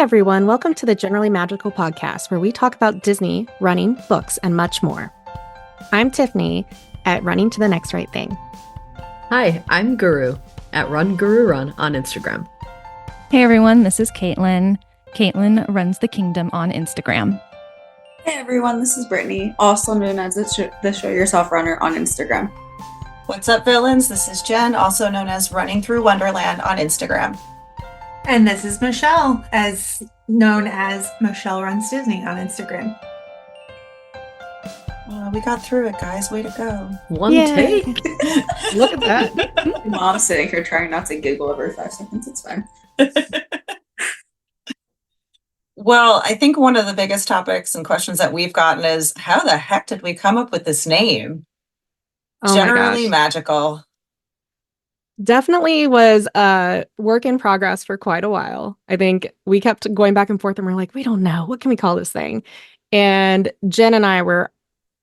everyone, welcome to the Generally Magical podcast, where we talk about Disney, running, books, and much more. I'm Tiffany at Running to the Next Right Thing. Hi, I'm Guru at Run Guru Run on Instagram. Hey everyone, this is Caitlin. Caitlin runs the kingdom on Instagram. Hey everyone, this is Brittany, also known as the Show Yourself Runner on Instagram. What's up, villains? This is Jen, also known as Running Through Wonderland on Instagram. And this is Michelle, as known as Michelle Runs Disney on Instagram. Well, we got through it, guys. Way to go. One Yay. take. Look at that. Mom's sitting here trying not to giggle every 5 seconds. It's fine. Well, I think one of the biggest topics and questions that we've gotten is, how the heck did we come up with this name? Oh Generally my gosh. magical. Definitely was a work in progress for quite a while. I think we kept going back and forth and we're like, we don't know. What can we call this thing? And Jen and I were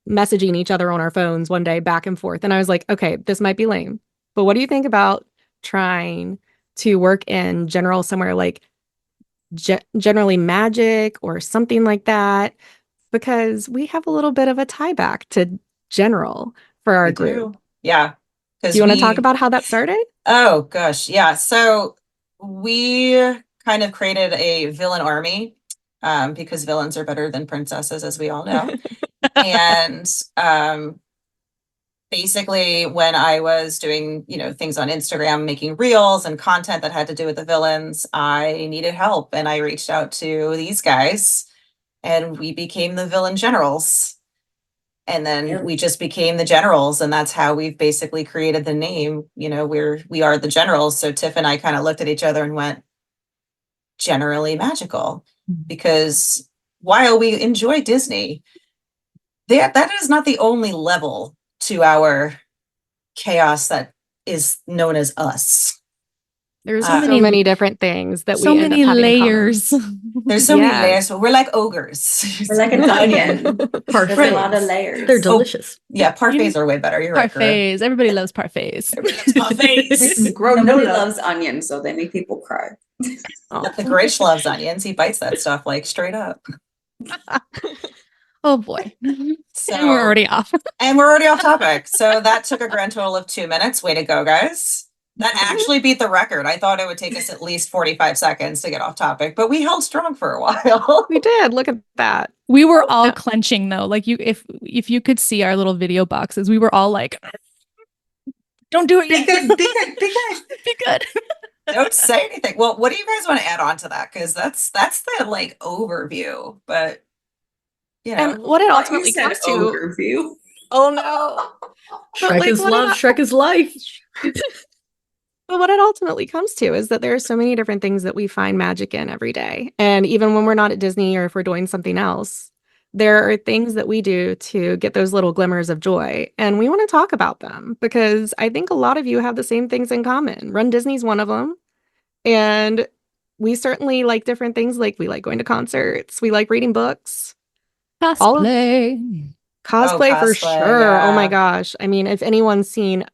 messaging each other on our phones one day back and forth. And I was like, okay, this might be lame, but what do you think about trying to work in general somewhere like generally magic or something like that? Because we have a little bit of a tie back to general for our We group. do. Yeah. Do you want to talk about how that started? Oh, gosh. Yeah. So we kind of created a villain army because villains are better than princesses, as we all know. And basically, when I was doing, things on Instagram, making reels and content that had to do with the villains, I needed help. And I reached out to these guys and we became the villain generals. And then we just became the generals. And that's how we've basically created the name. We are the generals. So Tiff and I kind of looked at each other and went, generally magical. Because while we enjoy Disney, that is not the only level to our chaos that is known as us. There's so many different things that So we end many up having in layers. There's so many layers. But we're like ogres. We're like an onion. Parfaits. There's a lot of layers. They're delicious. Yeah, parfaits are way better. You're right. Guru. Parfaits. Everybody loves parfaits. Nobody loves onions, so they make people cry. But the Grinch loves onions. He bites that stuff like straight up. Oh boy. So And we're already off. And we're already off topic. So that took a grand total of 2 minutes. Way to go, guys. That actually beat the record. I thought it would take us at least 45 seconds to get off topic, but we held strong for a while. We did. Look at that. We were all clenching though. Like if you could see our little video boxes, we were all like, don't do it yet. Be good. Don't say anything. Well, what do you guys want to add on to that? Because that's the overview. But And what it ultimately comes to. Overview. Oh no. Shrek is love. Shrek is life. But what it ultimately comes to is that there are so many different things that we find magic in every day. And even when we're not at Disney or if we're doing something else, there are things that we do to get those little glimmers of joy. And we want to talk about them because I think a lot of you have the same things in common. Run Disney's one of them. And we certainly like different things. Like we like going to concerts. We like reading books. Cosplay. Cosplay for cosplay, sure. yeah. Oh my gosh. I mean, if anyone's seen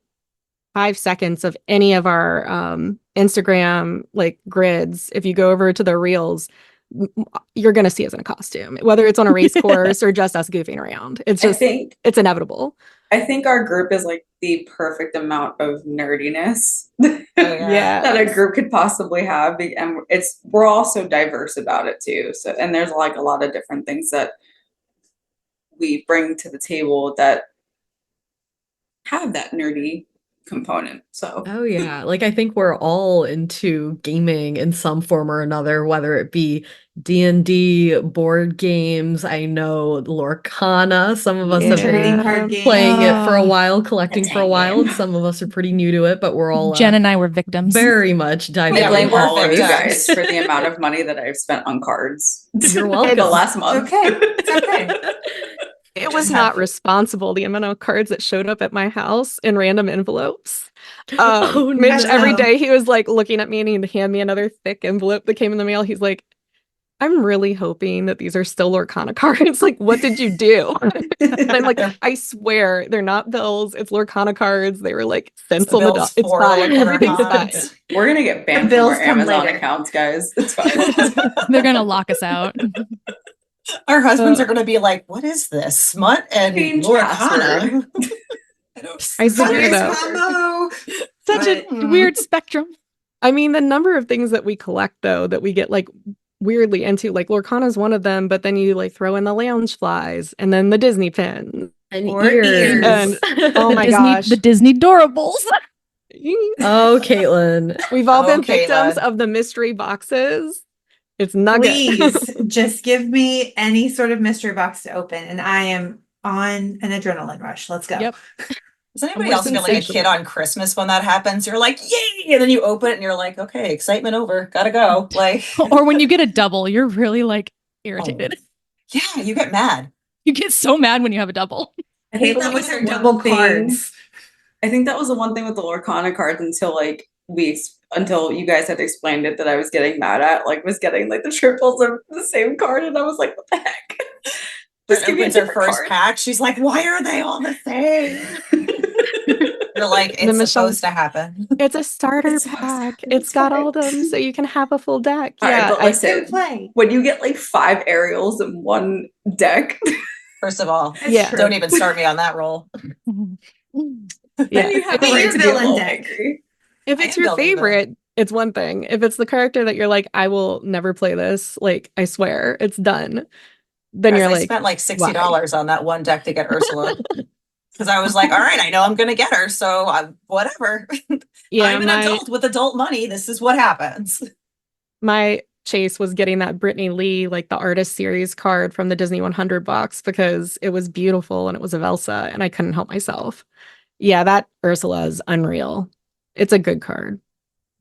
5 seconds of any of our Instagram like grids, if you go over to the reels, you're going to see us in a costume, whether it's on a race course or just us goofing around. It's just, it's inevitable. I think our group is like the perfect amount of nerdiness Yeah. that a group could possibly have. And we're all so diverse about it too. So, and there's like a lot of different things that we bring to the table that have that nerdy component. So Oh yeah. Like I think we're all into gaming in some form or another, whether it be D&D, board games. I know Lorcana. Some of us have Trading been card game. playing it for a while, collecting for a Dang while, it. and some of us are pretty new to it, but we're all Jen and I were victims. very much diving I blame we're all of you victims. guys for the amount of money that I've spent on cards. You're welcome. The last month. It's okay. It was not responsible, the amount of cards that showed up at my house in random envelopes. Oh, Mitch, no. every day he was like looking at me and he'd hand me another thick envelope that came in the mail. He's like, I'm really hoping that these are still Lorcana cards. Like, what did you do? And I'm like, I swear they're not bills. It's Lorcana cards. They were like cents on the dot. It's fine. Everything's fine. We're gonna get banned from bills our come Amazon later. accounts, guys. It's fine. They're gonna lock us out. Our husbands are going to be like, what is this? Smut and Change Lorcana. I swear though, combo. Such a But- weird spectrum. I mean, the number of things that we collect though, that we get like weirdly into, like Lorcana is one of them, but then you like throw in the lounge flies and then the Disney pins. And Or ears. ears. And oh my gosh. The Disney Doorables. Oh, Caitlin. We've all Oh, been victims Caitlin. of the mystery boxes. It's nugget. Please just give me any sort of mystery box to open, and I am on an adrenaline rush. Let's go. Yep. Does anybody More else feel like a kid sensational. on Christmas when that happens? You're like, yay! And then you open it and you're like, okay, excitement over. Gotta go. Like, Or when you get a double, you're really like irritated. yeah, you get mad. You get so mad when you have a double. I think Caitlin that with was her the double one thing- cards. I think that was the one thing with the Lorcana cards until you guys had explained it that I was getting mad at, like was getting like the triples of the same card, and I was like, what the heck? Just give me a opens her different first card. pack. She's like, why are they all the same? You're like, And then it's Michelle- supposed to happen. It's a starter It's supposed to pack. happen. It's It's got fine. all them, so you can have a full deck. All right, Yeah, but I- listen, Good play. when you get like 5 Ariels in one deck, First of all, That's Yeah. true. don't even start me on that roll. then yeah. you have But a right your to be a villain little deck. angry. If I it's am your building them. favorite, it's one thing. If it's the character that you're like, I will never play this, like I swear, it's done. Then Guys, you're I like, spent like $60 on that one deck to get Ursula. Because I was like, all right, I know I'm going to get her. So whatever. yeah, I'm an adult with adult money. This is what happens. my chase was getting that Brittany Lee, like the artist series card from the Disney 100 box because it was beautiful and it was of Elsa and I couldn't help myself. Yeah, that Ursula is unreal. It's a good card.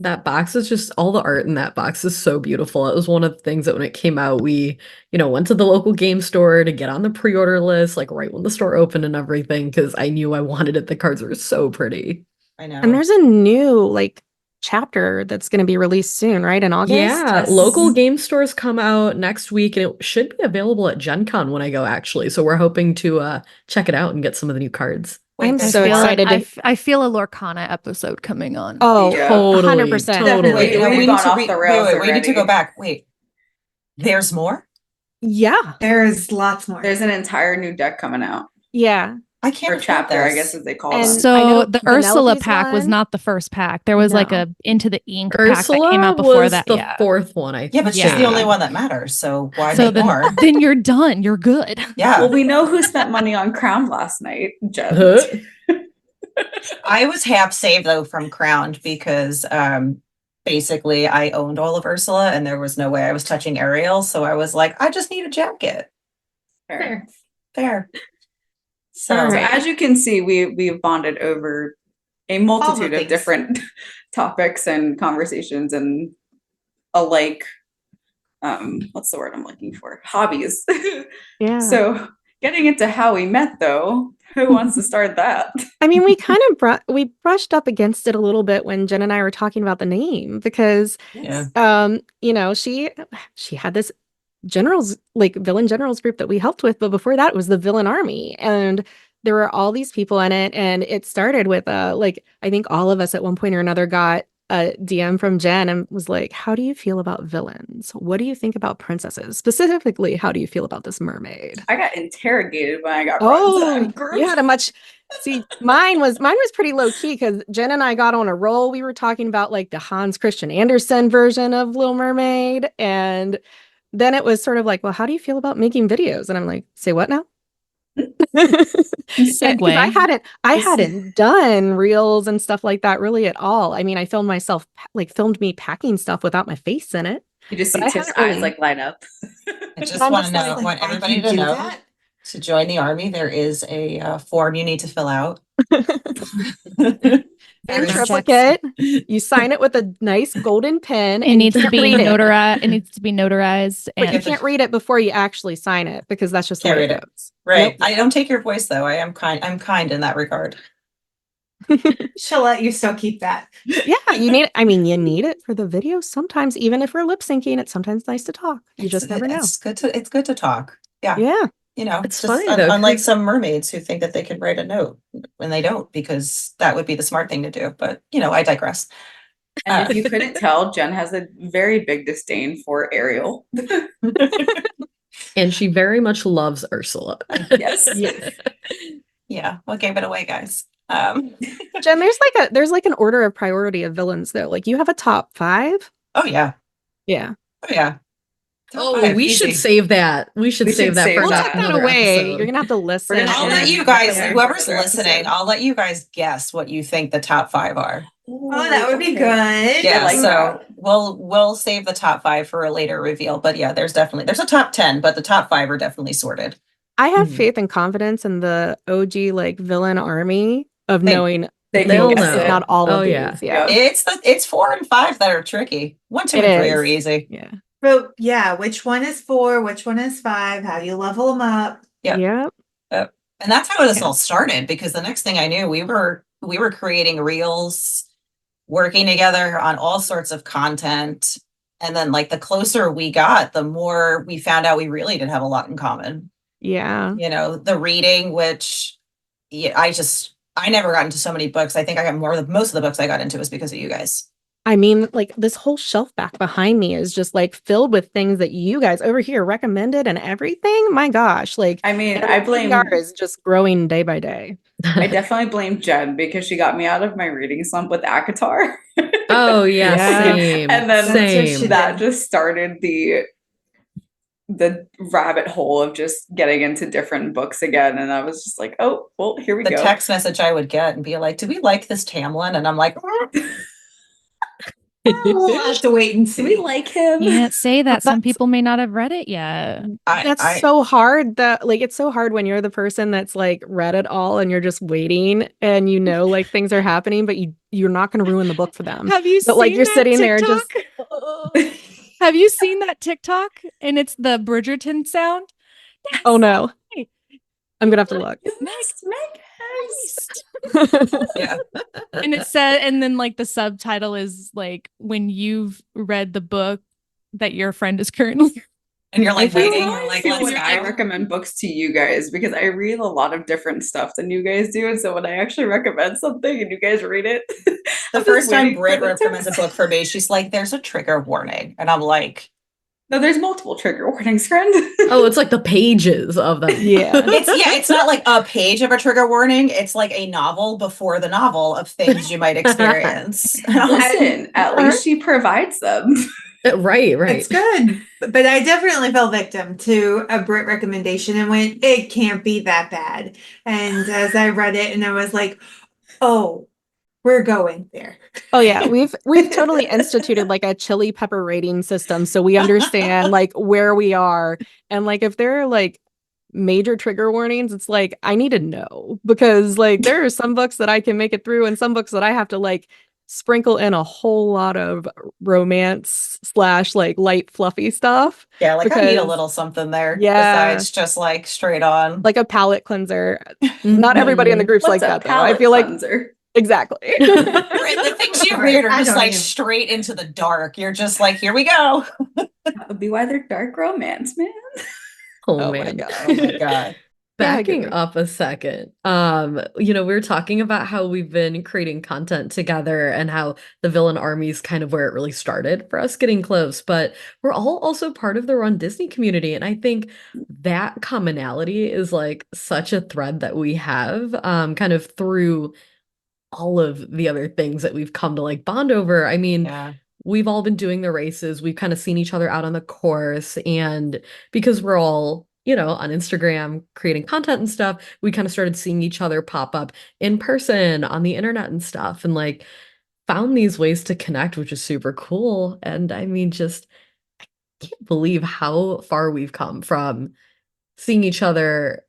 That box is just all the art in that box is so beautiful. It was one of the things that when it came out, we, went to the local game store to get on the pre-order list, like right when the store opened and everything, because I knew I wanted it. The cards were so pretty. I know. And there's a new like chapter that's going to be released soon, right? In August? Yeah, Yes. local game stores come out next week and it should be available at Gen Con when I go actually. So we're hoping to check it out and get some of the new cards. Wait, I'm there's so more? excited. I feel a Lorcana episode coming on. Oh, Yeah. Totally, 100%. totally. Wait, no, We've we gone need to off the rails we need to go already. back. Wait, there's more? Yeah. There's lots more. There's an entire new deck coming out, Yeah. I can't or afford chapter, I this. guess as they call And it. I know So the Ursula Penelope's pack was one. not the first pack. There was like No. a Into the Ink pack Ursula that came out before was that. the Yeah. fourth one, I Yeah, but she's Yeah. the only one that matters. So why So make then, more? then you're done. You're good. Yeah, Well, we know who spent money on Crown last night, Jen. I was half saved though from Crowned because basically I owned all of Ursula and there was no way I was touching Ariel. So I was like, I just need a jacket. Fair. There. So All So right. as you can see, we've bonded over a multitude of things. different topics and conversations and alike. What's the word I'm looking for? Hobbies. Yeah. So getting into how we met, though, who wants to start that? I mean, we kind of we brushed up against it a little bit when Jen and I were talking about the name because yeah. she had this generals, like villain generals group that we helped with, but before that it was the villain army, and there were all these people in it, and it started with like I think all of us at one point or another got a DM from Jen and was like, how do you feel about villains? What do you think about princesses? Specifically, how do you feel about this mermaid? I got interrogated when I got brought into that group. you had a much mine was pretty low key because Jen and I got on a roll. We were talking about like the Hans Christian Andersen version of Little Mermaid, and then it was sort of like, well, how do you feel about making videos? And I'm like, say what now? Segue. I hadn't done reels and stuff like that really at all. I mean, I filmed myself, filmed me packing stuff without my face in it. You just But see I Tiff's haven't really- eyes like light up. I just I'm want just to know, like, want I everybody can to do know that. to join the army, there is a form you need to fill out. In Background triplicate, you sign it with a nice golden pen. It and needs you to can't be read it. notarized. It needs to be notarized. But you And can't read it before you actually sign it because that's just the Can't way it read it. goes. Right. Nope. I don't take your voice though. I'm kind in that regard. She'll let you still keep that. Yeah, you need it for the video. Sometimes, even if we're lip syncing, it's sometimes nice to talk. You just never know. It's good to talk. Yeah. Yeah. It's just funny though, unlike 'cause- some mermaids who think that they can write a note when they don't, because that would be the smart thing to do. But I digress. And if you couldn't tell, Jen has a very big disdain for Ariel. And she very much loves Ursula. Yes. Yes. Yeah, what gave it away, guys? Jen, there's like an order of priority of villains though. Like you have a top 5. Oh yeah, Yeah. oh yeah. Oh, Five, we easy. should save that. We should save that for We'll that. tuck that another away. episode. You're gonna have to listen. gonna I'll let and you guys, prepare whoever's for another listening, episode. I'll let you guys guess what you think the top 5 are. Oh, that would be okay. good. Yeah, like so that. we'll save the top 5 for a later reveal. But yeah, there's a top 10, but the top 5 are definitely sorted. I have Mhm. faith and confidence in the OG like villain army of knowing They'll most, know. if not all Oh, of yeah. these. Yeah. It's 4 and 5 that are tricky. 1, 2, It and 3 are is. easy. Yeah. But yeah, which one is 4? Which one is 5? How do you level them up? Yep. Yep. And that's how this Yeah. all started, because the next thing I knew, we were creating reels, working together on all sorts of content. And then like the closer we got, the more we found out we really did have a lot in common. Yeah. The reading, which I never got into so many books. I think I got most of the books I got into was because of you guys. I mean, like this whole shelf back behind me is just like filled with things that you guys over here recommended and everything. My gosh, like I mean, and I the blame TBR is just growing day by day. I definitely blame Jen because she got me out of my reading slump with ACOTAR. Oh yeah, Yeah. same. And then same. that just started the rabbit hole of just getting into different books again. And I was just like, oh, well, here we The go. text message I would get and be like, do we like this Tamlin? And I'm like, We'll have to wait and Do we see. like him? You can't say that. Some That's- people may not have read it yet. That's so hard that like it's so hard when you're the person that's like read it all and you're just waiting and like things are happening, but you're not going to ruin the book for them. Have you But like seen you're that sitting there just TikTok? Have you seen that TikTok? And it's the Bridgerton sound. oh no. I'm gonna have to look. yeah. And it said, and then like the subtitle is like when you've read the book that your friend is currently. And you're like I feel waiting, like you're like, when let's I recommend books to you guys because I read a lot of different stuff than you guys do. And so when I actually recommend something and you guys read it, The first time Britt recommends a book for me, she's like, there's a trigger warning. And I'm like, no, there's multiple trigger warnings, friend. Oh, it's like the pages of them. Yeah. it's not like a page of a trigger warning. It's like a novel before the novel of things you might experience. Listen, at least she provides them. Right. It's good. But I definitely fell victim to a Brit recommendation and went, it can't be that bad. And as I read it and I was like, oh, we're going there. Oh yeah, we've totally instituted like a chili pepper rating system so we understand like where we are and like if there are like major trigger warnings, it's like I need to know because like there are some books that I can make it through and some books that I have to like sprinkle in a whole lot of romance / like light fluffy stuff. Yeah, like I need a Because- little something there. Yeah. Besides just like straight on. Like a palate cleanser. Not everybody in the group's like What's a that though. I palate feel like cleanser? exactly. The things you read are I just don't like even- straight into the dark. You're just like, here we go. That would be why they're dark romance, man. Oh, Oh my man. God. Oh my God. Yeah, I Backing agree. up a second, we were talking about how we've been creating content together and how the villain army is kind of where it really started for us getting close, but we're all also part of the Run Disney community. And I think that commonality is like such a thread that we have, kind of through all of the other things that we've come to like bond over. I mean, Yeah. we've all been doing the races. We've kind of seen each other out on the course. And because we're all, on Instagram creating content and stuff, we kind of started seeing each other pop up in person on the internet and stuff and like found these ways to connect, which is super cool. And I mean, just I can't believe how far we've come from seeing each other,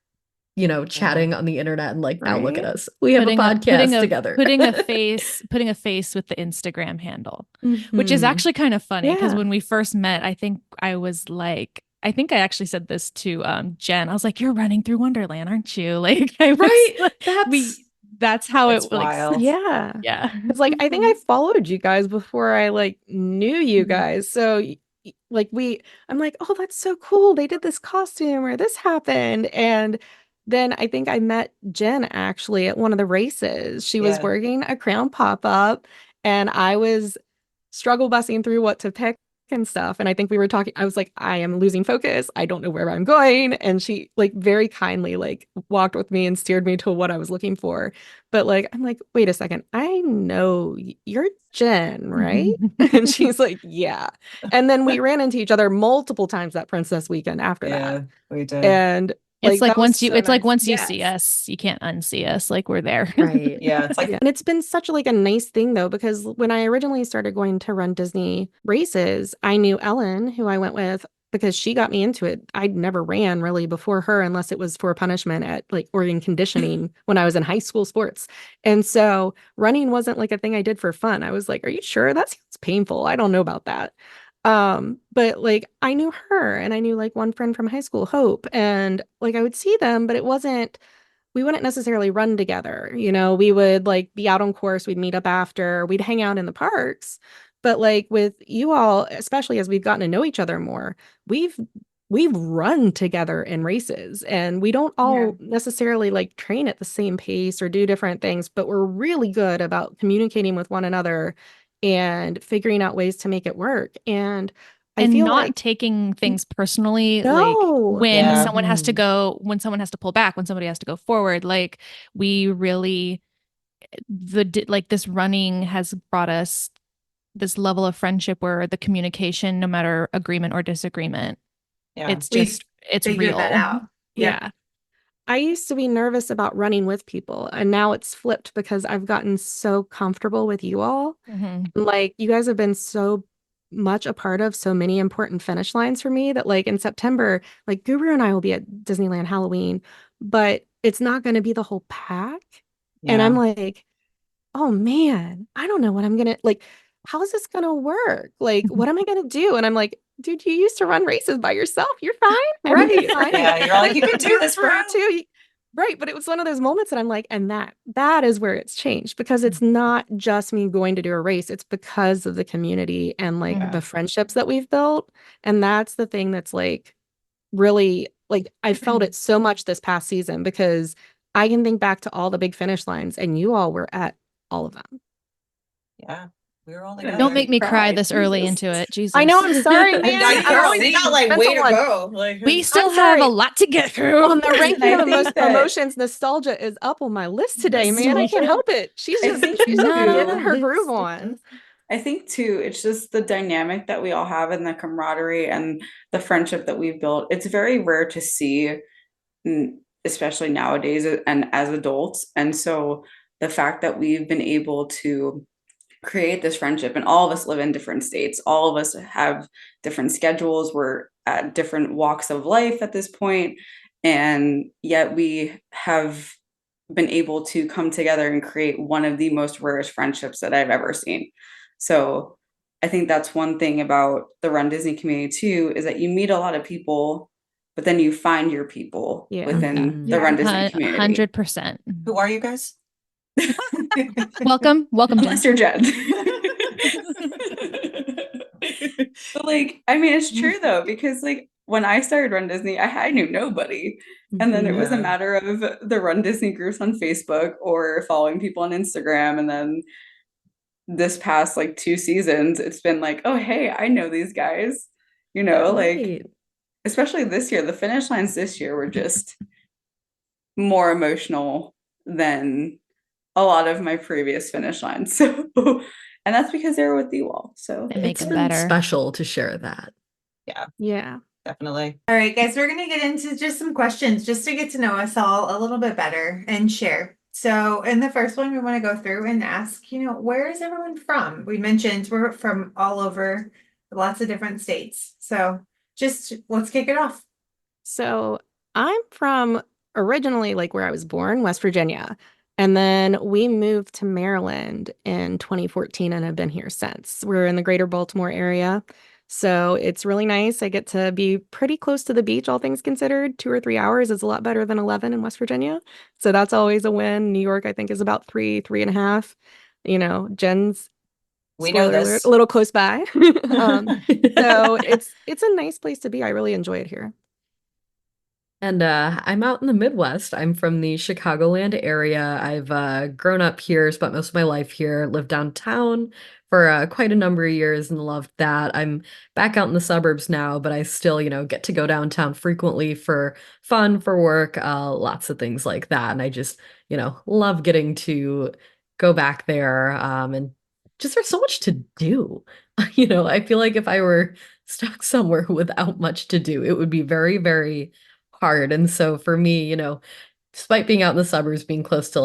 chatting on the internet and like, now look at Right. us. We have a podcast together. putting a face with the Instagram handle, which is Mhm. actually kind of funny because Yeah. when we first met, I think I actually said this to Jen. I was like, "You're running through Wonderland, aren't you?" Like, I was Right. like, That's That's how It's it like wild. Yeah. yeah. It's like I think I followed you guys before I like knew you Mhm. guys. So like I'm like, "Oh, that's so cool. They did this costume or this happened." And then I think I met Jen actually at one of the races. She was Yeah. working a crayon pop-up and I was struggle busing through what to pick and stuff. And I think we were talking, I was like, I am losing focus. I don't know where I'm going. And she like very kindly like walked with me and steered me to what I was looking for. But like, I'm like, wait a second, I know you're Jen, right? And she's like, yeah. And then we ran into each other multiple times that Princess weekend after that. Yeah, we did. And It's like like that was once you so it's like nice. once you see Yes. us, you can't unsee us. Like we're there. Right. Yeah, it's like Yeah. And it's been such like a nice thing though, because when I originally started going to Run Disney races, I knew Ellen, who I went with, because she got me into it. I'd never ran really before her unless it was for punishment at like Oregon conditioning when I was in high school sports. And so running wasn't like a thing I did for fun. I was like, are you sure? That sounds painful. I don't know about that. But like I knew her and I knew like one friend from high school, Hope, and like I would see them, but it wasn't we wouldn't necessarily run together. You know, we would like be out on course, we'd meet up after, we'd hang out in the parks. But like with you all, especially as we've gotten to know each other more, we've we've run together in races and we don't Yeah. all necessarily like train at the same pace or do different things, but we're really good about communicating with one another and figuring out ways to make it work. And I And feel not like taking things personally, like no. when Yeah. someone has to go, when someone has to pull back, when somebody has to go forward, like we really like this running has brought us this level of friendship where the communication, no matter agreement or disagreement, yeah. it's We just it's figured that real. out. Yep. Yeah. I used to be nervous about running with people, and now it's flipped because I've gotten so comfortable with you all. Mhm. Like, you guys have been so much a part of so many important finish lines for me that, like, in September, like, Guru and I will be at Disneyland Halloween, but it's not going to be the whole pack. And I'm Yeah. like, oh man, I don't know what I'm gonna like. How is this gonna work? Like, what am I gonna do? And I'm like, dude, you used to run races by yourself. You're fine. Everything's Right. fine. Yeah, you're like, you can do You're this, bro. free too. Right. But it was one of those moments that I'm like, and that is where it's changed because it's not just me going to do a race. It's because of the community and like Yeah. the friendships that we've built. And that's the thing that's like really like I felt it so much this past season because I can think back to all the big finish lines and you all were at all of them. Yeah. We were all Yeah. Don't together. make me cry Cried. this early Jesus. into it. Jesus. I know, I'm sorry, I man. know, I'm you got like mental way to one. go. Like We still I'm have a sorry. lot to get through. On the ranking I of think that- emotions, nostalgia is up on my list today, man. I can't Nostalgia. help it. She's I just think she's just Not getting on her the groove list, it on. does. I think too, it's just the dynamic that we all have and the camaraderie and the friendship that we've built. It's very rare to see, especially nowadays and as adults. And so the fact that we've been able to create this friendship and all of us live in different states, all of us have different schedules, we're at different walks of life at this point, and yet we have been able to come together and create one of the most rarest friendships that I've ever seen. So I think that's one thing about the Run Disney community too, is that you meet a lot of people, but then you find your people Yeah. within the Yeah. Run Disney community. 100%. who are you guys? Welcome, Jen. Mr. Jen. But like, I mean, it's true though, because like when I started Run Disney, I knew nobody. And then it was a Yeah. matter of the Run Disney groups on Facebook or following people on Instagram. And then this past like 2 seasons, it's been like, oh, hey, I know these guys, like, Right. especially this year, the finish lines this year were just more emotional than a lot of my previous finish lines. So, and that's because they were with you all. So They make It's it been better. special to share that. Yeah. Definitely. All right, guys, we're going to get into just some questions just to get to know us all a little bit better and share. So, in the first one, we want to go through and ask, where is everyone from? We mentioned we're from all over, lots of different states. So, just let's kick it off. So I'm from originally like where I was born, West Virginia. And then we moved to Maryland in 2014 and have been here since. We're in the greater Baltimore area. So it's really nice. I get to be pretty close to the beach, all things considered. 2 or 3 hours is a lot better than 11 in West Virginia. So that's always a win. New York, I think, is about 3.5. Jen's, We know spoiler alert, this. a little close by. So it's a nice place to be. I really enjoy it here. And I'm out in the Midwest. I'm from the Chicagoland area. I've grown up here, spent most of my life here, lived downtown for quite a number of years and loved that. I'm back out in the suburbs now, but I still, get to go downtown frequently for fun, for work, lots of things like that. And I just, love getting to go back there. And just there's so much to do. I feel like if I were stuck somewhere without much to do, it would be very, very hard. And so for me, despite being out in the suburbs, being close to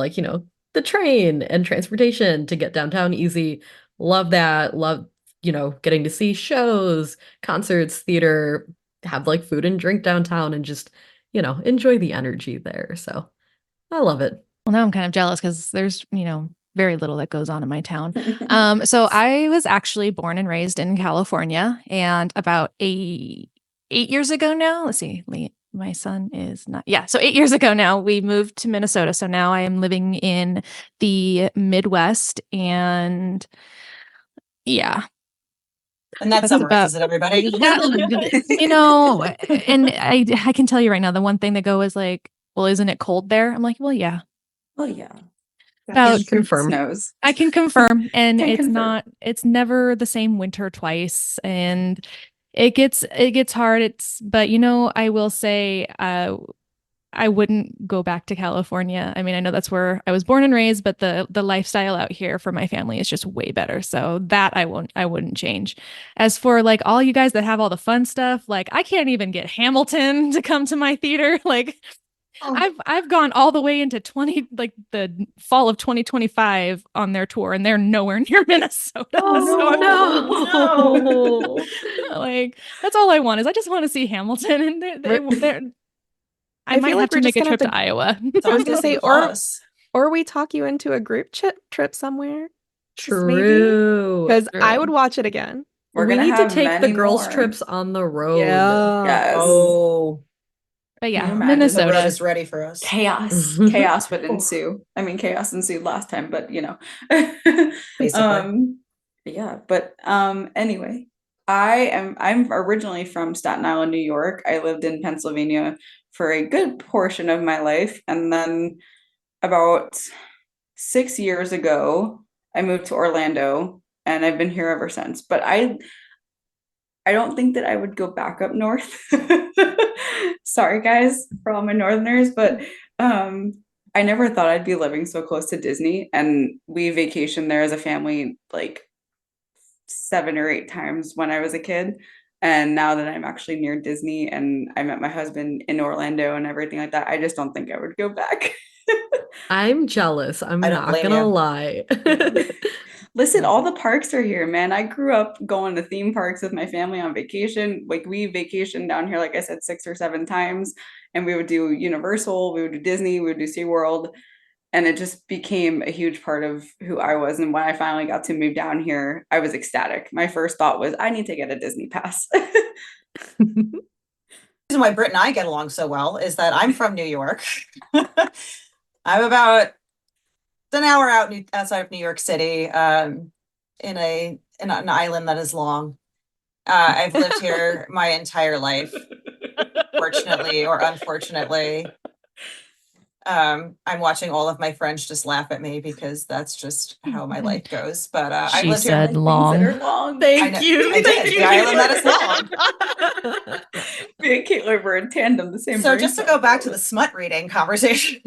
the train and transportation to get downtown easy, love that. Love, getting to see shows, concerts, theater, have food and drink downtown and just, enjoy the energy there. So I love it. Well, now I'm kind of jealous because there's, very little that goes on in my town. So I was actually born and raised in California, and about 8 years ago now, let's see, my son is not, yeah. So 8 years ago now, we moved to Minnesota. So now I am living in the Midwest, and yeah. And that summarizes it, everybody. And I can tell you right now, the one thing that go is like, well, isn't it cold there? I'm like, well, yeah. Well, yeah. About confirm. Snows. I can confirm, and Can it's confirm. not. It's never the same winter twice, and it gets hard. But I will say, I wouldn't go back to California. I mean, I know that's where I was born and raised, but the lifestyle out here for my family is just way better. So that I wouldn't change. As for all you guys that have all the fun stuff, I can't even get Hamilton to come to my theater. I've gone all the way into the fall of 2025 on their tour, and they're nowhere near Minnesota. Oh, So, that's all I want is I just want to see Hamilton, and they're I might feel have like to we're make just a gonna trip have to Iowa. I was gonna say, Close. or we talk you into a group trip somewhere. true. Because I True. would watch it again. We're We gonna need to have take the many girls' more. trips on the road. Yeah. Yes. Oh. But Can yeah, you imagine? The road Minnesota. is ready for us. Chaos would ensue. I mean, chaos ensued last time, but Basically. yeah, but anyway, I'm originally from Staten Island, New York. I lived in Pennsylvania for a good portion of my life, and then about 6 years ago, I moved to Orlando, and I've been here ever since. But I don't think that I would go back up north. Sorry, guys, for all my Northerners, but I never thought I'd be living so close to Disney. And we vacationed there as a family 7 or 8 times when I was a kid. And now that I'm actually near Disney and I met my husband in Orlando and everything like that, I just don't think I would go back. I'm jealous. I'm I don't not blame gonna you. lie. Listen, all the parks are here, man. I grew up going to theme parks with my family on vacation. We vacationed down here, like I said, 6 or 7 times. And we would do Universal, we would do Disney, we would do SeaWorld. And it just became a huge part of who I was. And when I finally got to move down here, I was ecstatic. My first thought was, I need to get a Disney pass. The reason why Britt and I get along so well is that I'm from New York. I'm about an hour outside of New York City, in an island that is long. I've lived here my entire life, fortunately or unfortunately. I'm watching all of my friends just laugh at me because that's just how my life goes. But I've She lived here. said long. Things that are long. Thank I know- you. I did. Thank The you. island that is long. Me and Caitlin were in tandem, the same. So brain just to cells. go back to the smut reading conversation.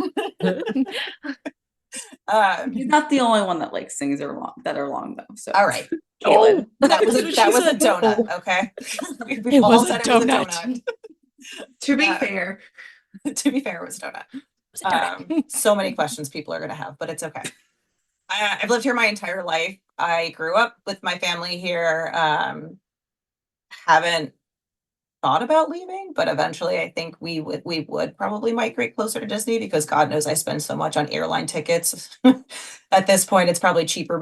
He's not the only one that likes things that are long though. So All right. Caitlin. That was That's what that she was a said. donut, okay? We It all was a said it was a donut. donut. To be Uh, fair, To be fair, it was a donut. So many questions people are gonna have, but it's okay. I've lived here my entire life. I grew up with my family here. Haven't thought about leaving, but eventually I think we would probably migrate closer to Disney because God knows I spend so much on airline tickets. At this point, it's probably cheaper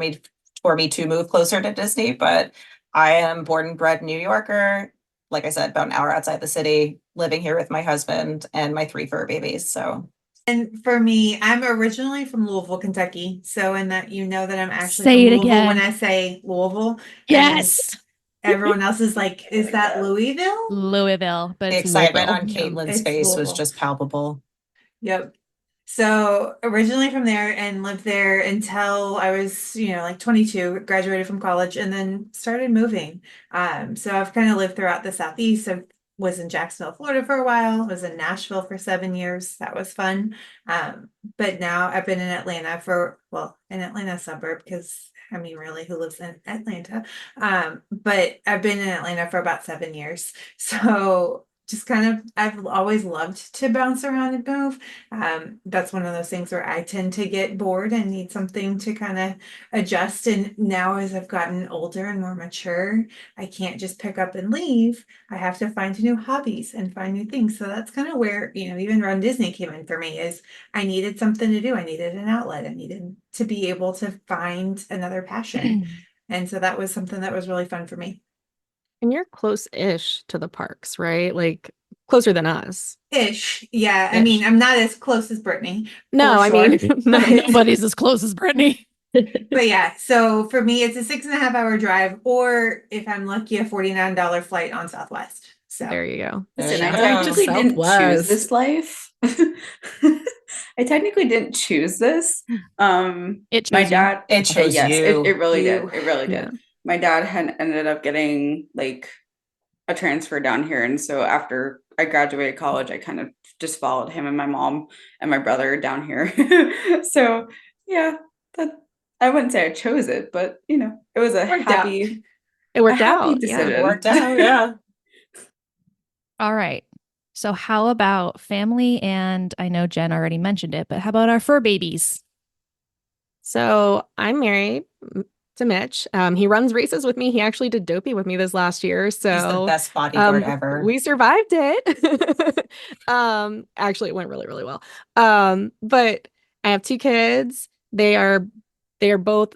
for me to move closer to Disney, but I am born and bred New Yorker. Like I said, about an hour outside the city, living here with my husband and my 3 fur babies. So And for me, I'm originally from Louisville, Kentucky. So, in that you know that I'm actually Say from it Louisville when again. I say Louisville. Yes. And everyone else is like, is that Louisville? Louisville, but the it's excitement Louisville. on Caitlin's It's face was Louisville. just palpable. Yep. So originally from there and lived there until I was, like 22, graduated from college and then started moving. So I've kind of lived throughout the Southeast. I was in Jacksonville, Florida for a while. I was in Nashville for 7 years. That was fun. But now I've been in Atlanta an Atlanta suburb because I mean, really, who lives in Atlanta? But I've been in Atlanta for about 7 years. So just I've always loved to bounce around and move. That's one of those things where I tend to get bored and need something to kind of adjust. And now, as I've gotten older and more mature, I can't just pick up and leave. I have to find new hobbies and find new things. So that's kind of where, even runDisney came in for me is I needed something to do. I needed an outlet. I needed to be able to find another passion. And so that was something that was really fun for me. And you're close-ish to the parks, right? Like closer than us. Ish. Yeah. I mean, Ish. I'm not as close as Brittany. No, for I sure. mean, no, But- Nobody's as close as Brittany. But yeah, so for me, it's a 6.5 hour drive, or if I'm lucky, a $49 flight on Southwest. So there you go. There Listen, you I go. technically didn't choose Southwest. this life. I technically didn't choose this. It My chose you. dad. It Okay, chose yes, you. it really You. did. It really Yeah. did. My dad had ended up getting like a transfer down here, and so after I graduated college, I kind of just followed him and my mom and my brother down here. So yeah, that I wouldn't say I chose it, but it was a Worked out. It a worked happy out. Yeah. decision. It worked out, yeah. All right. So how about family? And I know Jen already mentioned it, but how about our fur babies? So I'm married to Mitch. He runs races with me. He actually did Dopey with me this last year. He's the So best bodyguard ever. we survived it. Actually, it went really, really well. But I have 2 kids. They were both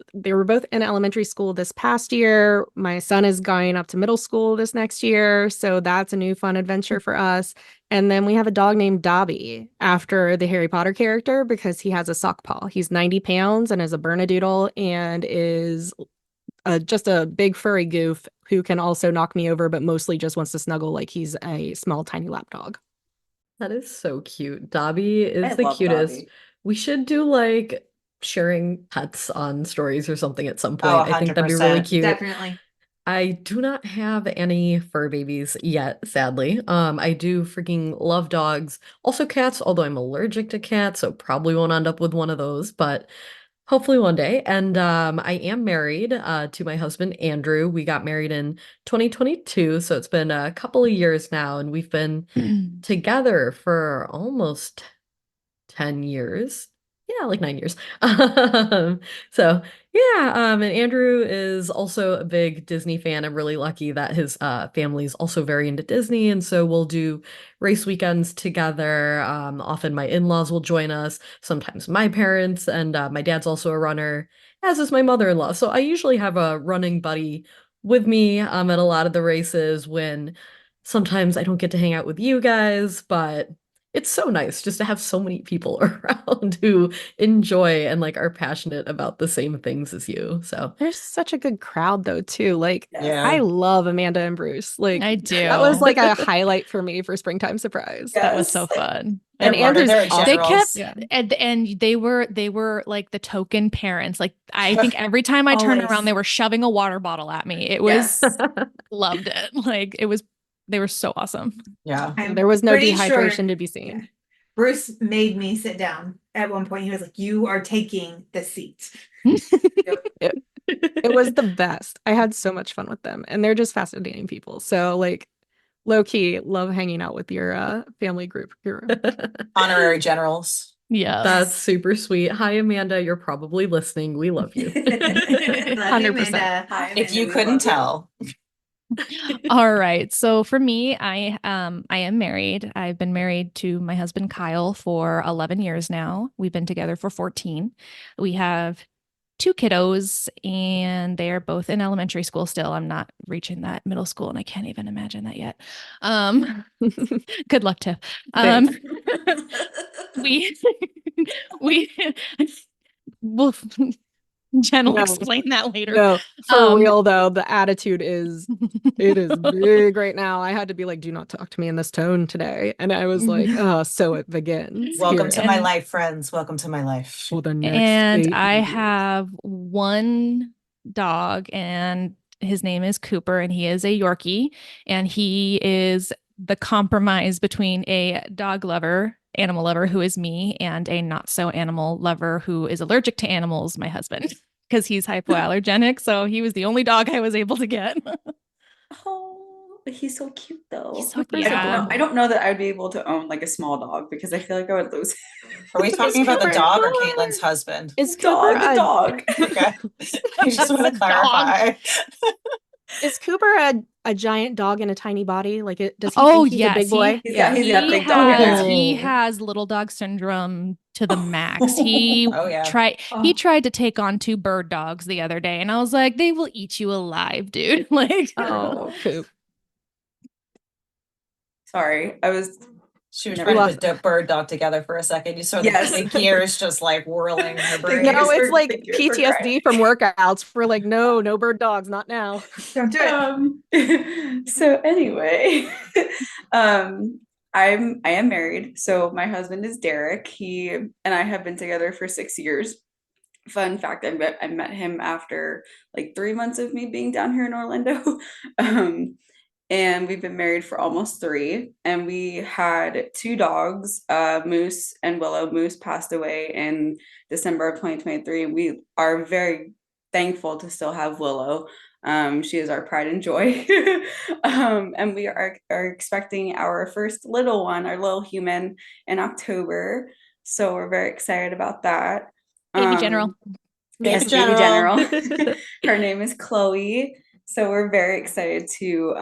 in elementary school this past year. My son is going up to middle school this next year, so that's a new fun adventure for us. And then we have a dog named Dobby after the Harry Potter character because he has a sock paw. He's 90 pounds and is a Bernedoodle and is just a big furry goof who can also knock me over, but mostly just wants to snuggle like he's a small, tiny lap dog. That is so cute. Dobby I is the love cutest. Dobby. We should do like sharing pets on stories or something at some Oh, point. I think that'd be really 100%. cute. definitely. I do not have any fur babies yet, sadly. I do freaking love dogs. Also cats, although I'm allergic to cats, so probably won't end up with one of those, but hopefully one day. And I am married to my husband, Andrew. We got married in 2022, so it's been a couple of years now, and we've been together for almost 10 years. Yeah, like 9 years. So yeah, and Andrew is also a big Disney fan. I'm really lucky that his family is also very into Disney, and so we'll do race weekends together. Often my in-laws will join us, sometimes my parents, and my dad's also a runner, as is my mother-in-law. So I usually have a running buddy with me at a lot of the races when sometimes I don't get to hang out with you guys, but it's so nice just to have so many people around who enjoy and like are passionate about the same things as you. So There's such a good crowd though, too. Like Yeah. I love Amanda and Bruce. Like I do. that was like a highlight for me for Springtime Surprise. Yeah. That was Yes. so fun. They're And Andrew's they're awesome. They generals. kept and they were like the token parents. Like I think every time I turned Always. around, they were shoving a water bottle at me. It was loved it. Like they were so awesome. Yeah. I'm There was no pretty dehydration sure- to be seen. yeah. Bruce made me sit down at one point. He was like, "You are taking the seat." It was the best. I had so much fun with them, and they're just fascinating people. So like low key, love hanging out with your family group. Honorary generals. Yeah. that's super sweet. Hi, Amanda. You're probably listening. We love you. Love you, 100%. Amanda. Hi, If Amanda, you we couldn't love you. tell. All right. So for me, I am married. I've been married to my husband Kyle for 11 years now. We've been together for 14. We have two kiddos, and they are both in elementary school still. I'm not reaching that middle school, and I can't even imagine that yet. Good luck, Tiff. Thanks. We we will Jen will No. explain that later. No, for Um, real though, the attitude is it is big right now. I had to be like, do not talk to me in this tone today. And I was like, oh, so it begins. Welcome Here. to my And- life, friends. Welcome to my life. For the next And 8 I years. have one dog, and his name is Cooper, and he is a Yorkie, and he is the compromise between a dog lover, animal lover, who is me, and a not so animal lover who is allergic to animals, my husband, because he's hypoallergenic. So he was the only dog I was able to get. Oh, but he's so cute though. He's so I don't know. adorable. I don't know that I'd be able to own like a small dog because I feel like I would lose Are we talking about the Cooper dog or dog? Caitlin's husband? Is dog, Cooper the a dog. Okay. I just want to The dog. clarify. is Cooper a giant dog in a tiny body? Like it does he Oh, think he's a yes, big boy? He's got big dog he energy. has little dog syndrome to the max. He Oh, yeah. he tried to take on two bird dogs the other day, and I was like, they will eat you alive, dude. Like, Oh, Coop. Sorry, I was She was Never trying to lost- put bird dog together for a second. You saw Yes. the gears just like whirling in her brain. gears No, it's were- like the gears were PTSD from workouts. We're like, no bird dogs, not now. Don't do it. So anyway, I am married. So my husband is Derek. He and I have been together for 6 years. Fun fact, I met him after like 3 months of me being down here in Orlando. And we've been married for almost 3. And we had 2 dogs, Moose and Willow. Moose passed away in December of 2023. We are very thankful to still have Willow. She is our pride and joy. And we are expecting our first little one, our little human, in October. So we're very excited about that. Baby General. Yes, Baby Baby General. General. Her name is Chloe. So we're very excited to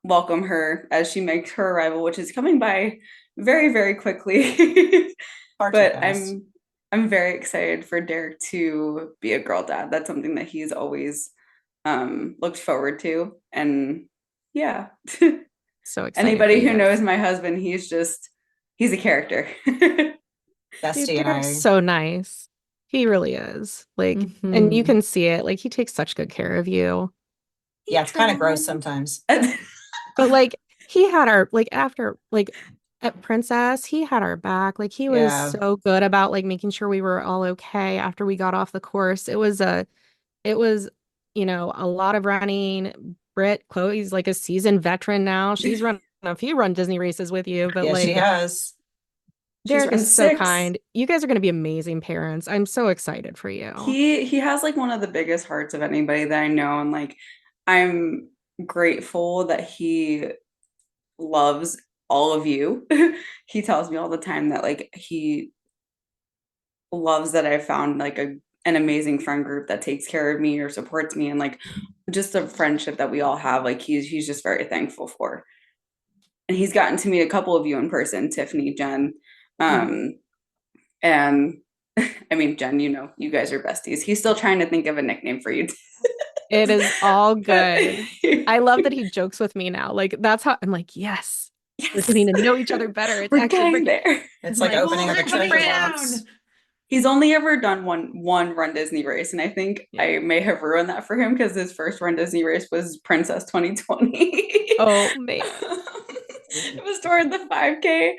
welcome her as she makes her arrival, which is coming by very, very quickly. Far too But fast. I'm very excited for Derek to be a girl dad. That's something that he's always looked forward to. And yeah. So excited. Anybody for you who guys. knows my husband, he's a character. Dude, Bestie and I. Derek's so nice. He really is. Like, and you Mhm. can see it. Like, he takes such good care of you. Yeah, it's kind of gross sometimes. But like, he had our like after like at Princess, he had our back. Like, he was Yeah. so good about like making sure we were all okay after we got off the course. It was a lot of running. Chloe's like a seasoned veteran now. She's run a few run Disney races with you, but Yeah, like she has. Derek run is so 6. kind. You guys are going to be amazing parents. I'm so excited for you. He has like one of the biggest hearts of anybody that I know, and like I'm grateful that he loves all of you. He tells me all the time that like he loves that I found like an amazing friend group that takes care of me or supports me, and like just a friendship that we all have. Like he's just very thankful for. And he's gotten to meet a couple of you in person, Tiffany, Jen. And I mean, Jen, you guys are besties. He's still trying to think of a nickname for you. It is all good. But- I love that he jokes with me now. Like, that's how I'm like, yes, we're Yes. getting to know each other better. It's We're actually getting there. It's like Like, opening up a hold it treasure down. box. He's only ever done one Run Disney race, and I think Yeah. I may have ruined that for him because his first Run Disney race was Princess 2020. Oh man. It was toward the 5K,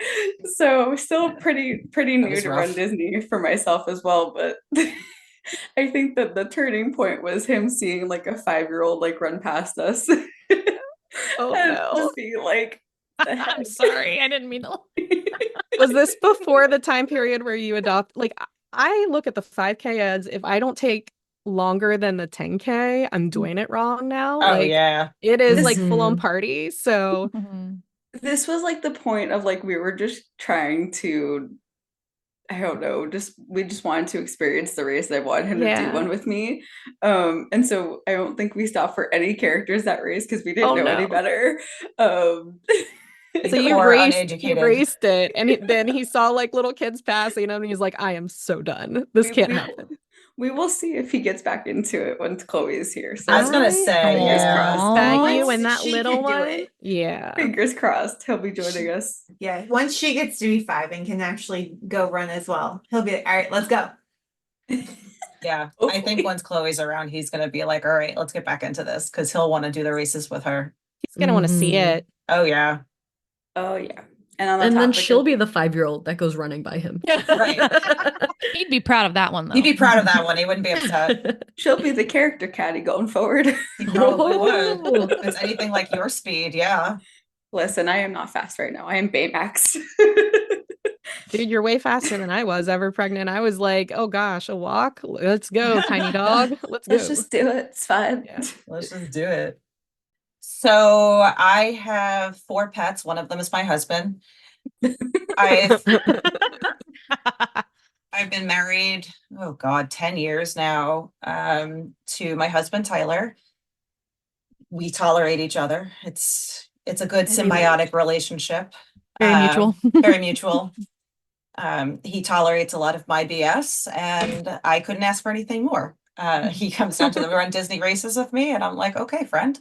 so still pretty new was to rough. Run Disney for myself as well. But I think that the turning point was him seeing like a 5-year-old like run past us. Oh And no. just being like, the heck? I'm sorry, I didn't mean to. Was this before the time period where you adopt? Like, I look at the 5K as if I don't take longer than the 10K, I'm doing it wrong now. Oh, Like, yeah. it is like Mhm. full on party. So Mhm. This was like the point of like we were just trying to, I don't know, we just wanted to experience the race. I wanted him to Yeah. do one with me. And so I don't think we stopped for any characters that race because we didn't Oh, know any no. better. So you Or raced, uneducated. raced it, and then he saw like little kids passing him, and he's like, "I am so done. This can't happen." We will see if he gets back into it when Chloe's here. So I was gonna say, fingers yeah. crossed. Bet Aw. you Once and that she little can do one. it. Yeah. Fingers crossed, he'll be joining us. Yeah, once she gets to be 5 and can actually go run as well, he'll be like, all right, let's go. Yeah, I think Hopefully. once Chloe's around, he's gonna be like, all right, let's get back into this because he'll want to do the races with her. He's gonna want to see Mhm. it. Oh yeah. Oh yeah. And on the And then topic she'll of be the 5-year-old that goes running by him. Right. He'd be proud of that one though. He'd be proud of that one. He wouldn't be upset. she'll be the character caddy going forward. He probably would. Oh. If it's anything like your speed, yeah. Listen, I am not fast right now. I am Baymax. Dude, you're way faster than I was ever pregnant. I was like, oh gosh, a walk? Let's go, tiny dog. Let's Let's go. just do it. It's fine. Yeah. Let's just do it. So I have 4 pets. One of them is my husband. I've been married, oh God, 10 years now, to my husband Tyler. We tolerate each other. It's a good And we like symbiotic relationship. Very mutual. Very mutual. He tolerates a lot of my BS, and I couldn't ask for anything more. He comes down to the run Disney races with me, and I'm like, okay, friend,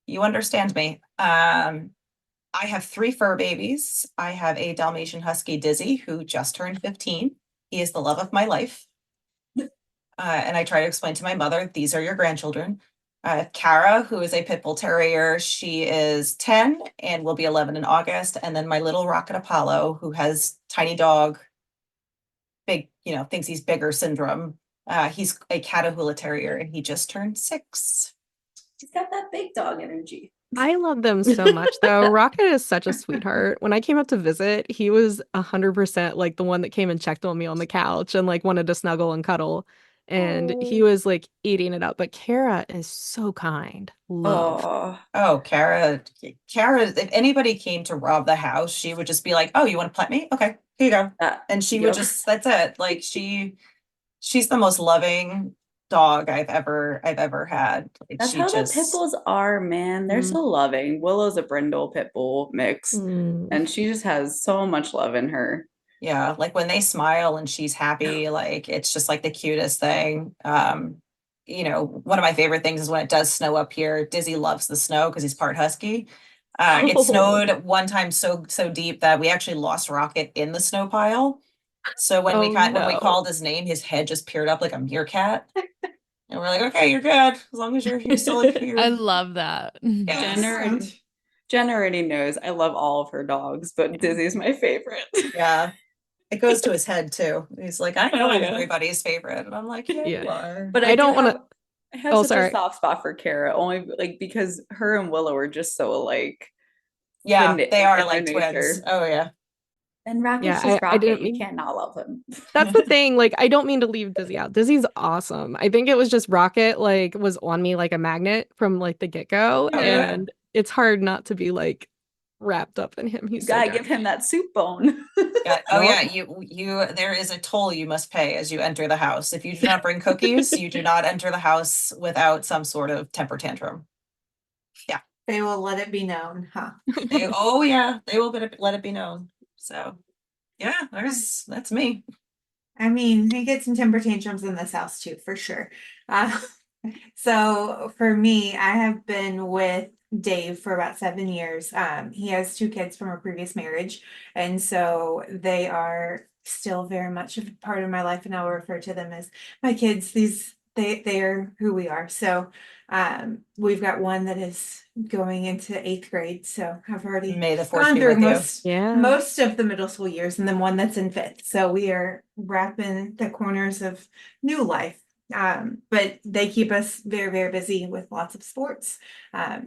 you understand me. I have 3 fur babies. I have a Dalmatian Husky, Dizzy, who just turned 15. He is the love of my life. And I try to explain to my mother, these are your grandchildren. Kara, who is a pit bull terrier, she is 10 and will be 11 in August. And then my little Rocket Apollo, who has tiny dog, big, thinks he's bigger syndrome. He's a Catahoula terrier and he just turned 6. He's got that big dog energy. I love them so much though. Rocket is such a sweetheart. When I came up to visit, he was 100% like the one that came and checked on me on the couch and like wanted to snuggle and cuddle. And he was like eating it up. But Kara is so kind. Love. Oh, Oh, Kara, if anybody came to rob the house, she would just be like, oh, you want to pet me? Okay, here you go. And she would just, that's it. Like she's the most loving dog I've ever had. Like that's she how just, the pit bulls are, man. They're so loving. Willow's a brindle pit bull mix, and she just has so much love in her. yeah, like when they smile and she's happy, like it's just like the cutest thing. One of my favorite things is when it does snow up here. Dizzy loves the snow because he's part husky. It snowed one time so deep that we actually lost Rocket in the snow pile. So when we called his name, his head just peered up like a meerkat. And we're like, okay, you're good. As long as you're still here. I love that. Yes. Jen already knows I love all of her dogs, but Dizzy's my favorite. Yeah. It goes to his head too. He's like, I know I'm yeah. everybody's favorite. And I'm like, yeah, you are. But I don't want to. I have such a soft spot for Kara, only like because her and Willow are just so alike. Yeah, they are in like their twins. nature. Oh yeah. And Rocket's Yeah, just I Rocket. didn't You mean- can't not love him. That's the thing. Like, I don't mean to leave Dizzy out. Dizzy's awesome. I think it was just Rocket, like, was on me like a magnet from like the get-go. Oh, yeah. And it's hard not to be like wrapped up in him. You He's so gotta good. give him that soup bone. Yeah. Oh yeah, you there is a toll you must pay as you enter the house. If you do not bring cookies, you do not enter the house without some sort of temper tantrum. Yeah. They will let it be known, huh? They will let it be known. So yeah, that's me. I mean, we get some temper tantrums in this house too, for sure. So for me, I have been with Dave for about 7 years. He has 2 kids from a previous marriage, and so they are still very much a part of my life, and I'll refer to them as my kids. They are who we are. So we've got one that is going into 8th grade, so I've already May the force gone be through with you. most of the middle school years, and then one that's in 5th. So we are wrapping the corners of new life. But they keep us very, very busy with lots of sports.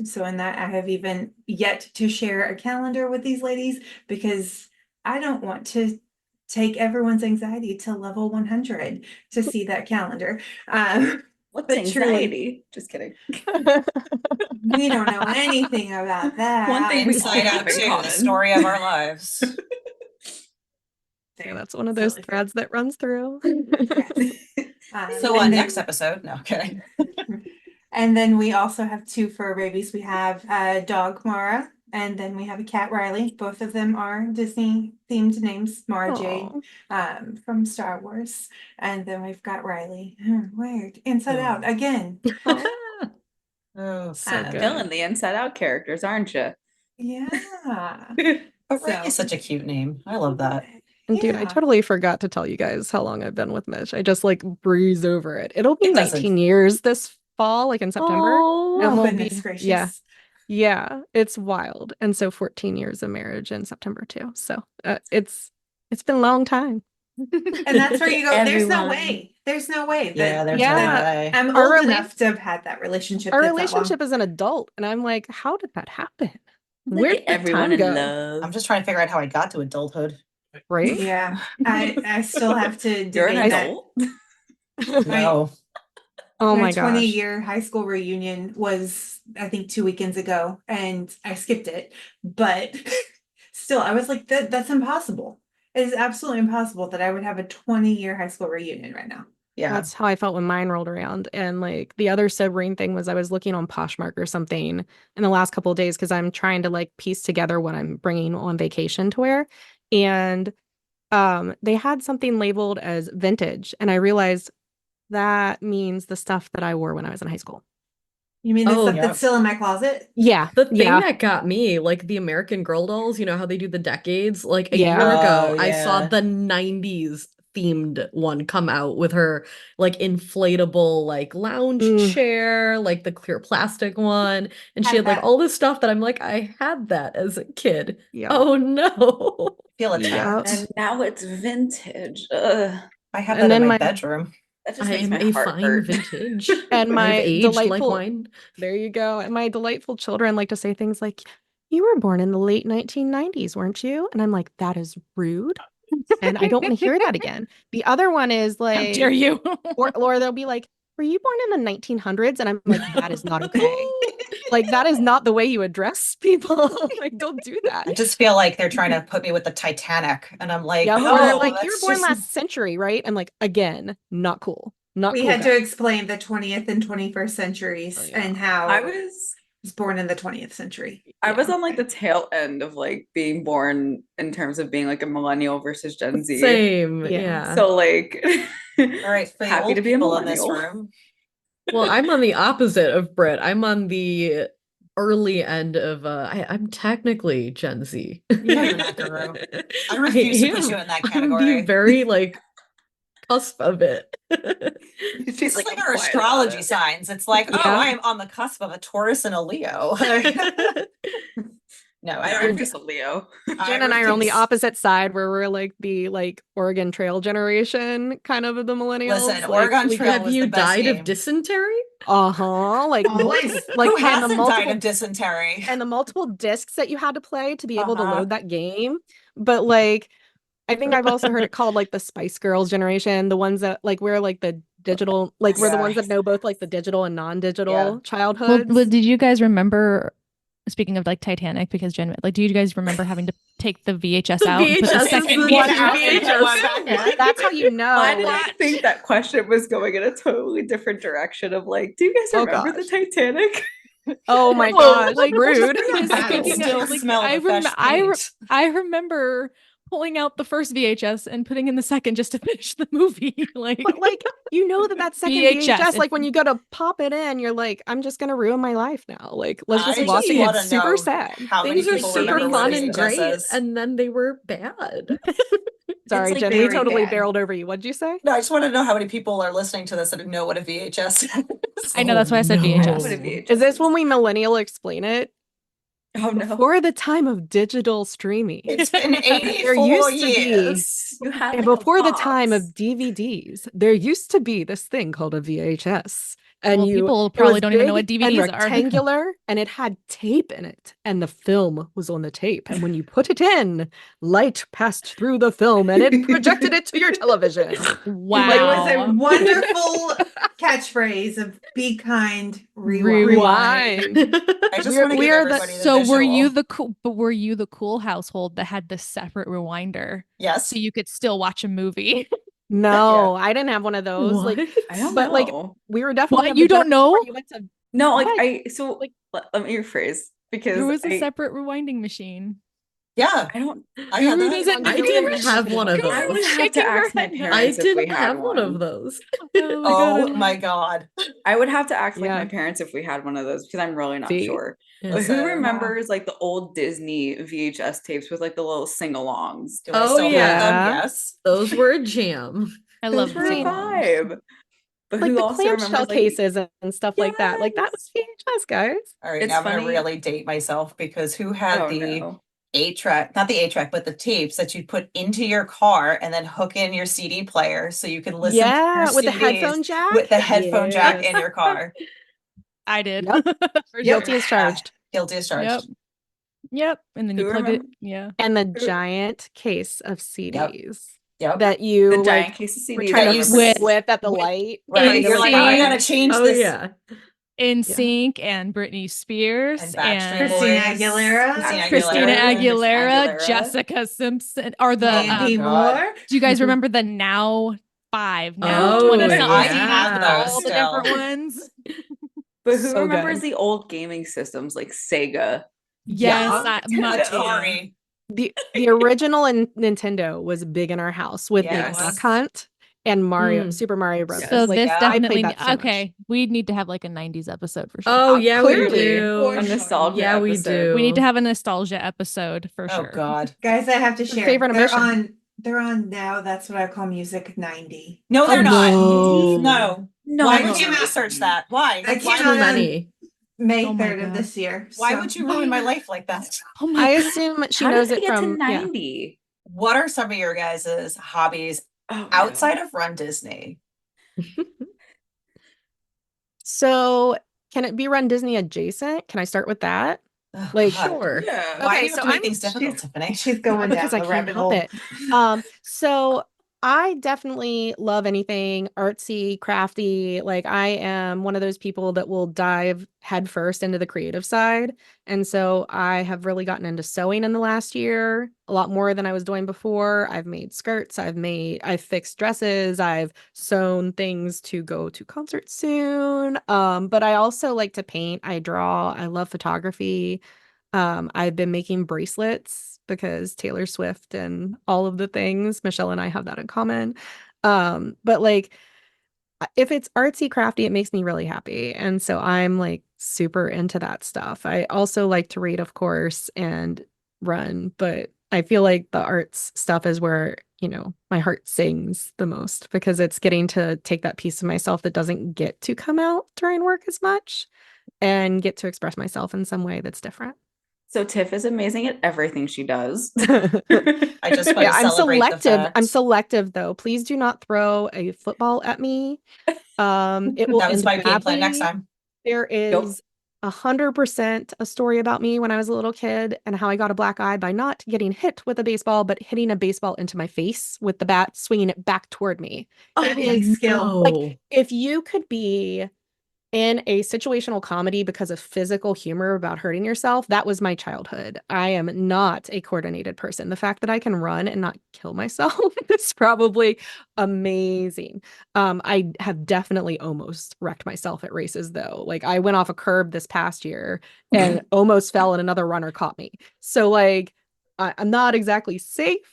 So in that, I have even yet to share a calendar with these ladies because I don't want to take everyone's anxiety to level 100 to see that calendar. What's But anxiety? Just kidding. We don't know anything about that. One thing we Inside all out have in to the common. story of our lives. Yeah, that's one of those threads that runs through. So on next episode, no kidding. And then we also have 2 fur babies. We have dog Mara, And then we have a cat, Riley. Both of them are Disney themed names. Mara Jade, Aw. from Star Wars. And then we've got Riley. Weird. Inside Out Oh. again. Aw. Oh, So sad. good. Feeling the Inside Out characters, aren't you? Yeah. But So- Riley's such a cute name. I love that. And dude, I Yeah. totally forgot to tell you guys how long I've been with Mitch. I just like breeze over it. It'll be It doesn't. 19 years this fall, like in September. Oh, And Oh, we'll goodness be, gracious. yeah. Yeah, it's wild. And so 14 years of marriage in September too. So it's been a long time. And that's where you go, there's no Everyone. way. There's no way. Yeah, that- there's Yeah. no way. I'm Our old rela- enough to have had that relationship. Our that's that long. relationship is an adult, and I'm like, how did that happen? Look Where at did the everyone time in go? love. I'm just trying to figure out how I got to adulthood. Right? Yeah. I still have to You're an debate that. adult. No. Oh My my gosh. 20-year high school reunion was, I think, 2 weekends ago, and I skipped it. But still, I was like, that's impossible. It is absolutely impossible that I would have a 20-year high school reunion right now. Yeah. That's how I felt when mine rolled around. And like the other sobering thing was I was looking on Poshmark or something in the last couple of days because I'm trying to like piece together what I'm bringing on vacation to wear. And they had something labeled as vintage. And I realized that means the stuff that I wore when I was in high school. You mean the Oh, stuff yeah. that's still in my closet? Yeah. The thing yeah. that got me, like the American Girl dolls, you know how they do the decades? Like a Yeah. year ago, Oh, I saw yeah. the 90s themed one come out with her like inflatable like lounge Mm. chair, like the clear plastic one. And she Had had like that. all this stuff that I'm like, I had that as a kid. Yeah. Oh no. Feel Yeah. attacked. And now it's vintage. Ugh. I have And that in then my my- bedroom. That just I makes am my a heart fine hurt. vintage. And I've my aged like delightful wine. There you go. And my delightful children like to say things like, you were born in the late 1990s, weren't you? And I'm like, that is rude. And I don't want to hear that again. The other one is How like, dare you? or they'll be like, were you born in the 1900s? And I'm like, that is not okay. Like, that is not the way you address people. Like, don't do that. I just feel like they're trying to put me with the Titanic. And I'm like, Yeah, no, or they're like, you were that's born just- last century, right? I'm like, again, not cool. Not We cool. had to guys. explain the 20th and 21st centuries Oh, yeah. and how I I was was born in the 20th century. I was Yeah. on like the tail end of like being born in terms of being like a millennial versus Gen Z. Same, Yeah. yeah. So like all right, for the happy old to be a people in this millennial. room. Well, I'm on the opposite of Brit. I'm on the early end of I'm technically Gen Z. you're not, Guru. I refuse to put you in that I'm category. the very like cusp of it. She's It's like I'm our quiet about astrology it. signs. It's like, oh, Yeah. I am on the cusp of a Taurus and a Leo. No, I I'm don't. just a Leo. Jen and I are on the refuse. opposite side where we're like the Oregon Trail generation, kind of the millennials. Listen, Like, Oregon we Trail Have was you the best died game. of dysentery? like Always. like Who and the hasn't died multiple of dysentery? and the multiple discs that you had to play to be able to Uh-huh. load that game. But like I think I've also heard it called like the Spice Girls generation, the ones that like we're like the digital, like we're the Yeah. ones that know both like the digital and non-digital Yeah. childhoods. Well, did you guys remember? Speaking of like Titanic, because Jen, like, do you guys remember having to take the VHS The out and put the VHS is second the one new out? VHS. That's how you know. Why did I like- think that question was going in a totally different direction of like, do you guys Oh, remember the gosh. Titanic? Oh my Well, gosh, like, rude. Just Battles. Speaking Still of, like, smell I the fresh paint. I remember pulling out the first VHS and putting in the second just to finish the movie. Like, But like you know that second VHS, VHS, like it's- when you go to pop it in, you're like, I'm just gonna ruin my life now. Like let's just I watch it. wanna It's super know sad. How many Things are people super remember fun what and VHS great, is? and then they were bad. Sorry, like Jen, we very totally bad. barreled over you. What'd you say? No, I just want to know how many people are listening to this that know what a VHS is. I know, that's why I said no. VHS. What a VHS Is this when we millennial explain it? Oh no. Before the time of digital streaming. It's been 84 There used to be- years. You had And like, a before the time box. of DVDs, there used to be this thing called a VHS. And Well, people it probably was don't even know big what and DVDs are. rectangular, and it had tape in it, and the film was on the tape. And when you put it in, light passed through the film, and it projected it to your television. Wow. There was a wonderful catchphrase of "Be kind, rewind." Rewind. I just We're- want to we give are the- everybody the So were you visual. the cool? But were you the cool household that had the separate rewinder Yes. so you could still watch a movie? No, I didn't have one of those. What? Like I don't but, like, know. we were definitely What? of the You don't generation where know? you went to No, like What? I so Like- let me rephrase because There was a separate rewinding machine. Yeah, I don't. I had Who that. doesn't I know? didn't have one of I would those. have to Shaking her ask my head no. I parents if we didn't had have one of one. those. Oh my God, I Oh love my it. God. I would have to ask like Yeah. my parents if we had one of those because I'm really not See? sure. Yeah. But who Listen, remembers like the old Disney VHS tapes with like the little sing-alongs? do I Oh, still have them? yeah. Yes. Those were a jam. I Those love were a the sing-alongs. vibe. But Like who the also clamshell remembers like cases and stuff like that. Like that yes. was VHS, guys. All right, It's now I'm gonna funny. really date myself because who had Oh the no. 8-track, not the 8-track, but the tapes that you put into your car and then hook in your CD player so you could listen to your Yeah, with the CDs headphone jack. with the headphone jack Yes. in your car. I did. Yep. For Guilty sure. as charged. Guilty as charged. Yep. Yep. And then you Who plugged it. remember? Yeah. And the Who- giant case of CDs Yep. that The you like giant case of were CDs. trying I to remember swing With- with at the with- light. Right. trying to, You're like, oh, I gotta NSYNC. change Oh this. yeah. In Yeah. Sync and Britney Spears And Backstreet Christina Boys. Aguilera. Christina Aguilera, Aguilera. Jessica Simpson, or the Mandy God. Moore. do you guys remember the Now 5? Now Oh, 20 I something have with those all the still. different ones. But who So remembers good. the old gaming systems like Sega? Yes, Yeah. much Nintendo. Atari. The original Nintendo was big in our house with Yes. like Duck Hunt and Mario, Mm. Super Mario Brothers. So Like this Yeah. I definitely played that so much. okay. We need to have like a 90s episode for sure. Oh yeah, we Clearly. do. For A sure. nostalgia Yeah, we episode. do. We need to have a nostalgia episode for Oh sure. God. Guys, I have to Your share. favorite omission. They're on now. That's what I call Music 90. No, they're Oh, not. no. No. No, Why no, would you no. research that? Why? I Why, came Too out on many. May Oh my 3rd of God. this year. why so- would you ruin my life like that? Oh my I God. assume she How knows did it they get to from yeah. 90? What are some of your guys' hobbies Oh, no. outside of Run Disney? So can it be Run Disney adjacent? Can I start with that? Oh, Like, God. Sure. Yeah. Why Okay, do you have so to make I'm- things difficult, Tiffany? She's going because down I the can't rabbit help hole. it. So I definitely love anything artsy, crafty. Like I am one of those people that will dive headfirst into the creative side. And so I have really gotten into sewing in the last year, a lot more than I was doing before. I've made skirts, I've fixed dresses, I've sewn things to go to concerts soon. But I also like to paint, I draw, I love photography. I've been making bracelets because Taylor Swift and all of the things, Michelle and I have that in common. But like if it's artsy crafty, it makes me really happy. And so I'm like super into that stuff. I also like to read, of course, and run, but I feel like the arts stuff is where, my heart sings the most because it's getting to take that piece of myself that doesn't get to come out during work as much and get to express myself in some way that's different. So Tiff is amazing at everything she does. I just want Yeah, to I'm celebrate the selective. I'm fact selective though. Please do not throw a football at me. It will that was end my game plan next badly. time. There is 100% a story about me when I was a little kid and how I got a black eye by not getting hit with a baseball, but hitting a baseball into my face with the bat, swinging it back toward me. It is skill. Like if you could be in a situational comedy because of physical humor about hurting yourself, that was my childhood. I am not a coordinated person. The fact that I can run and not kill myself is probably amazing. I have definitely almost wrecked myself at races though. Like I went off a curb this past year and almost fell and another runner caught me. So like I'm not exactly safe,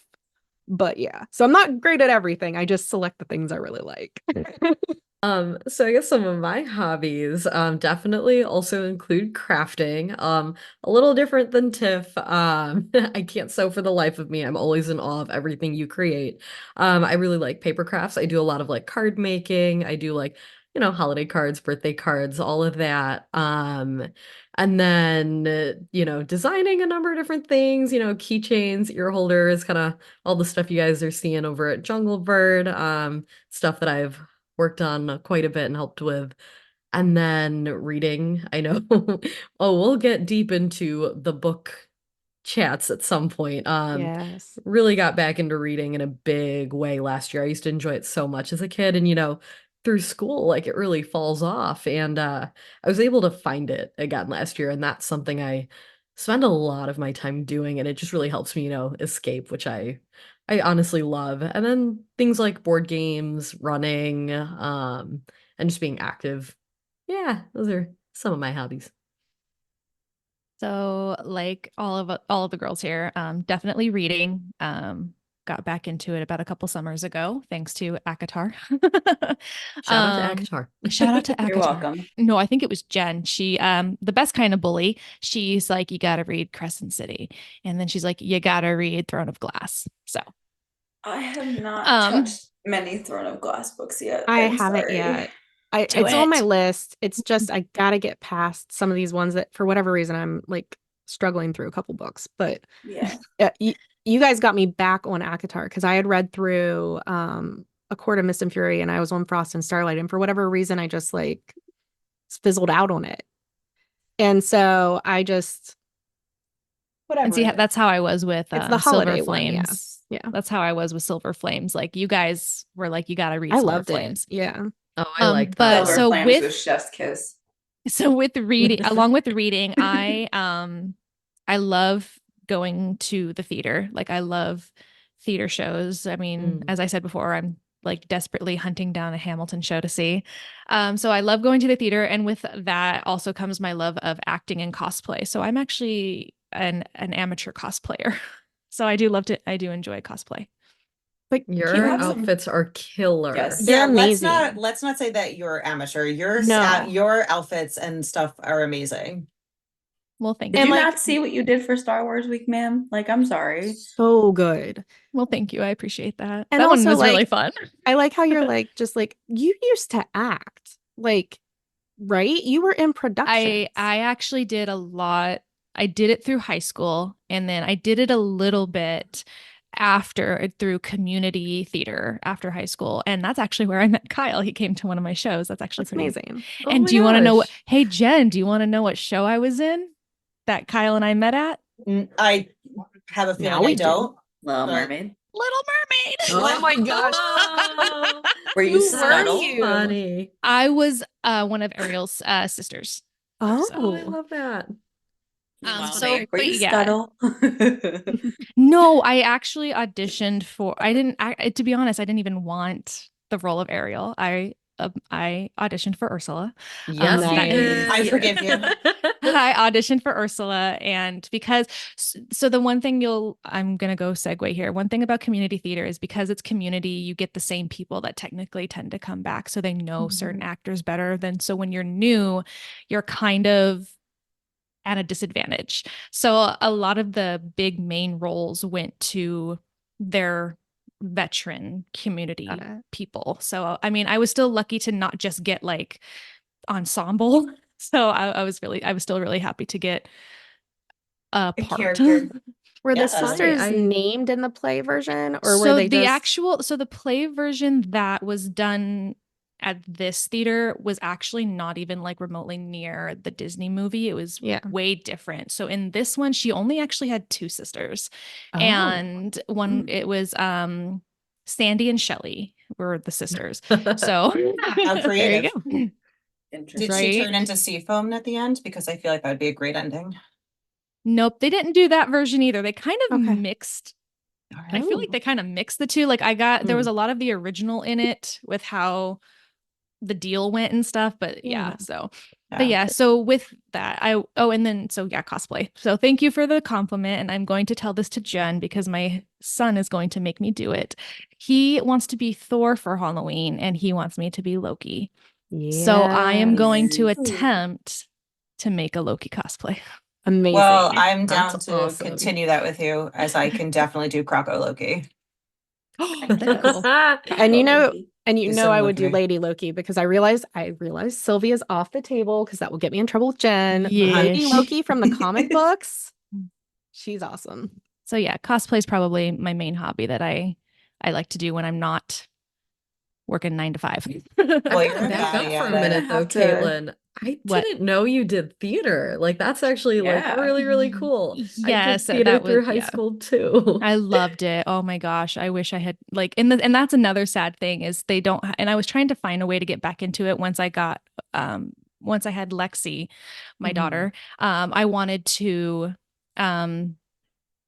but yeah. So I'm not great at everything. I just select the things I really like. So I guess some of my hobbies definitely also include crafting. A little different than Tiff. I can't sew for the life of me. I'm always in awe of everything you create. I really like paper crafts. I do a lot of like card making. I do like, holiday cards, birthday cards, all of that. And then, designing a number of different things, keychains, ear holders, kind of all the stuff you guys are seeing over at Jungle Bird. Stuff that I've worked on quite a bit and helped with. And then reading, I know. Oh, we'll get deep into the book chats at some point. Yes. Really got back into reading in a big way last year. I used to enjoy it so much as a kid, and through school, like it really falls off. And I was able to find it again last year, and that's something I spend a lot of my time doing, and it just really helps me, escape, which I honestly love. And then things like board games, running, and just being active. Yeah, those are some of my hobbies. So like all of the girls here, definitely reading. Got back into it about a couple summers ago, thanks to Akatar. Shout out to Akatar. Shout out to You're Akatar. welcome. No, I think it was Jen. She, the best kind of bully. She's like, you gotta read Crescent City, and then she's like, you gotta read Throne of Glass. So, I have not um, touched many Throne of Glass books yet. I I'm haven't sorry. yet. Do It's on my it. list. It's just I gotta get past some of these ones that for whatever reason I'm like struggling through a couple books. But Yeah. you guys got me back on ACOTAR because I had read through A Court of Mist and Fury and I was on Frost and Starlight, and for whatever reason I just like fizzled out on it. And so I just whatever. and see, that's how I was with It's the Silver holiday one, yeah. Flames. Yeah. That's how I was with Silver Flames. Like you guys were like, you gotta read I Silver loved Flames. it. Yeah. Oh, I like but that. so Silver Flames with was Chef's Kiss. So with reading, along with reading, I love going to the theater. Like I love theater shows. I mean, as I said before, I'm like desperately hunting down a Hamilton show to see. So I love going to the theater, and with that also comes my love of acting and cosplay. So I'm actually an amateur cosplayer. So I do enjoy cosplay. But Your have some- outfits are killer. Yes. They're let's amazing. not say that you're amateur. No. Your outfits and stuff are amazing. Well, thank Did you. you like- not see what you did for Star Wars Week, ma'am? Like, I'm sorry. so good. Well, thank you. I appreciate that. And That one also, was really like, fun. I like how you're like just like you used to act. Like, right? You were in production. I actually did a lot. I did it through high school, and then I did it a little bit after through community theater after high school. And that's actually where I met Kyle. He came to one of my shows. That's actually That's pretty amazing. Oh And my do you want to know what, gosh. hey Jen, do you want to know what show I was in that Kyle and I met at? I have a feeling Now we I do. don't. Little But- Mermaid. Little Mermaid. Oh my gosh. Were you Who were Scuttle? you? Funny. I was one of Ariel's sisters. Oh, Oh, I love that. So Were but you yeah. Scuttle? No, I actually auditioned for. To be honest, I didn't even want the role of Ariel. I auditioned for Ursula. Yes, you Nice. did. I forgive you. I auditioned for Ursula, and because so the one thing I'm gonna go segue here. One thing about community theater is because it's community, you get the same people that technically tend to come back, so they know certain actors better than. So when you're new, you're kind of at a disadvantage. So a lot of the big main roles went to their veteran community got it. people. So I mean, I was still lucky to not just get like ensemble. So I was still really happy to get a A part. character. Were the Yeah. sisters I- named in the play version, or were So they the just so the play version that was done at this theater was actually not even like remotely near the Disney movie. It was Yeah. way different. So in this one, she only actually had two sisters. Oh. And one, it was Sandy and Shelley were the sisters. So How there creative. you go. Interesting. Did she Right? turn into Seafoam at the end? Because I feel like that would be a great ending. Nope, they didn't do that version either. They kind of Okay. mixed. I feel like Oh. they kind of mixed the two. Like there was a lot of the original in it with how the deal went and stuff, but yeah, so but yeah, so with that cosplay. So thank you for the compliment, and I'm going to tell this to Jen because my son is going to make me do it. He wants to be Thor for Halloween, and he wants me to be Loki. So I am going to Yes. attempt to make a Loki cosplay. Amazing. Well, I'm down That's to awesome. continue that with you, as I can definitely do Croco Loki. That'd be cool. And you know, Loki. Do some I would do Loki. Lady Loki because I realized Sylvia's off the table because that will get me in trouble with Jen. Yeah. Lady Loki from the comic books. She's awesome. So yeah, cosplay is probably my main hobby that I like to do when I'm not working 9 to 5. Well, you're Back up yeah, for a yeah. minute though, have to- Caitlin. I What? didn't know you did theater. Like that's actually like Yeah. really, really cool. I Yes, did theater that through was- high yeah. school too. I loved it. Oh my gosh. I wish I had like and that's another sad thing is they don't and I was trying to find a way to get back into it once I had Lexi, my Mhm. daughter. I wanted to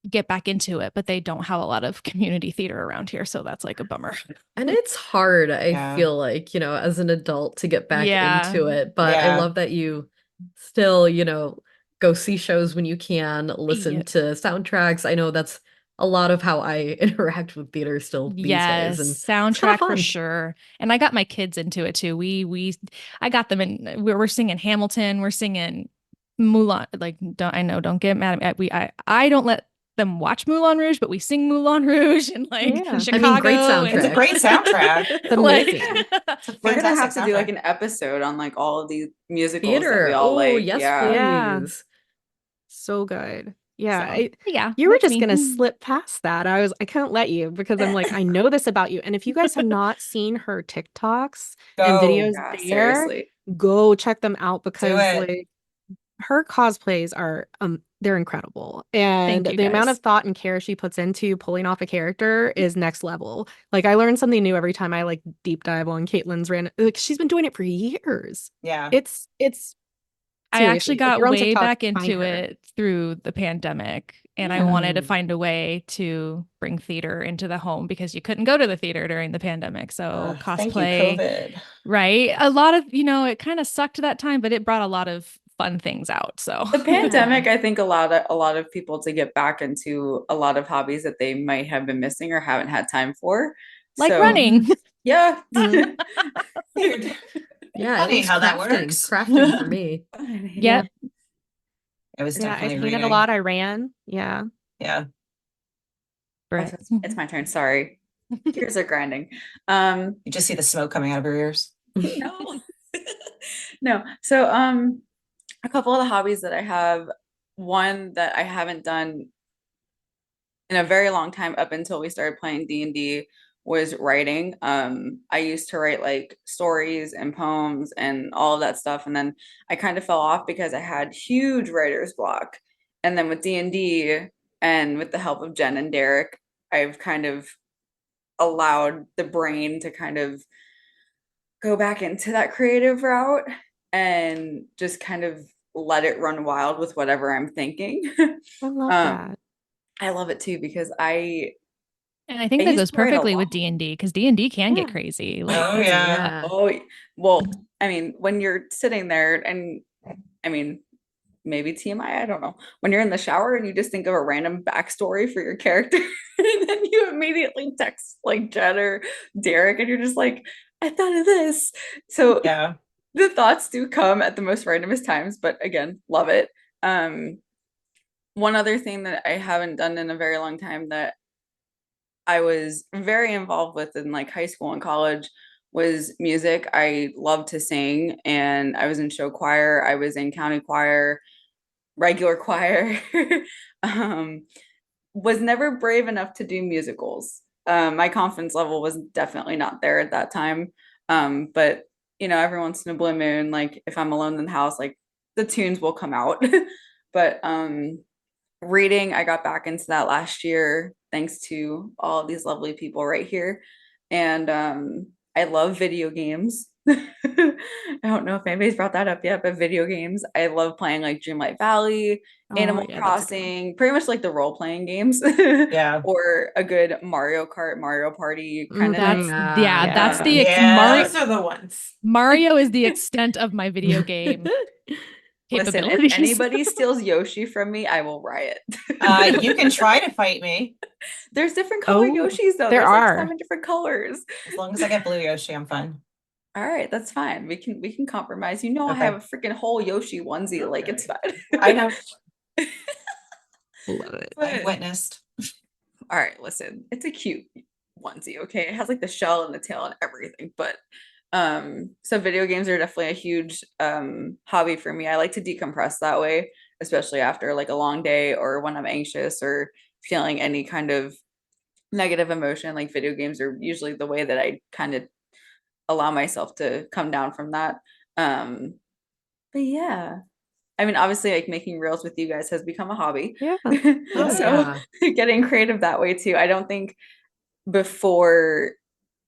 get back into it, but they don't have a lot of community theater around here, so that's like a bummer. And it's hard, I Yeah. feel like, as an adult to get back Yeah. into it. But I Yeah. love that you still, go see shows when you can, listen Yep. to soundtracks. I know that's a lot of how I interact with theater still these days, Yes, and it's kind of soundtrack for fun. sure. And I got my kids into it too. I got them in. We're singing Hamilton. We're singing Moulin. Like, don't get mad at me. I don't let them watch Moulin Rouge, but we sing Moulin Rouge and like Yeah. I mean, great Chicago. It's a soundtrack. great soundtrack. It's Like, amazing. It's a We're gonna have fantastic to do like soundtrack. an episode on like all of these musicals that we Theater. all Oh, like. yes, Yeah. Yeah. please. So good. Yeah. So yeah, You were that's just me. gonna slip past that. I couldn't let you because I'm like, I know this about you. And if you guys have not seen her TikToks and Go videos yeah, there, seriously. go check them out do because it. like her cosplays are they're incredible. Thank And you the amount guys. of thought and care she puts into pulling off a character is next level. Like I learn something new every time I like deep dive on Caitlin's like she's been doing it for years. Yeah. It's I actually seriously, if got you're on way TikTok, back find into her. it through the pandemic, and I Yeah. wanted to find a way to bring theater into the home because you couldn't go to the theater during the pandemic. So Thank you, cosplay, COVID. right? A lot of, it kind of sucked that time, but it brought a lot of fun things out. So The pandemic, I think allowed a lot of people to get back into a lot of hobbies that they might have been missing or haven't had time for. like So running. yeah. Mhm. Dude, Yeah, funny it was how that crafting. works. Crafting for me. Yep. It was Yeah, I definitely painted a reading. lot. I ran. Yeah. Yeah. Brett. It's my turn. Sorry. Gears are grinding. You just see the smoke coming out of your ears. No. No. So a couple of the hobbies that I have, one that I haven't done in a very long time up until we started playing D&D was writing. I used to write like stories and poems and all of that stuff, and then I kind of fell off because I had huge writer's block. And then with D&D and with the help of Jen and Derek, I've kind of allowed the brain to kind of go back into that creative route and just kind of let it run wild with whatever I'm thinking. I love um, that. I love it too because I And I think I that used goes to write a perfectly with lot. D&D because D&D can Yeah. get crazy. Like Oh, that's a yeah. lot. Oh, well, I mean, when you're sitting there and I mean, maybe TMI, I don't know. When you're in the shower and you just think of a random backstory for your character, and then you immediately text like Jen or Derek, and you're just like, I thought of this. So Yeah. the thoughts do come at the most randomest times, but again, love it. One other thing that I haven't done in a very long time that I was very involved with in like high school and college was music. I loved to sing and I was in show choir, I was in county choir, regular choir. um, was never brave enough to do musicals. My confidence level was definitely not there at that time. But every once in a blue moon, like if I'm alone in the house, like the tunes will come out. But reading, I got back into that last year thanks to all of these lovely people right here. And I love video games. I don't know if anybody's brought that up yet, but video games. I love playing like Dreamlight Valley, Oh, Animal yeah, that's a good one. Crossing, pretty much like the role playing games. Yeah. Or a good Mario Kart, Mario Party kind of That's thing. that's the Yeah. Those are the ones. Mario is the extent of my video game Listen, if capabilities. anybody steals Yoshi from me, I will riot. You can try to fight me. There's different color Oh, Yoshis though. there There's like are. 7 different colors. As long as I get blue Yoshi, I'm fine. All right, that's fine. We can compromise. I Okay. have a freaking whole Yoshi onesie. Like it's fine. I know. Love it. I've But witnessed. all right, listen, it's a cute onesie. Okay, it has like the shell and the tail and everything. But so video games are definitely a huge hobby for me. I like to decompress that way, especially after like a long day or when I'm anxious or feeling any kind of negative emotion. Like video games are usually the way that I kind of allow myself to come down from that. But yeah, I mean, obviously, like making reels with you guys has become a hobby. Yeah. Oh, So getting creative that way too. I don't think before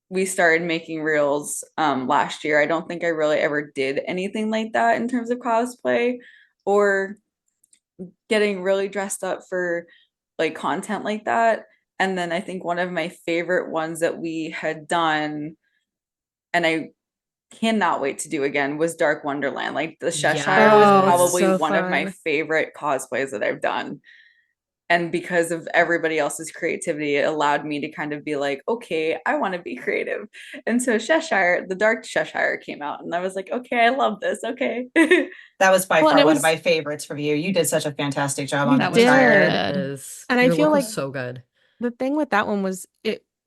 we started making reels last year, I don't think I really ever did anything like that in terms of cosplay or getting really dressed up for like content like that. And then I think one of my favorite ones that we had done, and I cannot wait to do again was Dark Wonderland. Like the Cheshire was Oh, it's probably so one of my fun. favorite cosplays that I've done. And because of everybody else's creativity, it allowed me to kind of be like, okay, I want to be creative. And so Cheshire, the Dark Cheshire came out, and I was like, okay, I love this. Okay. That was by Well, and far it one of was my favorites from you. You did such a fantastic job You on That that was so did. Cheshire. good. Yes. And I Your feel look was like so good. the thing with that one was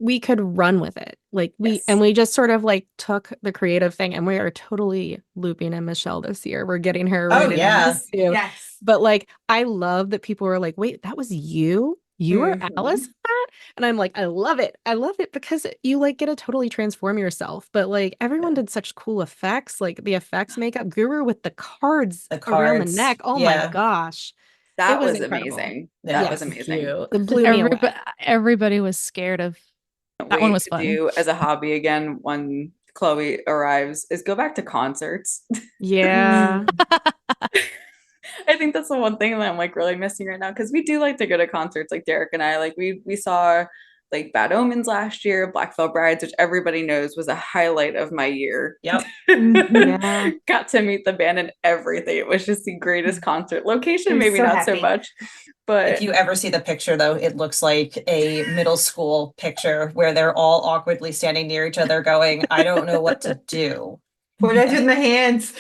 we could run with it. Like Yes. we just sort of like took the creative thing, and we are totally looping in Michelle this year. We're getting her Oh, right in yeah. this too. Yes. But like I love that people were like, wait, that was you? You were Mhm. Alice in that? And I'm like, I love it. I love it because you like get to totally transform yourself. But like everyone did such cool effects, like the effects makeup Guru with the cards The around the cards. neck. Oh my Yeah. gosh. It That was was incredible. amazing. Yeah. That was Yes. amazing. Cute. It blew me away. Everybody was scared of that one Wait was to fun. do as a hobby again when Chloe arrives is go back to concerts. Yeah. I think that's the one thing that I'm like really missing right now because we do like to go to concerts. Like Derek and I, like we saw like Bad Omens last year, Black Veil Brides, which everybody knows was a highlight of my year. Yep. Yeah. Got to meet the band and everything. It was just the greatest concert location. I'm Maybe so not so happy. much, but If you ever see the picture, though, it looks like a middle school picture where they're all awkwardly standing near each other going, I don't know what to do. What did I do with my hands?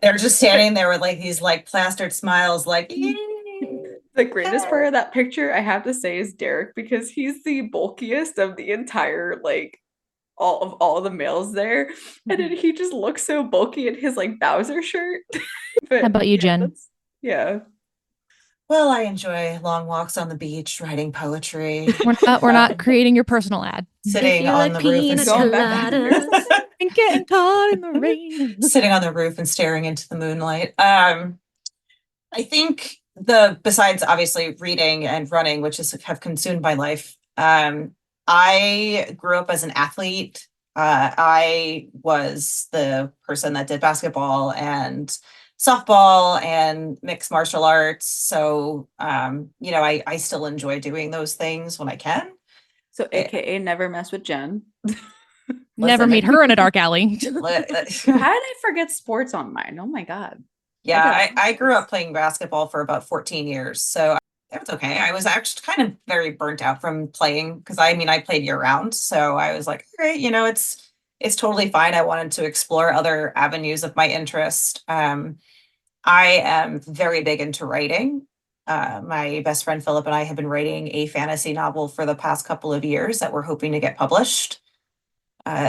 They're just standing there with like these like plastered smiles, like, yay. the greatest part of that picture, I have to say, is Derek because he's the bulkiest of the entire like all of the males there, and then he just looks so bulky in his like Bowser shirt. But How about you, Jen? Yeah. Well, I enjoy long walks on the beach, writing poetry, We're not creating your personal ad. sitting on the roof and Going back And getting caught in the rain. sitting on the roof and staring into the moonlight. I think besides obviously reading and running, which have consumed my life, I grew up as an athlete. I was the person that did basketball and softball and mixed martial arts. So, I still enjoy doing those things when I can. So AKA never mess with Jen. Never Listen, meet her in a dark alley. How did I forget sports on mine? Oh my God. Yeah, I grew up playing basketball for about 14 years. So it was okay. I was actually kind of very burnt out from playing because I played year round. So I was like, all right, it's totally fine. I wanted to explore other avenues of my interest. I am very big into writing. My best friend Philip and I have been writing a fantasy novel for the past couple of years that we're hoping to get published.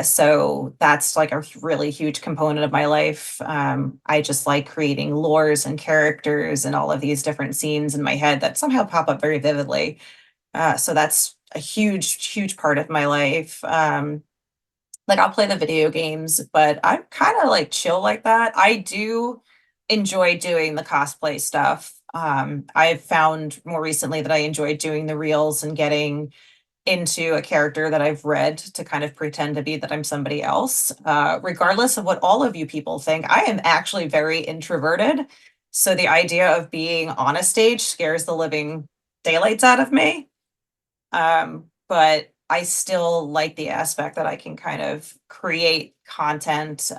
So that's like a really huge component of my life. I just like creating lores and characters and all of these different scenes in my head that somehow pop up very vividly. So that's a huge, huge part of my life. Like I'll play the video games, but I'm kind of like chill like that. I do enjoy doing the cosplay stuff. I've found more recently that I enjoy doing the reels and getting into a character that I've read to kind of pretend to be that I'm somebody else. Regardless of what all of you people think, I am actually very introverted. So the idea of being on a stage scares the living daylights out of me. But I still like the aspect that I can kind of create content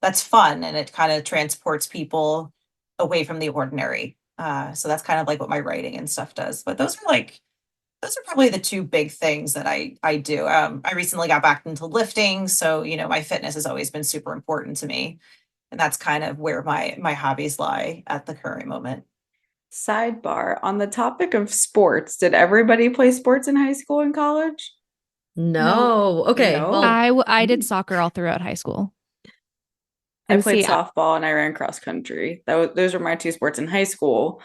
that's fun and it kind of transports people away from the ordinary. So that's kind of like what my writing and stuff does. But those are probably the two big things that I do. I recently got back into lifting, so my fitness has always been super important to me, and that's kind of where my hobbies lie at the current moment. Sidebar on the topic of sports, did everybody play sports in high school and college? No. Okay. No. Well, I did soccer all throughout high school. I And played see, softball and I ran cross country. Those were my two sports in high school.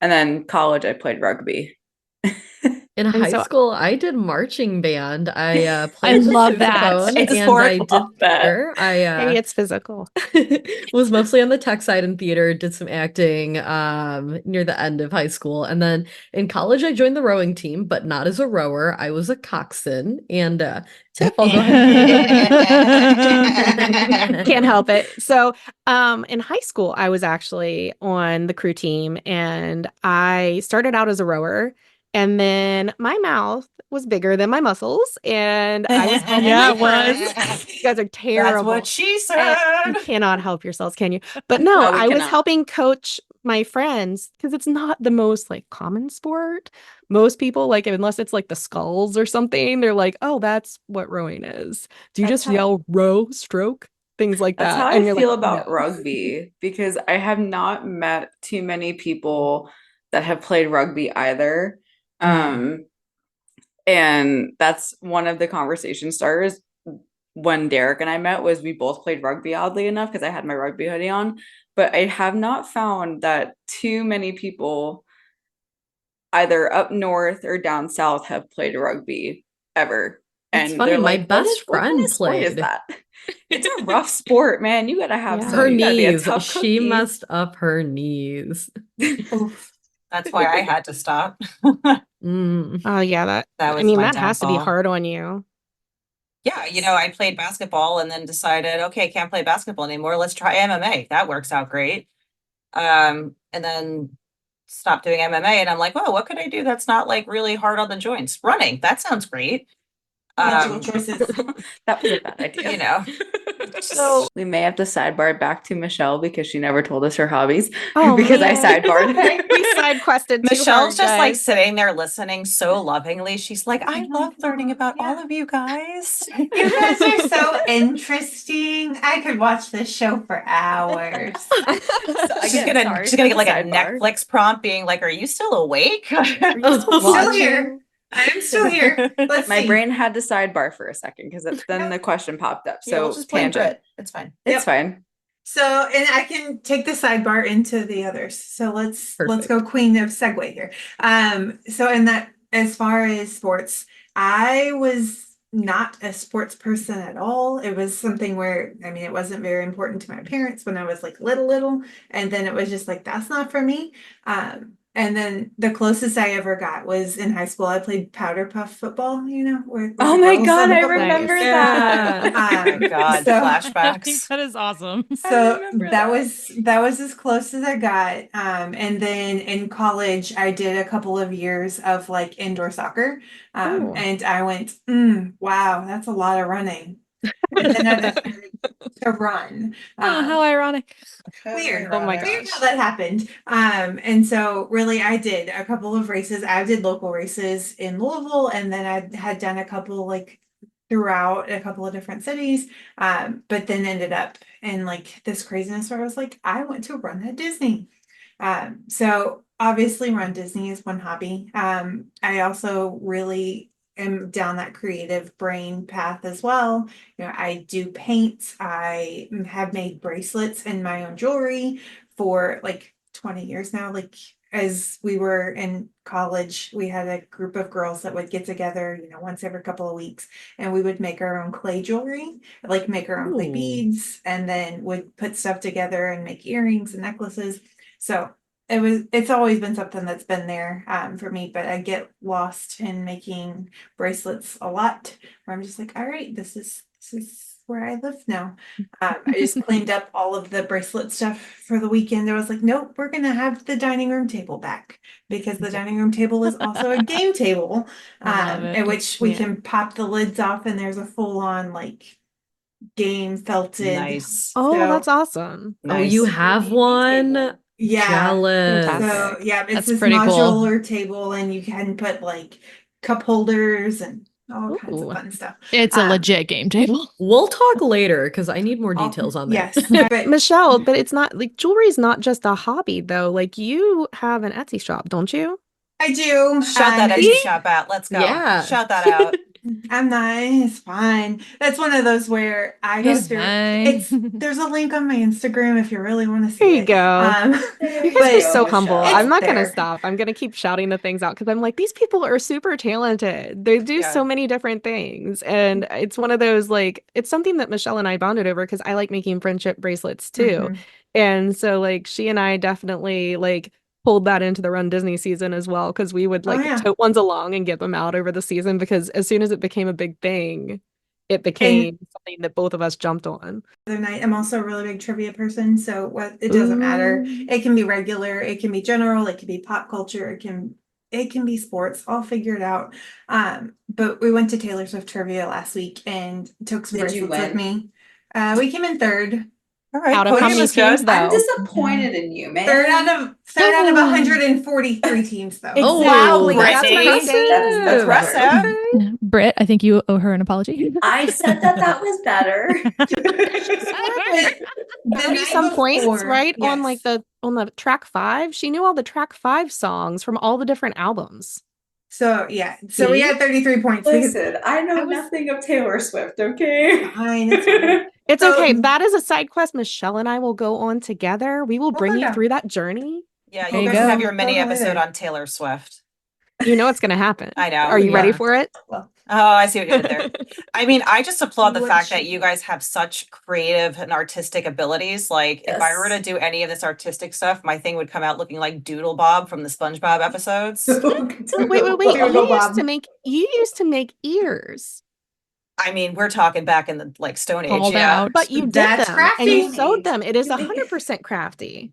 And then college, I played rugby. in And high so- school, I did marching band. I I played the love that. sousaphone It's a and sport. I did Love that. theater. hey, it's physical. Was mostly on the tech side in theater, did some acting near the end of high school. And then in college I joined the rowing team, but not as a rower. I was a coxswain. And Tiff, I'll go ahead. Can't help it. So, in high school, I was actually on the crew team and I started out as a rower And then my mouth was bigger than my muscles, and I was helping Yeah, my it was. friends. You guys are That's terrible. what she And said. you cannot help yourselves, can you? But no, No, we I was cannot. helping coach my friends because it's not the most like common sport. Most people like unless it's like the sculls or something, they're like, "Oh, that's what rowing is." Do you That's just how yell row, stroke, things like that's that? how And I you're like, feel about "No." rugby because I have not met too many people that have played rugby either. Um, and that's one of the conversation starters when Derek and I met was we both played rugby oddly enough because I had my rugby hoodie on, but I have not found that too many people either up north or down south have played rugby ever. It's And funny, they're my like, best what kind friend of sport is played. that? It's a rough sport, man. You gotta have Yeah. Her you gotta be a knees. tough She cookie. messed up her knees. Oof. That's why I had to stop. Mm. Oh yeah, that That I was mean my that has to be downfall. hard on you. Yeah, I played basketball and then decided, okay, can't play basketball anymore. Let's try MMA. That works out great. And then stopped doing MMA and I'm like, oh, what could I do that's not like really hard on the joints? Running. That sounds great. Multiple choices. That was a bad idea. So We may have to sidebar back to Michelle because she never told us her hobbies oh because I man. sidebarred. We side quested too Michelle's hard, just like guys. sitting there listening so lovingly. She's like, I love learning about all of you guys. You guys are so interesting. I could watch this show for hours. She's Again, gonna sorry she's for gonna the get like a sidebar. Netflix prompt being like, are you still awake? Are you still Still here. watching? I'm still here. Let's My see. brain had to sidebar for a second because then the question popped up. Yeah, we'll So just blame tangent. Brit. It's fine. It's Yep. fine. So, and I can take the sidebar into the others. So let's Perfect. go queen of segue here. So in that, as far as sports, I was not a sports person at all. It was something where, I mean, it wasn't very important to my parents when I was like little, and then it was just like, that's not for me. And then the closest I ever got was in high school. I played powder puff football, with Oh the my girls God, on the I football remember team. that. Oh my God, So- flashbacks. That is awesome. So remember that that. was as close as I got. And then in college, I did a couple of years of like indoor soccer. Cool. And I went, wow, that's a lot of running. And then I decided to run. Oh, how ironic. Weird. Oh my Weird gosh. how that happened. And so really I did a couple of races. I did local races in Louisville, and then I had done a couple like throughout a couple of different cities. But then ended up in like this craziness where I was like, I want to run at Disney. So obviously runDisney is one hobby. I also really am down that creative brain path as well. I do paint. I have made bracelets and my own jewelry for like 20 years now. Like as we were in college, we had a group of girls that would get together, once every couple of weeks, and we would make our own clay jewelry, like make our own clay Ooh. beads, and then would put stuff together and make earrings and necklaces. So it's always been something that's been there for me, but I get lost in making bracelets a lot where I'm just like, all right, this is where I live now. I just cleaned up all of the bracelet stuff for the weekend. I was like, nope, we're gonna have the dining room table back because the dining room table is also a game table, I love it. in which we Yeah. can pop the lids off and there's a full on like game felted. Nice. Oh, So- that's awesome. Oh, you Nice. have one? Yeah. Jealous. Fantastic. So yeah, it's That's this pretty cool. modular table, and you can put like cup holders and all kinds of Ooh. fun stuff. It's a legit game table. We'll talk later because I need more details on that. Yes, but Michelle, but it's not like jewelry's not just a hobby though. Like you have an Etsy shop, don't you? I do. Shout that and Etsy shop out. Let's go. Yeah. Shout that out. I'm nice, fine. That's one of those where I go He's through. nice. There's a link on my Instagram if you really want to see There you it. go. But You guys are so Michelle. humble. It's I'm not gonna there. stop. I'm gonna keep shouting the things out because I'm like, these people are super talented. They do Yeah. so many different things. And it's one of those like it's something that Michelle and I bonded over because I like making friendship bracelets too. Mhm. And so like she and I definitely like pulled that into the Run Disney season as well because we would Oh, like yeah. tote ones along and get them out over the season because as soon as it became a big thing, it became something that both of us jumped on. Other night, I'm also a really big trivia person, so it doesn't matter. Ooh. It can be regular, it can be general, it can be pop culture, it can it can be sports. I'll figure it out. But we went to Taylor Swift trivia last week and took some Did you bracelets with win? me. We came in third. All right, Out of how podium many is good. teams, I'm though? disappointed in you, man. Third out of 143 teams, though. Oh, Exactly. That's what I'm Brittany. saying. That's impressive. Okay. Britt, I think you owe her an apology. I said that was better. The 30 night some points, before, right? On like yes. the track 5. She knew all the track 5 songs from all the different albums. So yeah, so we See? had 33 points because Listen, I know I was- nothing of Taylor Swift, okay? fine, it's fine. It's So- okay. That is a side quest Michelle and I will go on together. We will We'll bring go you down. through that journey. Yeah, There you you guys go. have your mini Totally episode there. on Taylor Swift. You know what's going to happen. I know. Are you ready yeah. for it? Well, Oh, I see what you did there. I mean, I just applaud the What fact that should- you guys have such creative and artistic abilities. Like, if I were to Yes. do any of this artistic stuff, my thing would come out looking like Doodle Bob from the SpongeBob episodes. Oh, wait. Doodle Bob. You used to make ears, I mean, we're talking back in the like Stone Age, Called yeah. out. but you did That's them and you crafty. sewed them. It is 100% crafty.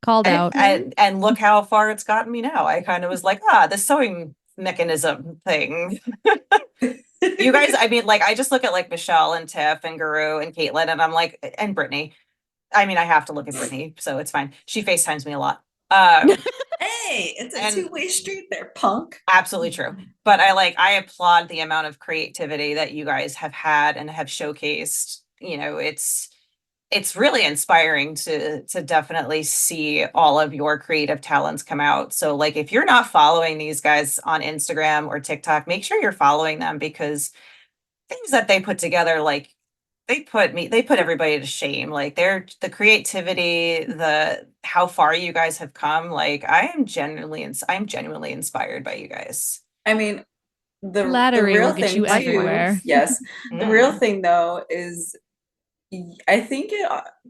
Called out. And look how far it's gotten me now. I kind of was like, the sewing mechanism thing. You guys, I mean, like, I just look at like Michelle and Tiff and Guru and Caitlin, and I'm like, and Brittany. I mean, I have to look at Brittany, so it's fine. She FaceTimes me a lot. Hey, it's a And- two-way street there, punk. Absolutely true. But I applaud the amount of creativity that you guys have had and have showcased. You know, it's really inspiring to definitely see all of your creative talents come out. So like if you're not following these guys on Instagram or TikTok, make sure you're following them because things that they put together, like they put everybody to shame. Like the creativity, the how far you guys have come. Like I'm genuinely inspired by you guys. I mean, the Flattery real will get thing you too, everywhere. yes, the real Mm. thing though is I think it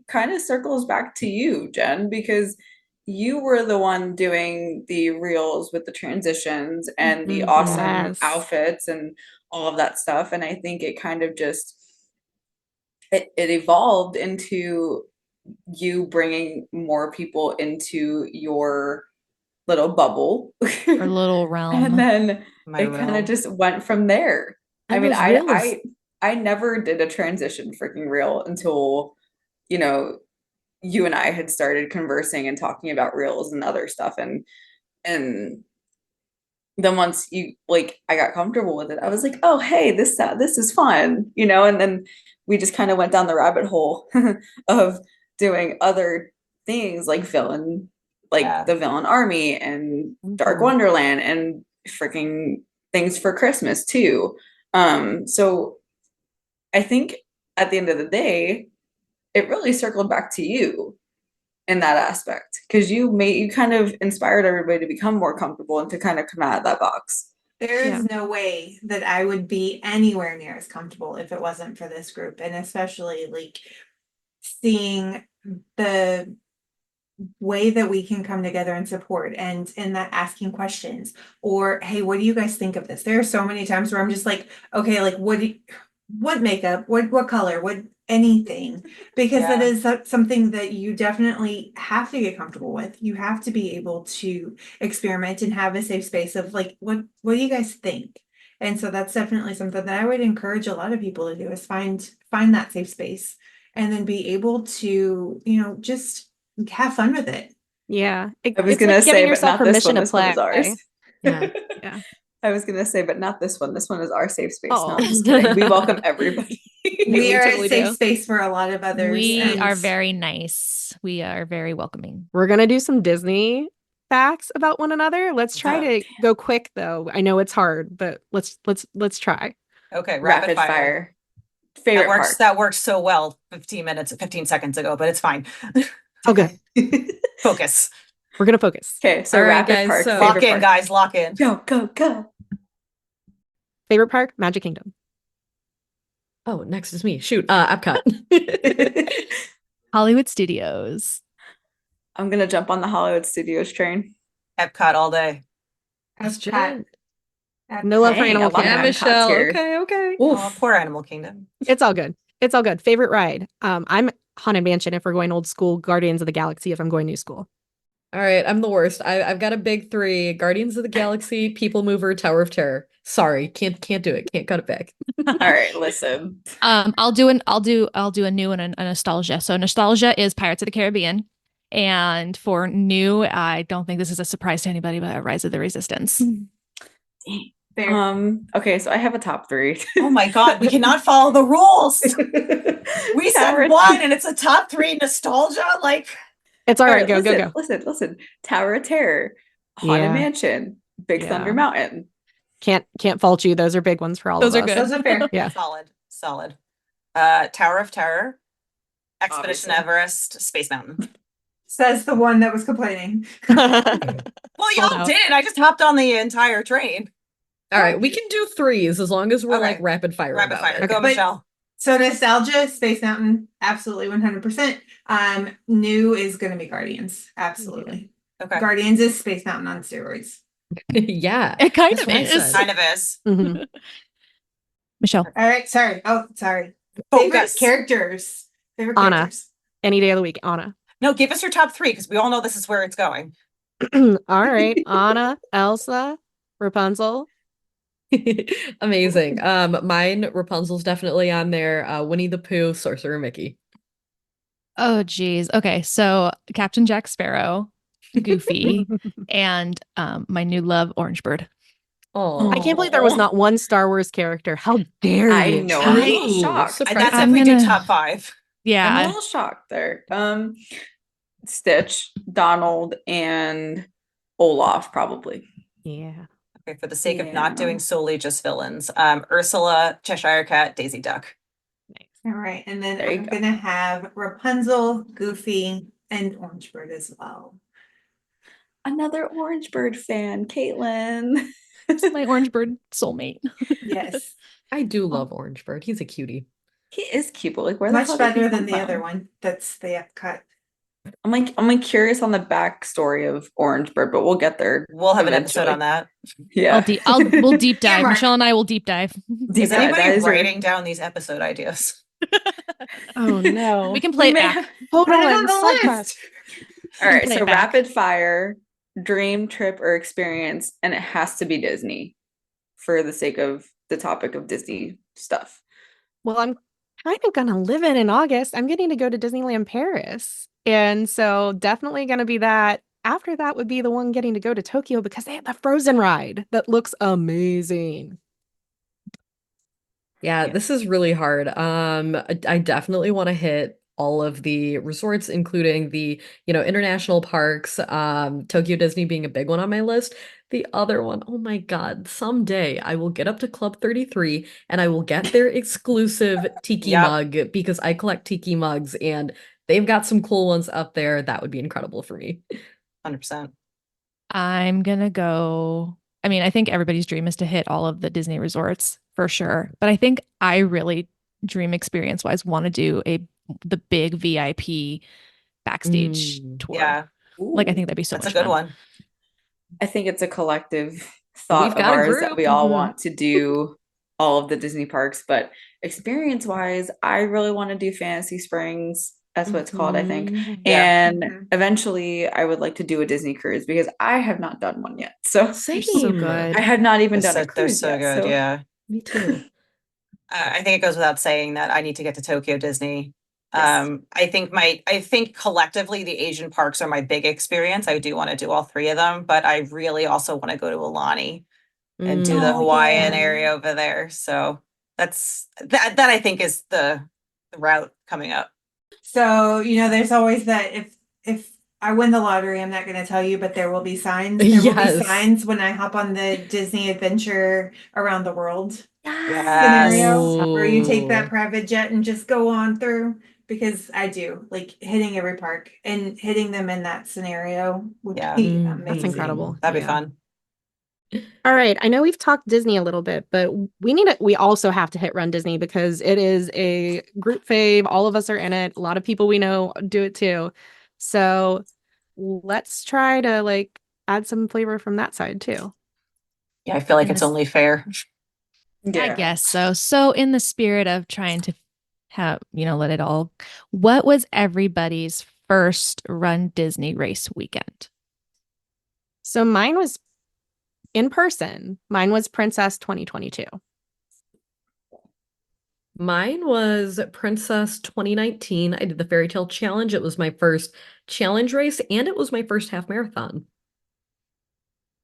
kind of circles back to you, Jen, because you were the one doing the reels with the transitions and the Mhm. awesome Yes. outfits and all of that stuff. And I think it kind of just it evolved into you bringing more people into your little bubble. Our little realm. And then My it kind realm. of just went from there. I And mean, those reels. I never did a transition freaking reel until, you know, you and I had started conversing and talking about reels and other stuff. And then once you like I got comfortable with it, I was like, oh hey, this is fun, you know, and then we just kind of went down the rabbit hole of doing other things like villain, like Yeah. the Villain Army and Dark Mhm. Wonderland and freaking things for Christmas too. So I think at the end of the day, it really circled back to you in that aspect because you kind of inspired everybody to become more comfortable and to kind of come out of that box. There is Yeah. no way that I would be anywhere near as comfortable if it wasn't for this group, and especially like seeing the way that we can come together and support and in that asking questions or hey, what do you guys think of this? There are so many times where I'm just like, okay, like what makeup, what color, what anything, because that Yeah. is something that you definitely have to get comfortable with. You have to be able to experiment and have a safe space of like, what do you guys think? And so that's definitely something that I would encourage a lot of people to do is find that safe space and then be able to, just have fun with it. Yeah. I was It's gonna like giving say, but yourself not this permission one. to This one play. is ours. Yeah. Yeah. I was gonna say, but not this one. This one is our safe space. No, Oh. I'm just kidding. We welcome everybody. We are totally a safe do. space for a lot of others. We and are very nice. We are very welcoming. We're gonna do some Disney facts about one another. Let's try Okay. to go quick though. I know it's hard, but let's try. Okay, Rapid fire. Favorite park. That works so well 15 seconds ago, but it's fine. Oh, good. Focus. We're gonna focus. Okay, so All right, rapid guys, park. so- Lock favorite in, park. guys, lock in. Go, go, go. Favorite park, Magic Kingdom. Oh, next is me. Shoot. Epcot. Hollywood Studios. I'm gonna jump on the Hollywood Studios train. Epcot all day. That's Epcot. Jen. No love for Dang, Animal a lot of Kingdom. Yeah, Epcot's Michelle. here. Okay. Oh, poor Animal Kingdom. It's all good. It's all good. Favorite ride. I'm Haunted Mansion if we're going old school. Guardians of the Galaxy if I'm going new school. All right, I'm the worst. I've got a big three: Guardians of the Galaxy, People Mover, Tower of Terror. Sorry, can't do it. Can't cut it back. All right, listen. I'll do a new and a nostalgia. So nostalgia is Pirates of the Caribbean. And for new, I don't think this is a surprise to anybody, but Rise of the Resistance. Fair. Okay, so I have a top three. Oh my God, we cannot follow the rules. We said Tower- one and it's a top three nostalgia. Like, It's all All right. Go, listen, go, go. listen. Tower of Terror, Haunted Yeah. Mansion, Big Yeah. Thunder Mountain. Can't fault you. Those are big ones for all Those of are us. good. Those are fair. Yeah. solid. Tower of Terror, Expedition Obviously. Everest, Space Mountain. Says the one that was complaining. Well, Sold y'all out. didn't. I just hopped on the entire train. All right, we can do threes as long as we're Okay. like rapid fire Rapid about fire. it. Go, But- Michelle. So nostalgia, Space Mountain, absolutely 100%. New is gonna be Guardians, absolutely. Okay. Guardians is Space Mountain on steroids. Yeah. It kind That's of what I is. said. Kind of is. Mhm. Michelle. All right, sorry. Oh, sorry. Favorite Focus. characters. Favorite Anna. characters. Any day of the week, Anna. No, give us your top three because we all know this is where it's going. All right. Anna, Elsa, Rapunzel. Amazing. Mine, Rapunzel's definitely on there. Winnie the Pooh, Sorcerer Mickey. Oh, geez. Okay. So Captain Jack Sparrow, Goofy, and my new love, Orange Bird. Oh, I can't believe there was not one Star Wars character. How dare I you? know, I'm a little True. shocked. Surprising. That's if I'm we do gonna- top five. I'm a Yeah. little shocked there. Stitch, Donald, and Olaf, probably. Yeah. Okay, for the sake of Yeah. not doing solely just villains. Ursula, Cheshire Cat, Daisy Duck. All right, and then There you I'm go. gonna have Rapunzel, Goofy, and Orange Bird as well. Another Orange Bird fan, Caitlin. My Orange Bird soulmate. Yes, I do love Orange Bird. He's a cutie. He is cute, but like, where the much hell did he better come than the from? other one. That's the cut. I'm curious on the backstory of Orange Bird, but we'll get there. We'll have an episode eventually. on that. Yeah. We'll deep dive. Mark. Michelle and I will deep dive. Deep Is dive, anybody that is a- writing down these episode ideas? Oh no. We can play it may back. have- Hold Put it on, on the side list. quest. All right, play so it back. rapid fire, dream trip or experience, and it has to be Disney for the sake of the topic of Disney stuff. Well, I'm kind of gonna live in August. I'm getting to go to Disneyland Paris. And so definitely gonna be that. After that would be the one getting to go to Tokyo because they have the Frozen ride that looks amazing. Yeah, Yeah. this is really hard. I definitely want to hit all of the resorts, including the, international parks, Tokyo Disney being a big one on my list. The other one, oh my God, someday I will get up to Club 33 and I will get their exclusive tiki Yep. mug because I collect tiki mugs and they've got some cool ones up there. That would be incredible for me. 100%. I'm gonna go. I mean, I think everybody's dream is to hit all of the Disney resorts for sure. But I think I really dream experience wise want to do the big VIP backstage tour. Yeah, Like I think that'd be so that's much a good fun. one. I think it's a collective thought We've of got a ours that group. we all Mhm. want to do all of the Disney parks, but experience wise, I really want to do Fantasy Springs. That's what it's called, I think. Mhm. Yeah. And Mhm. eventually I would like to do a Disney cruise because I have not done one yet. So They're so Same. good. I have not even They're done a so, they're cruise so yet. good. So Yeah. Me too. I think it goes without saying that I need to get to Tokyo Disney. Yes. I think collectively the Asian parks are my big experience. I do want to do all three of them, but I really also want to go to Alani and do the Oh, Hawaiian yeah. area over there. So that I think is the route coming up. So, there's always that if I win the lottery, I'm not going to tell you, but there will be signs. There will be Yes. signs when I hop on the Disney adventure around the world Yes. scenario where you take Ooh. that private jet and just go on through because I do like hitting every park and hitting them in that scenario would Yeah. be Mm, amazing. That's incredible. That'd be Yeah. fun. All right. I know we've talked Disney a little bit, but we also have to hit Run Disney because it is a group fave. All of us are in it. A lot of people we know do it too. So let's try to add some flavor from that side too. Yeah, I feel like And it's this- only fair. yeah. I guess so. So in the spirit of trying to have, let it all, what was everybody's first Run Disney race weekend? So mine was in person. Mine was Princess 2022. Mine was Princess 2019. I did the Fairy Tale Challenge. It was my first challenge race, and it was my first half marathon.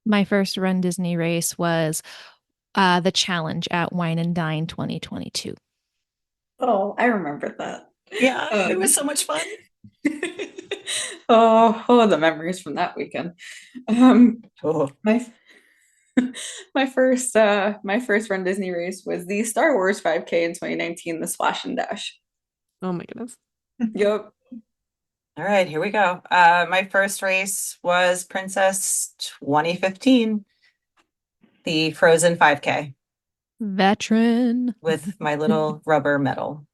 My first Run Disney race was the challenge at Wine and Dine 2022. Oh, I remember that. Yeah, it was so much fun. Oh, the memories from that weekend. Oh. My my first Run Disney race was the Star Wars 5K in 2019, the Splash and Dash. Oh my goodness. Yep. All right, here we go. My first race was Princess 2015, the Frozen 5K Veteran. with my little rubber medal.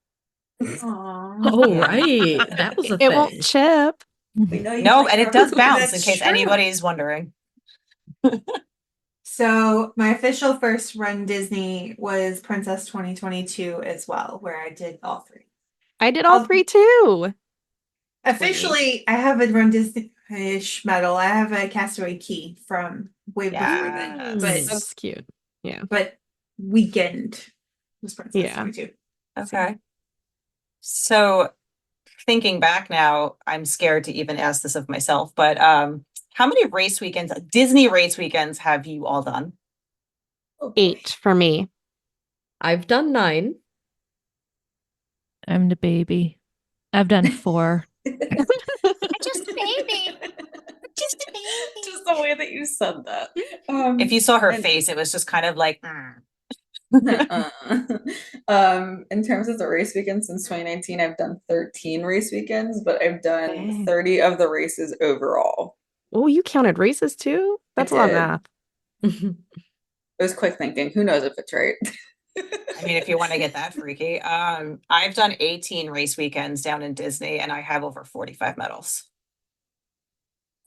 Oh, Yeah. right. That was a It won't thing. chip. We know you No, like and it rubber does bands. bounce in That's case true. anybody's wondering. So my official first Run Disney was Princess 2022 as well, where I did all three. I did all three too. Officially, I have a Run Disney-ish medal. I have a Castaway Key from way before then, Yes. but That's cute. Yeah. weekend was Princess Yeah. 22. Okay. So thinking back now, I'm scared to even ask this of myself, but how many race weekends, Disney race weekends, have you all done? Oh, boy. 8 for me. I've done 9. I'm the baby. I've done 4. Just a baby. Just a baby. Just the way that you said that. If you saw her and- face, it was just kind of like, in terms of the race weekends since 2019, I've done 13 race weekends, but I've done Dang. 30 of the races overall. Oh, you counted races too? That's a lot of did. math. It was quick thinking. Who knows if it's right? I mean, if you want to get that freaky, I've done 18 race weekends down in Disney and I have over 45 medals.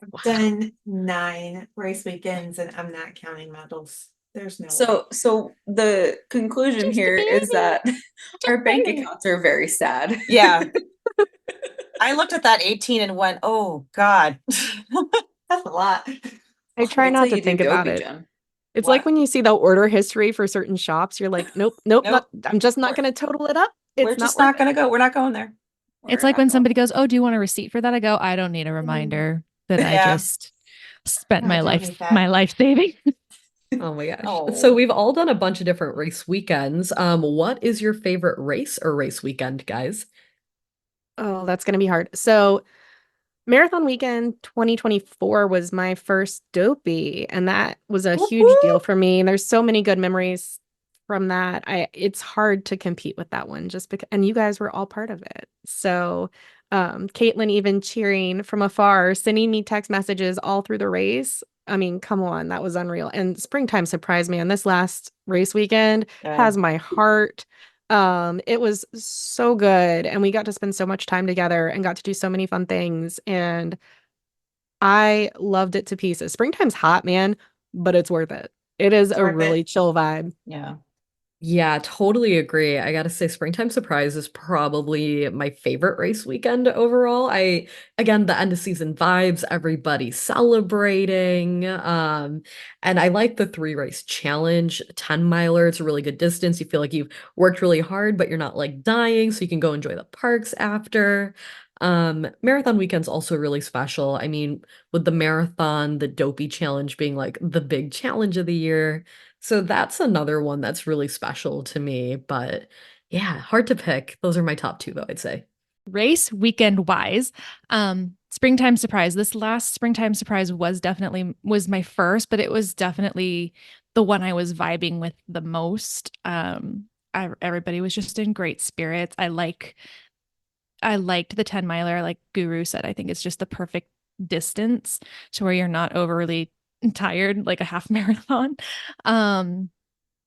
I've done 9 race weekends, and I'm not counting medals. There's no way. So the conclusion Just a here is baby. that our bank baby. accounts are very sad. Yeah. I looked at that 18 and went, oh God. That's a lot. I try Wait not till to you do think about Dopey, it. Jen. It's What? like when you see the order history for certain shops, you're like, nope, Nope. not, I'm just not going to total it up. It's We're just not not worth going to go. We're not going there. It's We're like not when going somebody goes, "Oh, do you want a receipt for that?" I go, "I don't need a reminder that I Yeah. just spent Oh, my don't life need that. my life saving." Oh my gosh. Oh. So we've all done a bunch of different race weekends. What is your favorite race or race weekend, guys? Oh, that's going to be hard. So, Marathon Weekend 2024 was my first Dopey, and that was a Whoop, huge deal whoop. for me. And there's so many good memories from that. It's hard to compete with that one just because, and you guys were all part of it. So, Caitlin even cheering from afar, sending me text messages all through the race. I mean, come on, that was unreal. And Springtime surprised me. And this last race weekend has my heart. It was so good, and we got to spend so much time together and got to do so many fun things, and I loved it to pieces. Springtime's hot, man, but it's worth it. It is It's a worth really it. chill vibe. Yeah. Yeah, totally agree. I gotta say, Springtime Surprise is probably my favorite race weekend overall. Again, the end of season vibes, everybody celebrating. And I like the 3 race challenge, 10 miler. It's a really good distance. You feel like you've worked really hard, but you're not like dying, so you can go enjoy the parks after. Marathon weekend's also really special. I mean, with the marathon, the Dopey challenge being like the big challenge of the year. So that's another one that's really special to me. But yeah, hard to pick. Those are my top 2, though, I'd say. Race weekend wise, Springtime Surprise. This last Springtime Surprise was my first, but it was definitely the one I was vibing with the most. Everybody was just in great spirits. I liked the 10 miler, like Guru said. I think it's just the perfect distance to where you're not overly tired like a half marathon.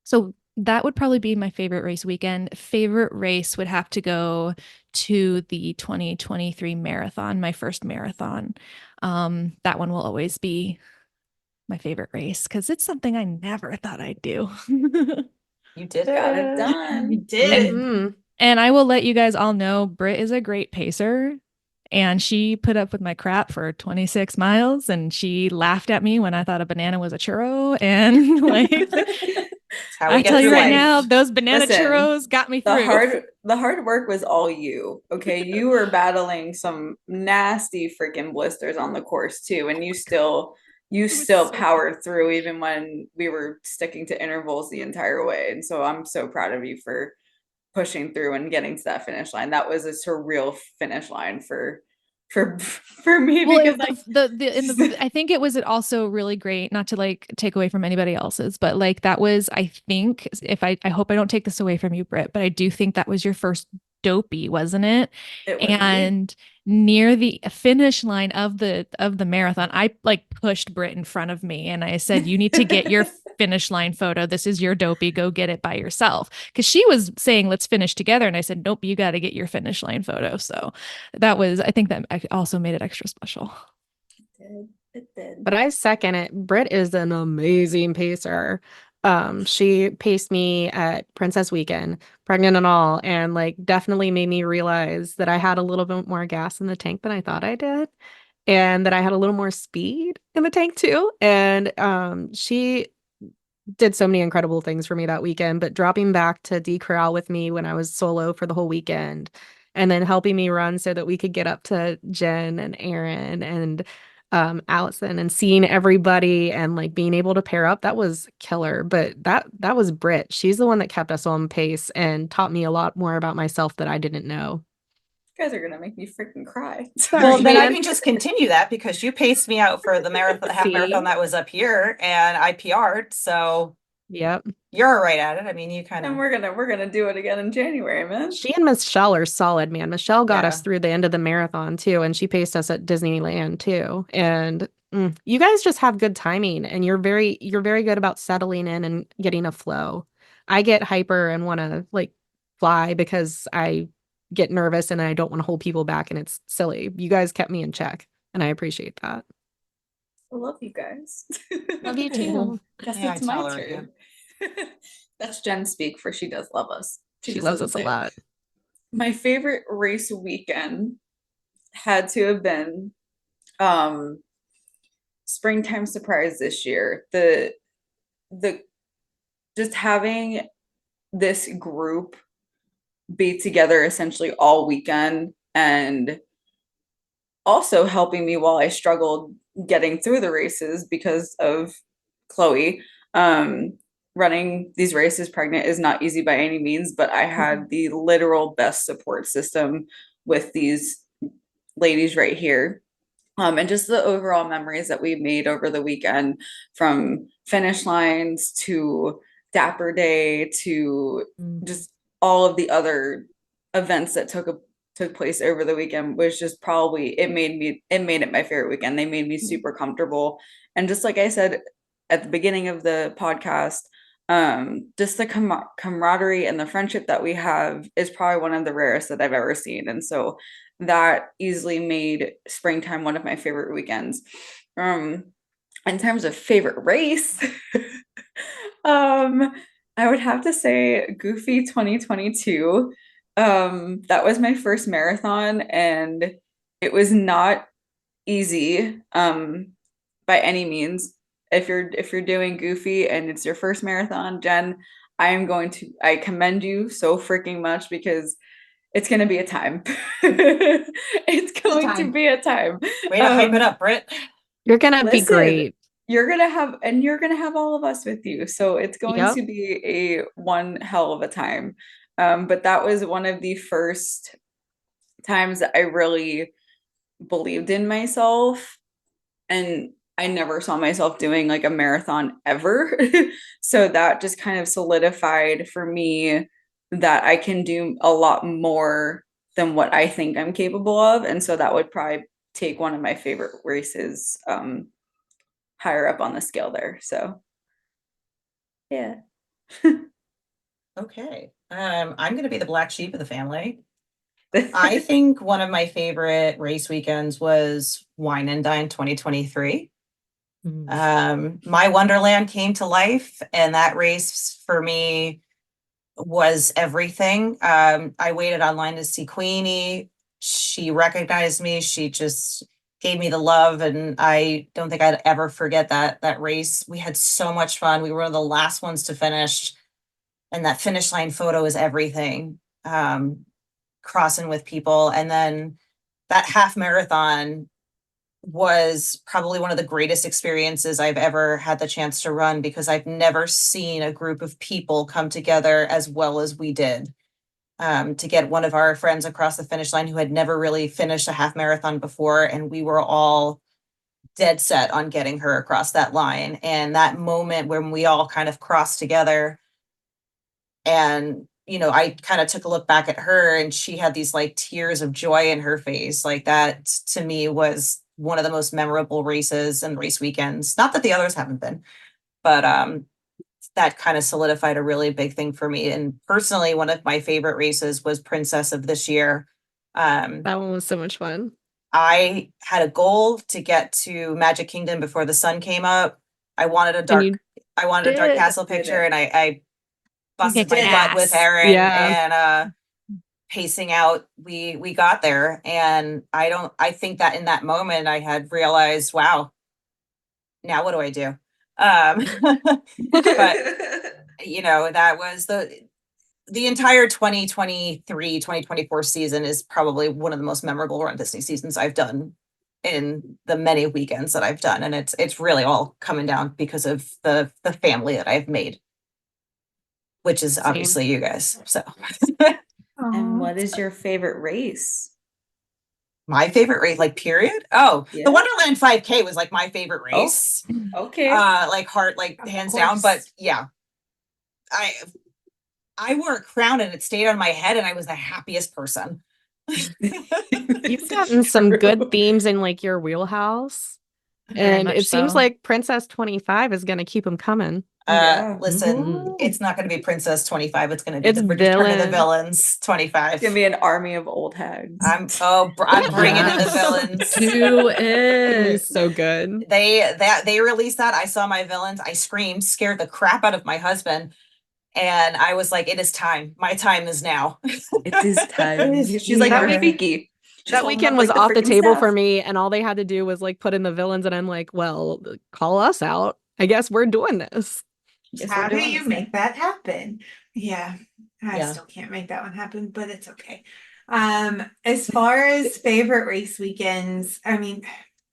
So that would probably be my favorite race weekend. Favorite race would have to go to the 2023 marathon, my first marathon. That one will always be my favorite race because it's something I never thought I'd do. You did Got it it. done. You did. Mm. And I will let you guys all know Britt is a great pacer. And she put up with my crap for 26 miles, and she laughed at me when I thought a banana was a churro. And like, How I we get tell you through right life. now, those banana Listen, churros got me the through. hard work was all you. Okay, you were battling some nasty freaking blisters on the course too, and you It was still so powered through even when we were sticking to intervals the entire way. And so I'm so proud of you for pushing through and getting to that finish line. That was a surreal finish line for me Well, because in the I think it was also really great, not to like take away from anybody else's, but like that was, I think, if I hope I don't take this away from you, Britt, but I do think that was your first dopey, wasn't it? it was indeed. And near the finish line of the marathon, I like pushed Britt in front of me and I said, "You need to get your finish line photo. This is your dopey. Go get it by yourself." Because she was saying, "Let's finish together," and I said, "Nope, you got to get your finish line photo." So that was, I think that also made it extra special. It did. But I second it. Britt is an amazing pacer. She paced me at Princess Weekend, pregnant and all, and like definitely made me realize that I had a little bit more gas in the tank than I thought I did, and that I had a little more speed in the tank too. And she did so many incredible things for me that weekend, but dropping back to decorral with me when I was solo for the whole weekend and then helping me run so that we could get up to Jen and Aaron and Allison and seeing everybody and like being able to pair up, that was killer. But that was Britt. She's the one that kept us on pace and taught me a lot more about myself that I didn't know. You guys are gonna make me freaking cry. Well, Sorry, then I man. can just continue that because you paced me out for the marathon, half See? marathon that was up here, and I PR'd. So Yep. you're right at it. I mean, you kind And of. we're gonna do it again in January, man. She and Michelle are solid, man. Michelle got Yeah. us through the end of the marathon too, and she paced us at Disneyland too. And you guys just have good timing, and you're very good about settling in and getting a flow. I get hyper and want to like fly because I get nervous and I don't want to hold people back, and it's silly. You guys kept me in check, and I appreciate that. I love you guys. Love you too. Guess Yeah, I it's my tolerate turn. That's Jen speak for she does love us. She just loves doesn't us a say it. lot. My favorite race weekend had to have been um springtime surprise this year. The just having this group be together essentially all weekend and also helping me while I struggled getting through the races because of Chloe. Running these races pregnant is not easy by any means, but I had the literal best support system with these ladies right here. And just the overall memories that we made over the weekend, from finish lines to Dapper Day to just all of the other events that took place over the weekend, was just probably it made it my favorite weekend. They made me super comfortable, and just like I said at the beginning of the podcast, just the camaraderie and the friendship that we have is probably one of the rarest that I've ever seen, and so that easily made springtime one of my favorite weekends. In terms of favorite race, I would have to say Goofy 2022. That was my first marathon, and it was not easy by any means. If you're doing Goofy and it's your first marathon, Jen, I commend you so freaking much because it's going to be a time. It's going to be a time. Way to hype it up, Britt. You're gonna be Listen, great. you're gonna have all of us with you, so it's going Yep. to be a one hell of a time. But that was one of the first times that I really believed in myself, and I never saw myself doing like a marathon ever. So that just kind of solidified for me that I can do a lot more than what I think I'm capable of. And so that would probably take one of my favorite races higher up on the scale there. So yeah. Okay. I'm going to be the black sheep of the family. I think one of my favorite race weekends was Wine and Dine 2023. My Wonderland came to life, and that race for me was everything. I waited online to see Queenie. she recognized me. She just gave me the love, and I don't think I'd ever forget that race. We had so much fun. We were one of the last ones to finish, and that finish line photo is everything. Crossing with people, and then that half marathon was probably one of the greatest experiences I've ever had the chance to run, because I've never seen a group of people come together as well as we did. To get one of our friends across the finish line who had never really finished a half marathon before, and we were all dead set on getting her across that line. And that moment when we all kind of crossed together, and I kind of took a look back at her, and she had these like tears of joy in her face. Like, that to me was one of the most memorable races and race weekends. Not that the others haven't been, but that kind of solidified a really big thing for me. And personally, one of my favorite races was Princess of this year. That one was so much fun. I had a goal to get to Magic Kingdom before the sun came up. I wanted a dark did. castle picture, and I busted Kicked my butt with ass. Erin, Yeah. and pacing out, we got there. And I think that in that moment I had realized, wow, now what do I do? But that was the entire 2023-2024 season is probably one of the most memorable Run Disney seasons I've done in the many weekends that I've done. And it's really all coming down because of the family that I've made, which is obviously you guys. So And what is your favorite race? my favorite race, like, period? Oh, Yeah. the Wonderland 5K was like my favorite race. Okay. Like, heart, like, Of hands course. down. But yeah, I wore a crown and it stayed on my head, and I was the happiest person. You've gotten some good themes in like your wheelhouse. Very And much it seems so. like Princess 25 is going to keep them coming. Yeah. Listen, Mhm. it's not going to be Princess 25. It's going to be It's the Return of the villain. Villains 25. It's gonna be an army of old hags. I'm bringing in the villains. Do It'd be it. so good. They released that. I saw my villains. I screamed, scared the crap out of my husband, and I was like, "It is time. My time is now." It is time. She's like That Rafiki. That holding weekend up, was like, the off the freaking table staff. for me, and all they had to do was like put in the villains, and I'm like, well, call us out. I guess we're doing this. Yes, How we're do doing you this make thing. that happen? Yeah, I Yeah. still can't make that one happen, but it's okay. As far as favorite race weekends, I mean,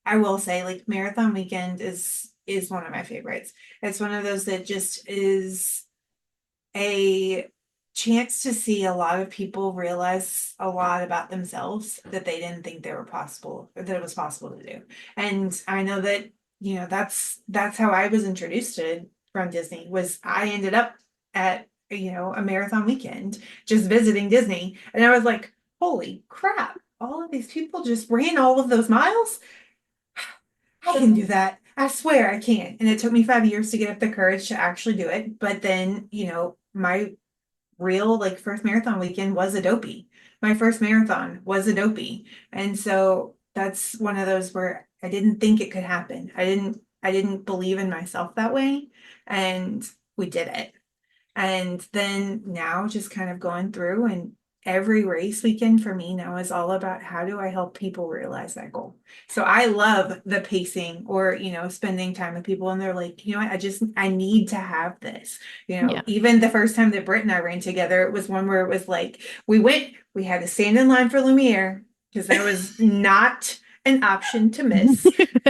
I will say like marathon weekend is one of my favorites. It's one of those that just is a chance to see a lot of people realize a lot about themselves that they didn't think they were possible, or that it was possible to do. And I know that, that's how I was introduced to from Disney. Was I ended up at, a marathon weekend just visiting Disney, and I was like, holy crap, all of these people just ran all of those miles. I can do that. I swear I can. And it took me 5 years to get up the courage to actually do it. But then, my real like first marathon weekend was Adobe. My first marathon was Adobe. And so that's one of those where I didn't think it could happen. I didn't believe in myself that way. And we did it. And then now just kind of going through, and every race weekend for me now is all about how do I help people realize that goal. So I love the pacing, or, spending time with people, and they're like, what, I need to have this. Yeah. Even the first time that Britt and I ran together, it was one where it was like, we had to stand in line for Lumiere because there was not an option to miss.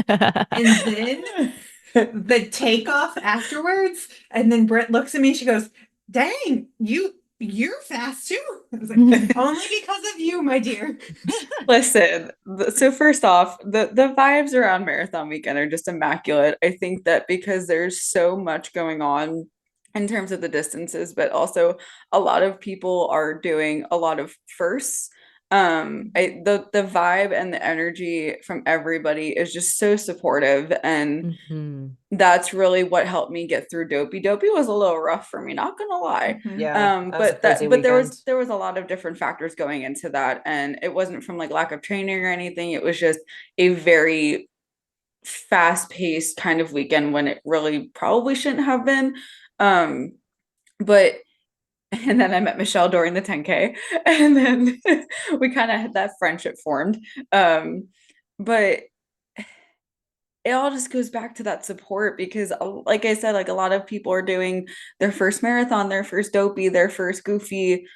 And then the takeoff afterwards, and then Britt looks at me, she goes, dang, you're fast too. I was like, only because of you, my dear. Listen, so first off, the vibes around marathon weekend are just immaculate. I think that because there's so much going on in terms of the distances, but also a lot of people are doing a lot of firsts. The vibe and the energy from everybody is just so supportive, and Mhm. that's really what helped me get through Dopey. Dopey was a little rough for me, not gonna lie. Yeah, that was a crazy But weekend. there was a lot of different factors going into that, and it wasn't from like lack of training or anything. It was just a very fast-paced kind of weekend when it really probably shouldn't have been. But And then I met Michelle during the 10K, and then we kind of had that friendship formed. But it all just goes back to that support because, like I said, like a lot of people are doing their first marathon, their first dopey, their first goofy.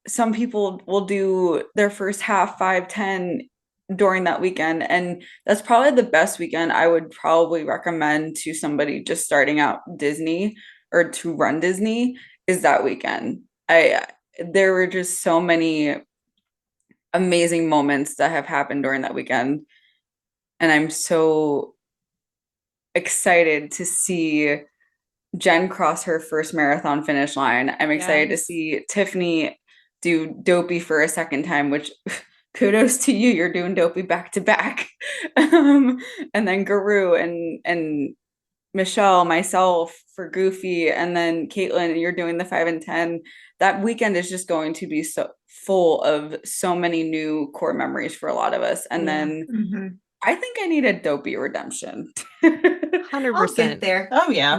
Some people will do their first half 5, 10 during that weekend. And that's probably the best weekend I would probably recommend to somebody just starting out Disney or to run Disney is that weekend. There were just so many amazing moments that have happened during that weekend. And I'm so excited to see Jen cross her first marathon finish line. I'm excited to see Tiffany do dopey for a second time, which kudos to you. You're doing dopey back to back. And then Guru and Michelle, myself for Goofy, and then Caitlin, you're doing the 5 and 10. That weekend is just going to be so full of so many new core memories for a lot of us. And then I think I need a dopey redemption. 100%. I'll get there. Oh yeah.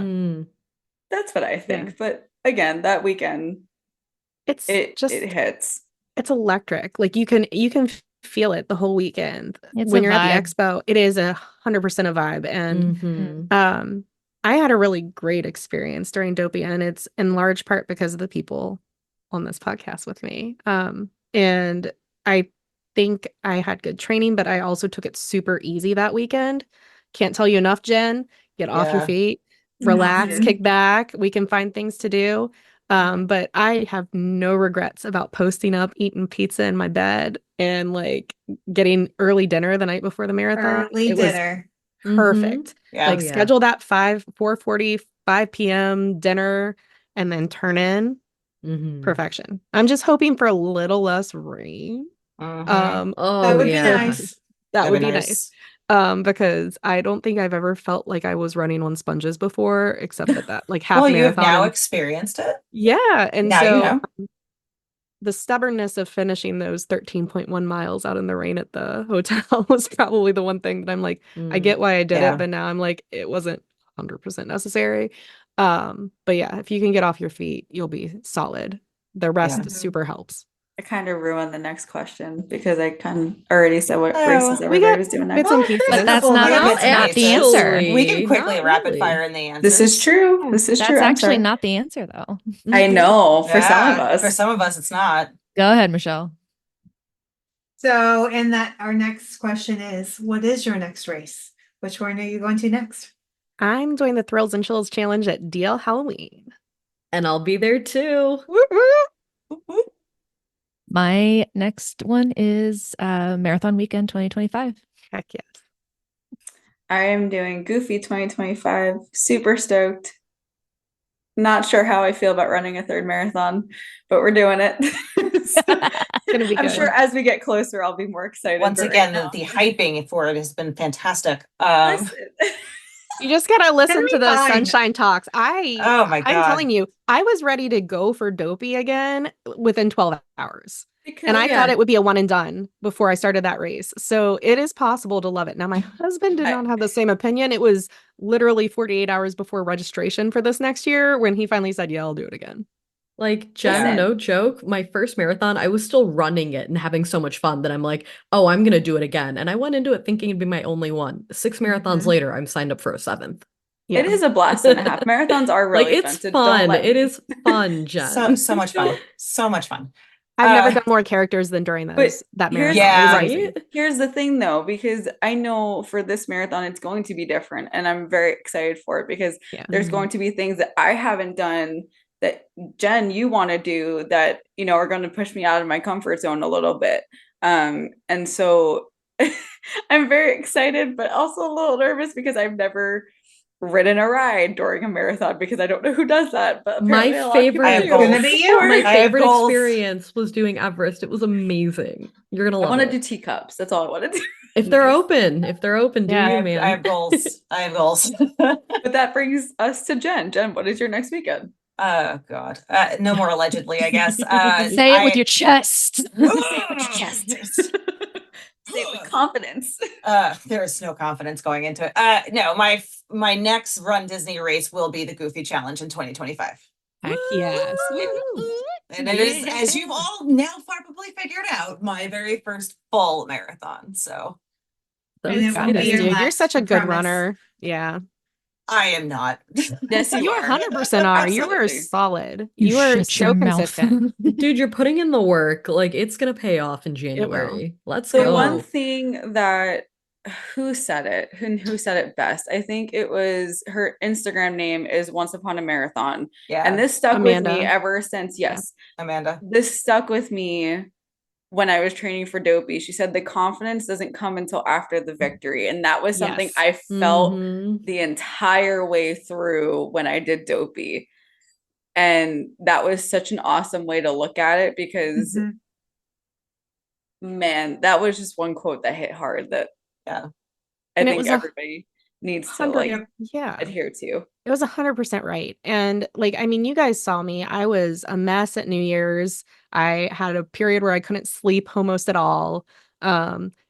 That's what I think. Yeah. But again, that weekend, It's it just hits. it's electric. Like you can feel it the whole weekend. It's When a you're at vibe. the expo, it is 100% a vibe. And I had a really great experience during Dopey, and it's in large part because of the people on this podcast with me. And I think I had good training, but I also took it super easy that weekend. Can't tell you enough, Jen. Get off your Yeah. feet, relax, Mhm. kick back. We can find things to do. But I have no regrets about posting up, eating pizza in my bed, and like getting early dinner the night before the marathon. Early It was dinner. perfect. Yeah. Like Oh, yeah. schedule that 4:40, 5 p.m. dinner and then turn in perfection. I'm just hoping for a little less rain. Mhm. Oh, That would be yeah. nice. That That'd would be be nice. nice. Because I don't think I've ever felt like I was running on sponges before, except at that like half Well, you have marathon. now And experienced it. yeah, and Now you so know. the stubbornness of finishing those 13.1 miles out in the rain at the hotel was probably the one thing that I'm like, I get why I did Yeah. it, but now I'm like, it wasn't 100% necessary. But yeah, if you can get off your feet, you'll be solid. The rest Yeah. super helps. I kind of ruined the next question because I kind of already said what Oh, races we everybody got was doing bits next. and pieces. But that's couple not more Well, bits and not the pieces. answer. We can quickly not rapid really. fire in the answers. This is true. This is true. That's I'm actually sorry. not the answer, though. I know for some of Yeah, us. For some of us, it's not. Go ahead, Michelle. So, and that our next question is, what is your next race? Which one are you going to next? I'm doing the Thrills and Chills challenge at DL Halloween. And I'll be there too. My next one is Marathon Weekend 2025. Heck yes. I am doing Goofy 2025. Super stoked. Not sure how I feel about running a third marathon, but we're doing it. Gonna be I'm good. sure as we get closer, I'll be more excited. Once but again, right now, the hyping for it has been fantastic. listen. You just gotta listen Gonna to be those fine. sunshine talks. Oh my I'm God. telling you, I was ready to go for Dopey again within 12 hours. And I thought it would be a one and done before I started that race. So it is possible to love it. Now, my husband did not have the same opinion. It was literally 48 hours before registration for this next year when he finally said, yeah, I'll do it again. Like, Jen, Listen. no joke, my first marathon, I was still running it and having so much fun that I'm like, oh, I'm going to do it again. And I went into it thinking it'd be my only one. 6 marathons later, I'm signed up for a 7th. Yeah. It is a blast and a half. Marathons are really Like, it's fun. So fun. don't let It me. is fun, Jen. So much fun. So much fun. I've never done more characters than during that here's- marathon. It was Yeah. amazing. Right? Here's the thing though, because I know for this marathon it's going to be different and I'm very excited for it because Yeah. there's going to be things that I haven't done that Jen you want to do that are going to push me out of my comfort zone a little bit. And so I'm very excited but also a little nervous because I've never ridden a ride during a marathon because I don't know who does that, but apparently a lot of people I have do. goals. Gonna be you. My I have favorite goals. experience was doing Everest. It was amazing. You're going to I love want to it. do teacups. That's all I want to do. If they're open, do I you, have, man? I have goals. I have goals. But that brings us to Jen. Jen, what is your next weekend? Oh God. No more allegedly, I guess. Say it with your chest. Say it with your chest. Say it with confidence. There is no confidence going into it. No, my next Run Disney race will be the Goofy Challenge in 2025. Heck yes. Woo! And it is, as you've all now probably figured out, my very first full marathon. So So And it Got won't be this, your exciting. dude. You're last, such a I good promise. runner. Yeah. I am not. Yes, you You are. 100% are. You are Absolutely. solid. You You are shut your so mouth. consistent. Dude, you're putting in the work. Like it's gonna pay off in will. January. Let's The It go. one will. thing that who said it? Who said it best? I think it was her Instagram name is Once Upon a Marathon. And Yeah, this stuck with me Amanda. ever since. Yeah. Yes. Amanda. This stuck with me when I was training for Dopey. She said the confidence doesn't come until after the victory. And that was something Yes. I felt Mhm. the entire way through when I did Dopey. And that was such an awesome way to look at it because Mhm. man, that was just one quote that hit hard that Yeah. I And it think was everybody needs to 100. like Yep. Yeah. adhere to. It was 100% right. And like, I mean, you guys saw me. I was a mess at New Year's. I had a period where I couldn't sleep almost at all.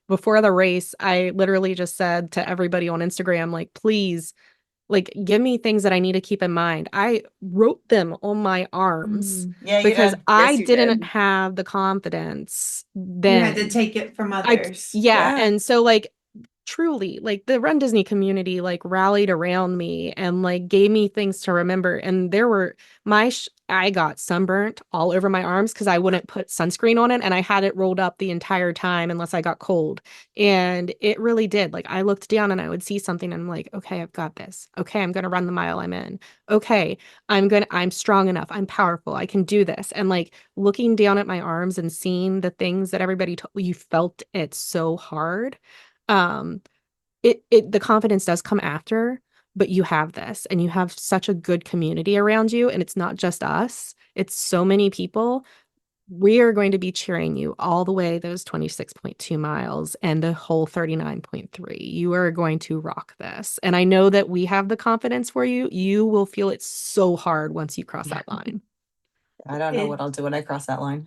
Before the race, I literally just said to everybody on Instagram, like, please, like, give me things that I need to keep in mind. I wrote them on my arms Yeah, you because did. I Yes, you didn't did. have the confidence You had to then. take it from I others. yeah, Yeah. and so like truly like the Run Disney community like rallied around me and like gave me things to remember, and there were I got sunburnt all over my arms because I wouldn't put sunscreen on it, and I had it rolled up the entire time unless I got cold. And it really did, like I looked down and I would see something and I'm like, okay, I've got this. Okay, I'm gonna run the mile I'm in. Okay, I'm strong enough, I'm powerful, I can do this. And like looking down at my arms and seeing the things that everybody told you, felt it so hard. um it the confidence does come after, but you have this and you have such a good community around you, and it's not just us, it's so many people. We are going to be cheering you all the way those 26.2 miles and the whole 39.3. You are going to rock this, and I know that we have the confidence for you. You will feel it so hard once you cross that line. I don't know what I'll do when I cross that line.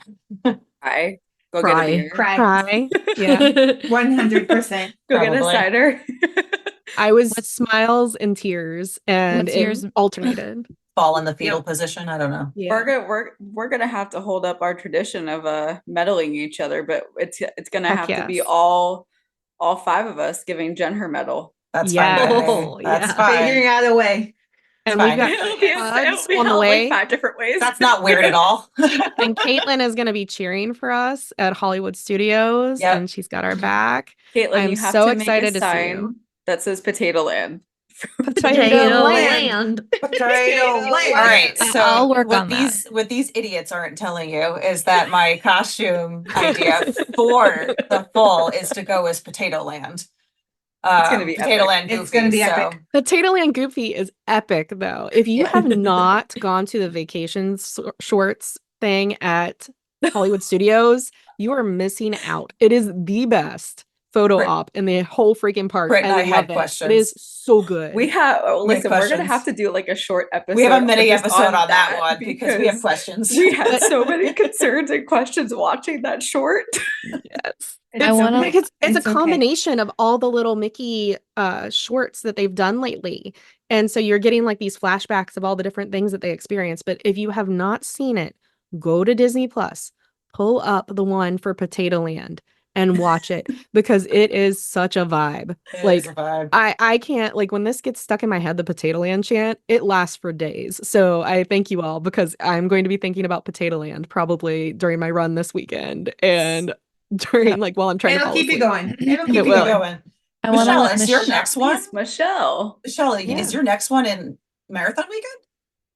Cry. Go get a Cry. beer. Cry. Cry. Yeah. 100%. Go get a Probably. cider. I was What's- smiles and tears, and What's it yours? alternated. Fall in the fetal Yep. position. I don't know. Yeah. We're gonna have to hold up our tradition of medaling each other, but it's gonna Heck have to be yes. all five of us giving Jen her medal. That's fine with me. Oh, That's yeah. fine. Figuring out a way. And Fine. we've got It'll be, it'll hugs be on the held way. like 5 different ways. That's not weird at all. And Caitlin is going to be cheering for us at Hollywood Studios, Yep. and she's got our back. Caitlin, I'm you have so to make excited a to see sign you. that says Potato Land. Potato Land. Potato All land. right, I- so I'll work what on that. what these idiots aren't telling you is that my costume idea for the full is to go as Potato Land. It's gonna be Potato epic. Land It's Goofy. gonna be so epic. Potato Land Goofy is epic, though. If you Yeah. have not gone to the vacation shorts thing at Hollywood Studios, you are missing out. It is the best photo Brit- op in the whole freaking park. Brit and I I had love it. questions. It is so good. We have We had listen, we're gonna have questions. to do like a short episode. We have a mini just episode on that one because we have questions. We had But- so many concerns and questions watching that short. Yes. It's I wanna- okay. Because it's a okay. combination of all the little Mickey shorts that they've done lately. And so you're getting like these flashbacks of all the different things that they experienced. But if you have not seen it, go to Disney Plus, pull up the one for Potato Land and watch it because it is such a vibe. It Like is a vibe. I can't, like when this gets stuck in my head, the Potato Land chant, it lasts for days. So I thank you all because I'm going to be thinking about Potato Land probably during my run this weekend and during like while I'm trying to It'll fall keep you asleep. going. It'll keep It you will. going. I want to Michelle, let is your Michelle. next one? Yes, Michelle. Michelle, Yeah. is your next one in marathon weekend?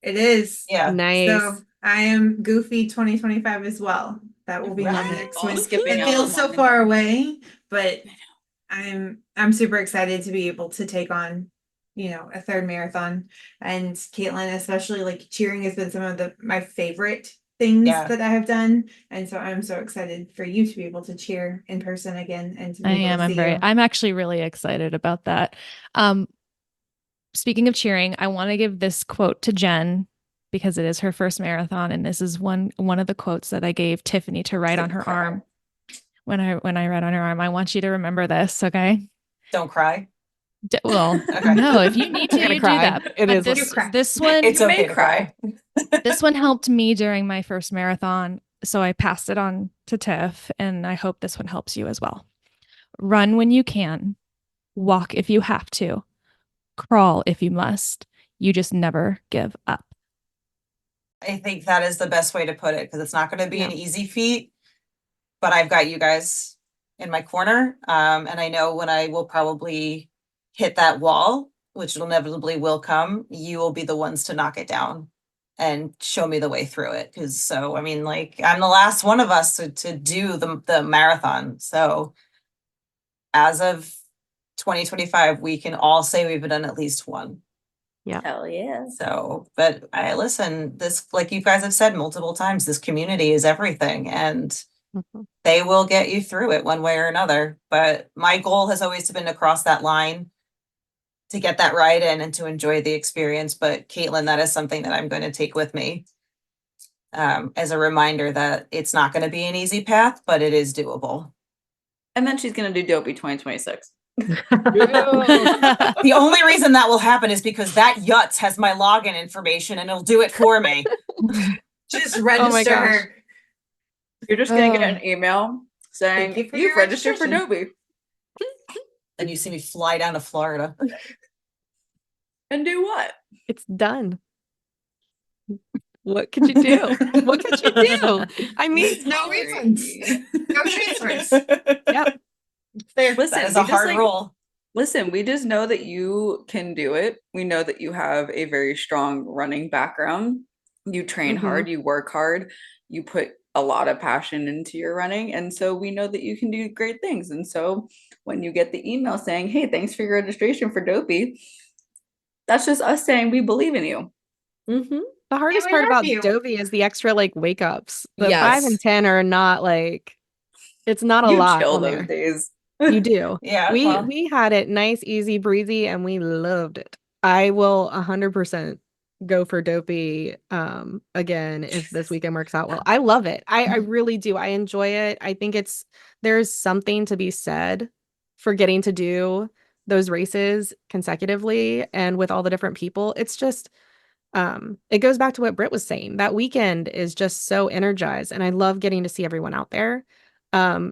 It is. Yeah. Nice. So I am Goofy 2025 as well. That will be my Right. next All one. skipping It out feels on so one. far away, but I'm super excited to be able to take on, a third marathon. And Caitlin, especially like cheering has been some of my favorite things Yeah. that I have done. And so I'm so excited for you to be able to cheer in person again and to be I able am. to see you. I'm actually really excited about that. Speaking of cheering, I want to give this quote to Jen because it is her first marathon, and this is one of the quotes that I gave Tiffany to write on her arm. When I write on her arm, I want you to remember this, okay? Don't cry. Well, Okay. no, if you need to, I'm gonna you do cry. that. It But is what this it cry. this one It's You may okay to cry. this one helped me during my first marathon, so I passed it on to Tiff, and I hope this one helps you as well. Run when you can, walk if you have to, crawl if you must. You just never give up. I think that is the best way to put it because it's not going to be an Yeah. easy feat, but I've got you guys in my corner. And I know when I will probably hit that wall, which inevitably will come, you will be the ones to knock it down and show me the way through it. Because so, I mean, like I'm the last one of us to do the marathon. So as of 2025, we can all say we've done at least one. Hell yeah. So, but I listen, this, like you guys have said multiple times, this community is everything and Mhm. they will get you through it one way or another. But my goal has always been to cross that line to get that ride in and to enjoy the experience. But Caitlin, that is something that I'm going to take with me as a reminder that it's not going to be an easy path, but it is doable. And then she's gonna do Dopey 2026. The only reason that will happen is because that Yutz has my login information and it'll do it for me. Just Oh my register gosh. her. You're just gonna get Oh. an email saying Thank you for you've your registered for registration." Dopey. And you see me fly down to Florida. And do what? It's done. What could you do? What could you do? I mean, No reasons. No transfers. yep. There. Listen, That is we a just, hard like, rule. Listen, we just know that you can do it. We know that you have a very strong running background. You train hard, you work hard, you put a lot of passion into your running. And so we know that you can do great things. And so when you get the email saying, hey, thanks for your registration for Dopey, that's just us saying we believe in you. Mm-hmm. The hardest we part love about you. Dovey is the extra like wake ups. The 5 and Yes. 10 are not like it's not a You lot chill on those there. days. You do. Yeah, We well, we had it nice, easy breezy, and we loved it. I will 100% go for Dopey again if this weekend works out well. I love it. I really do. I enjoy it. I think there's something to be said for getting to do those races consecutively and with all the different people. It's just it goes back to what Britt was saying. That weekend is just so energized, and I love getting to see everyone out there.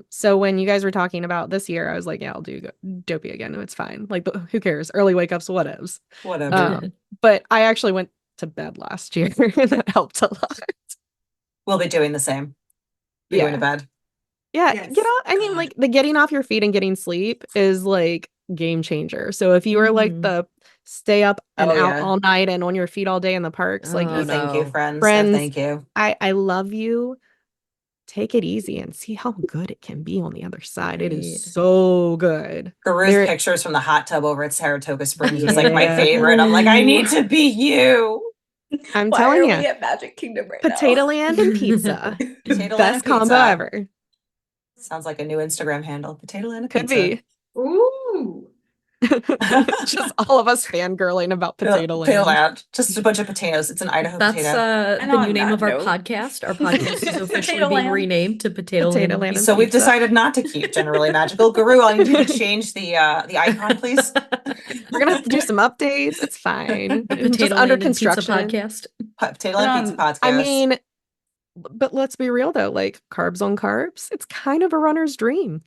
So when you guys were talking about this year, I was like, yeah, I'll do Dopey again. It's fine. Like, who cares? Early wake ups, whatevs. whatever. But I actually went to bed last year, and that helped a lot. We'll be doing the same. Be going to bed. Yeah, Yes. get off. I mean, God. like the getting off your feet and getting sleep is like game changer. So if you are like Mhm. the stay up and Oh, out yeah. all night and on your feet all day in the parks, like Oh, No, thank you, no. friends. Friends. No, thank you. I love you. Take it easy and see how good it can be on the other side. It Right. is so good. Guru's There- pictures from the hot tub over at Saratoga Springs was like my Yeah. favorite. I'm like, I need to be you. I'm Why telling are you, we at Magic Kingdom right Potato now? Land and pizza, Potato Land best and combo pizza. ever. Sounds like a new Instagram handle. Potato Land and Could pizza. be. Ooh. Just all of us fangirling about Potato Potato Land. Land. Just a bunch of potatoes. It's an Idaho That's potato. And the on new name that of our note- podcast. Our podcast is officially Potato being Land. renamed to Potato Land. Potato and Land and Pizza. So we've pizza. decided not to keep Generally Magical. Guru, I need you to change the icon, please. We're gonna have to do some updates. It's fine. The It's just Potato under Land and Pizza construction. podcast. Potato Land Pizza Podcast. I mean, but let's be real though, like carbs on carbs, it's kind of a runner's dream.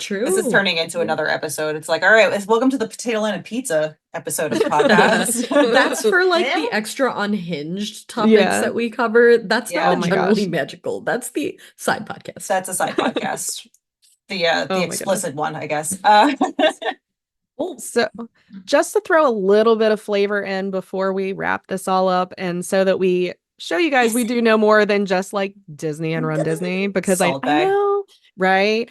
True. This is turning into another episode. It's like, all right, welcome to the Potato Land and Pizza episode of the podcast. That's for like Yeah. the extra unhinged topics Yeah. that we cover. That's Yeah. not Oh my generally gosh. magical. That's the side podcast. That's a side podcast. The Oh my explicit one, I guess. So just to throw a little bit of flavor in before we wrap this all up, and so that we show you guys we do know more than just like Disney and Run Disney, because I Salt Bae. know, right?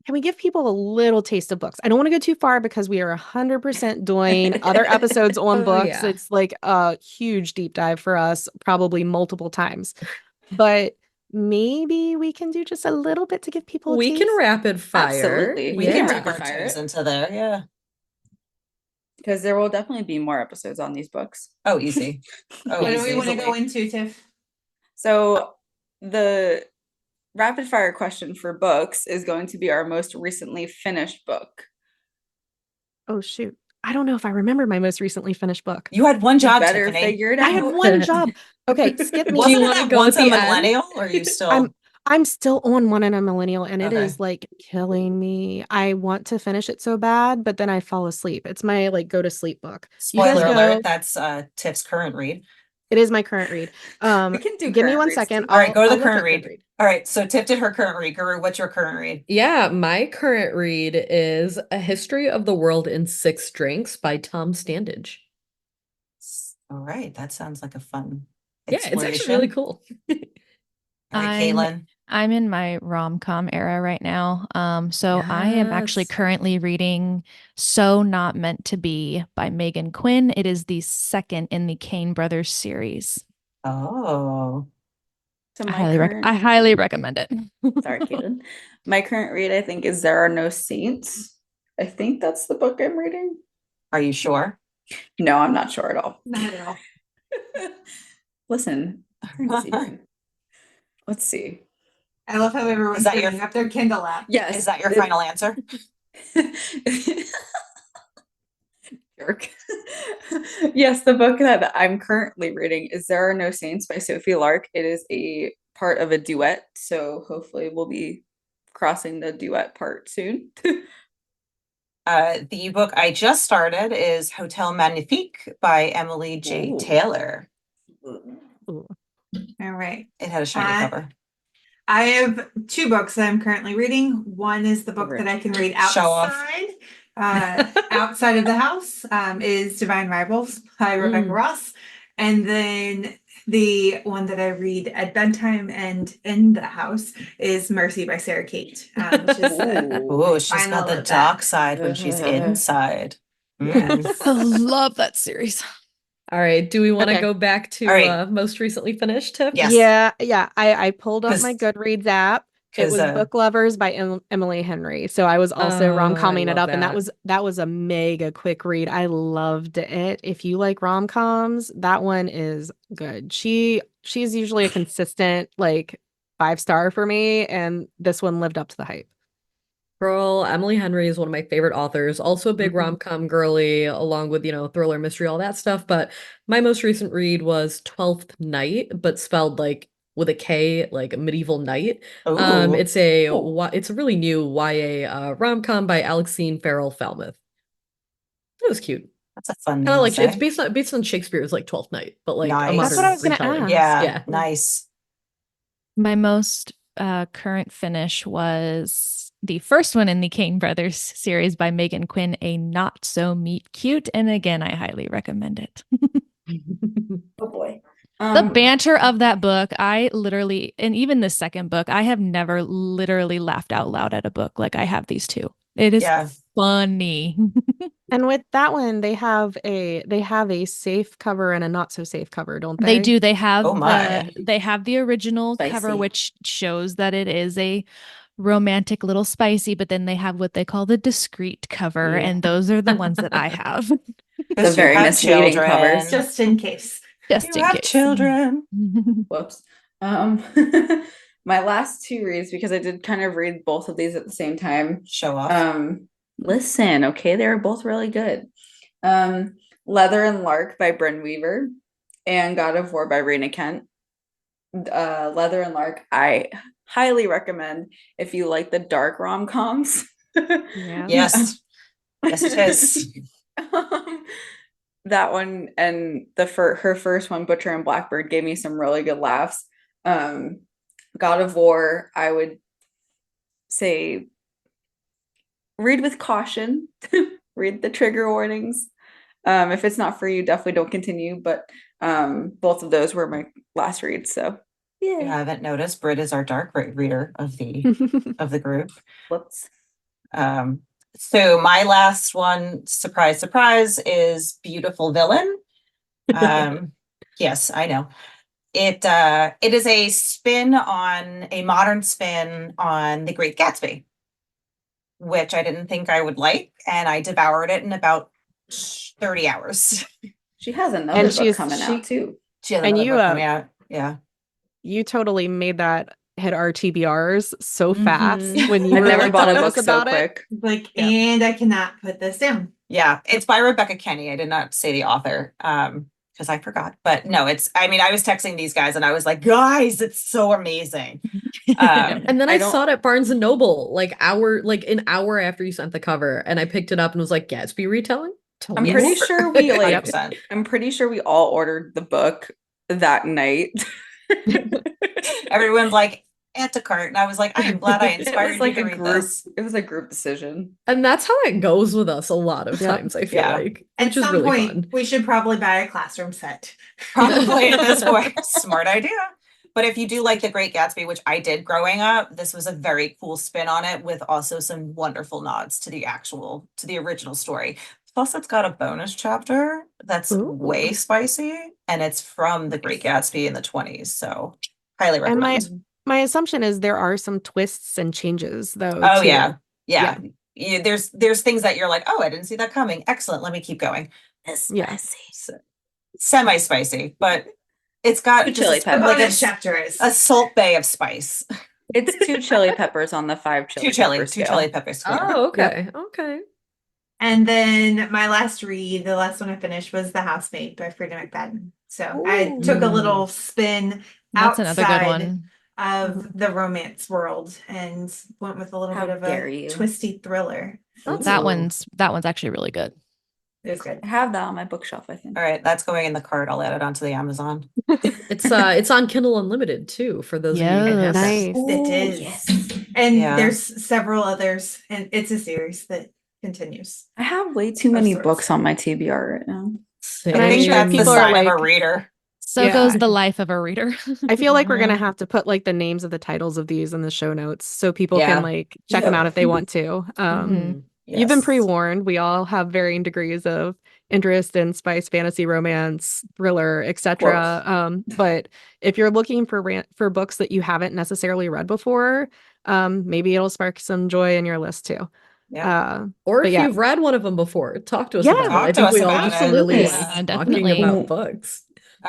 Can we give people a little taste of books? I don't want to go too far because we are 100% doing other episodes on Oh, books. yeah. It's like a huge deep dive for us, probably multiple times. But maybe we can do just a little bit to give people a We taste. can rapid fire. Absolutely. We Yeah. can Yeah. dip our Fire toes it. into there. Yeah. Because there will definitely be more episodes on these books. Oh, easy. Oh, What do easy. we want to easily. go into, Tiff? So the rapid fire question for books is going to be our most recently finished book. Oh shoot. I don't know if I remember my most recently finished book. You had one You job, better Tiffany. figure it I had out. one job. Okay, skip me. Do you Wasn't it wanna at go once at a the end? millennial, or are you still? I'm still on One in a Millennial, and it Okay. is like killing me. I want to finish it so bad, but then I fall asleep. It's my like go to sleep book. You guys Spoiler go. alert, that's Tiff's current read. It is my current read. We can do Give me current 1 reads, second. too. All right, go to the I'll look current up good read. All right, so Tiff did her current read. Guru, what's your current read? Yeah, my current read is A History of the World in Six Drinks by Tom Standage. All right, that sounds like a fun Yeah, it's actually really exploration. cool. All right, I'm Caitlin. I'm in my rom-com era right now. So I am actually Yes. currently reading So Not Meant to Be by Megan Quinn. It is the second in the Kane Brothers series. Oh, So I my I highly recommend it. sorry, Caitlin. My current read, I think, is There Are No Saints. I think that's the book I'm reading. are you sure? No, I'm not sure at all. Not at all. Listen, pregnancy brain. Let's see. I love how everyone's that your- bringing up their Kindle app. Yes. Is that your final answer? Jerk. Yes, the book that I'm currently reading is There Are No Saints by Sophie Lark. It is a part of a duet, so hopefully we'll be crossing the duet part soon. The book I just started is Hotel Magnifique by Emily J. Ooh. Taylor. Ooh. All right. It had a shiny cover. I have 2 books that I'm currently reading. One is the book that I can read Show off. outside of the house, is Divine Rivals by Rebecca Ross. And then the one that I read at bedtime and in the house is Mercy by Sarah Kate, which is Oh, she's final got the of that. dark side when she's inside. Yes. I love that series. All right, do we want to Okay. go back to All right. most recently finished, Tiff? Yes. Yeah. I pulled up 'Cause- my Goodreads app. It 'cause, was Book Lovers by Emily Henry. So I was also Oh, rom-comming I it love up, and that. that was a mega quick read. I loved it. If you like rom-coms, that one is good. She's usually a consistent like 5-star for me, and this one lived up to the hype. Girl, Emily Henry is one of my favorite authors. Also a big Mhm. rom-com girly, along with, thriller, mystery, all that stuff. But my most recent read was 12th Night, but spelled like with a K, like a medieval knight. Ooh. It's a really new YA rom-com by Alexine Farrell Falmouth. It was cute. That's a fun Kind of name like to it's say. based on Shakespeare's like 12th Night, but like a Nice. modern That's what I was gonna retelling. ask. Yeah, Yeah. nice. My most current finish was the first one in the Kane Brothers series by Megan Quinn, A Not So Meet Cute. And again, I highly recommend it. Oh boy. The banter of that book, I literally, and even the second book, I have never literally laughed out loud at a book like I have these two. It is funny. And with that one, they have a safe cover and a not so safe cover, don't they? They do. They have Oh my. they have the original cover, Spicy. which shows that it is a romantic little spicy, but then they have what they call the discreet cover, Yeah. and those are the ones that I have. The very misleading covers. Just in case. Just You in have case. children. Whoops. My last 2 reads, because I did kind of read both of these at the same time. Show off. Listen, okay, they were both really good. Leather and Lark by Bryn Weaver and God of War by Raina Kent. Leather and Lark, I highly recommend if you like the dark rom-coms. Yeah. Yes. Yes, it is. That one and her first one, Butcher and Blackbird, gave me some really good laughs. God of War, I would say read with caution. Read the trigger warnings. If it's not for you, definitely don't continue. But both of those were my last reads. So You yeah. haven't noticed, Britt is our dark reader of the group. Whoops. So my last one, surprise, surprise, is Beautiful Villain. Yes, I know. It is a modern spin on The Great Gatsby, which I didn't think I would like, and I devoured it in about 30 hours. She has another book she's- coming out too. She has And another you, book coming out. Yeah. You totally made that hit our TBRs so fast Mhm. when you I were never like bought a telling us book so about it. quick. Like, Yeah. and I cannot put this down. Yeah, it's by Rebecca Kenny. I did not say the author because I forgot. But no, I mean, I was texting these guys and I was like, guys, it's so amazing. And then I I don't- saw it at Barnes and Noble like an hour after you sent the cover, and I picked it up and was like, Gatsby retelling? Tell I'm me pretty more. sure we like 100%. I'm pretty sure we all ordered the book that night. Everyone's like, add to cart. And I was like, I am glad I It inspired was like you a to read group. this. It was a group decision. And that's how it goes with us a lot of Yep. times, I feel Yeah. like, At which is some really point, fun. we should probably buy a classroom set. Probably at this point. Smart idea. But if you do like The Great Gatsby, which I did growing up, this was a very cool spin on it with also some wonderful nods to the original story. Plus, it's got a bonus chapter that's Ooh. way spicy, and it's from The Great Gatsby in the 20s. So, highly And recommend. my assumption is there are some twists and changes though. Oh too. yeah. There's things that you're like, oh, I didn't see that coming. Excellent. Let me keep going. It's Yeah. spicy, semi-spicy, but it's got Two just chili a- The peppers. like bonus chapter is. a salt bay of spice. It's 2 chili peppers on the 5 chili pepper Two scale. chili peppers. Oh, okay. Okay. And then my last read, the last one I finished was The Housemaid by Frida McFadden. So I took a little spin That's another good outside one. of the romance world and went with a little How bit of dare a you. twisty thriller. That's That Ooh. one's actually really good. It was good. I have that on my bookshelf, I think. All right, that's going in the cart. I'll add it onto the Amazon. It's on Kindle Unlimited too, for those of you who have that. Nice. It Ooh, is. yes. And Yeah. there's several others, and it's a series that continues. I have way too many sorts. books on my TBR right now. And I'm I think sure that's the people are sign of like- a reader. So Yeah. goes the life of a reader. I feel like we're gonna Mhm. have to put like the names of the titles of these in the show notes so people Yeah. can like check them Yeah. out if they want to. Mhm. You've been Yes. pre-warned. We all have varying degrees of interest in spice, fantasy, romance, thriller, etc. But if you're looking for books that you haven't necessarily read before, maybe it'll spark some joy in your list too. Yeah. Or But if yeah. you've read one of them before, talk to us Yeah. about it. Talk I to think us we all about just it. really Yeah, like talking definitely. about books.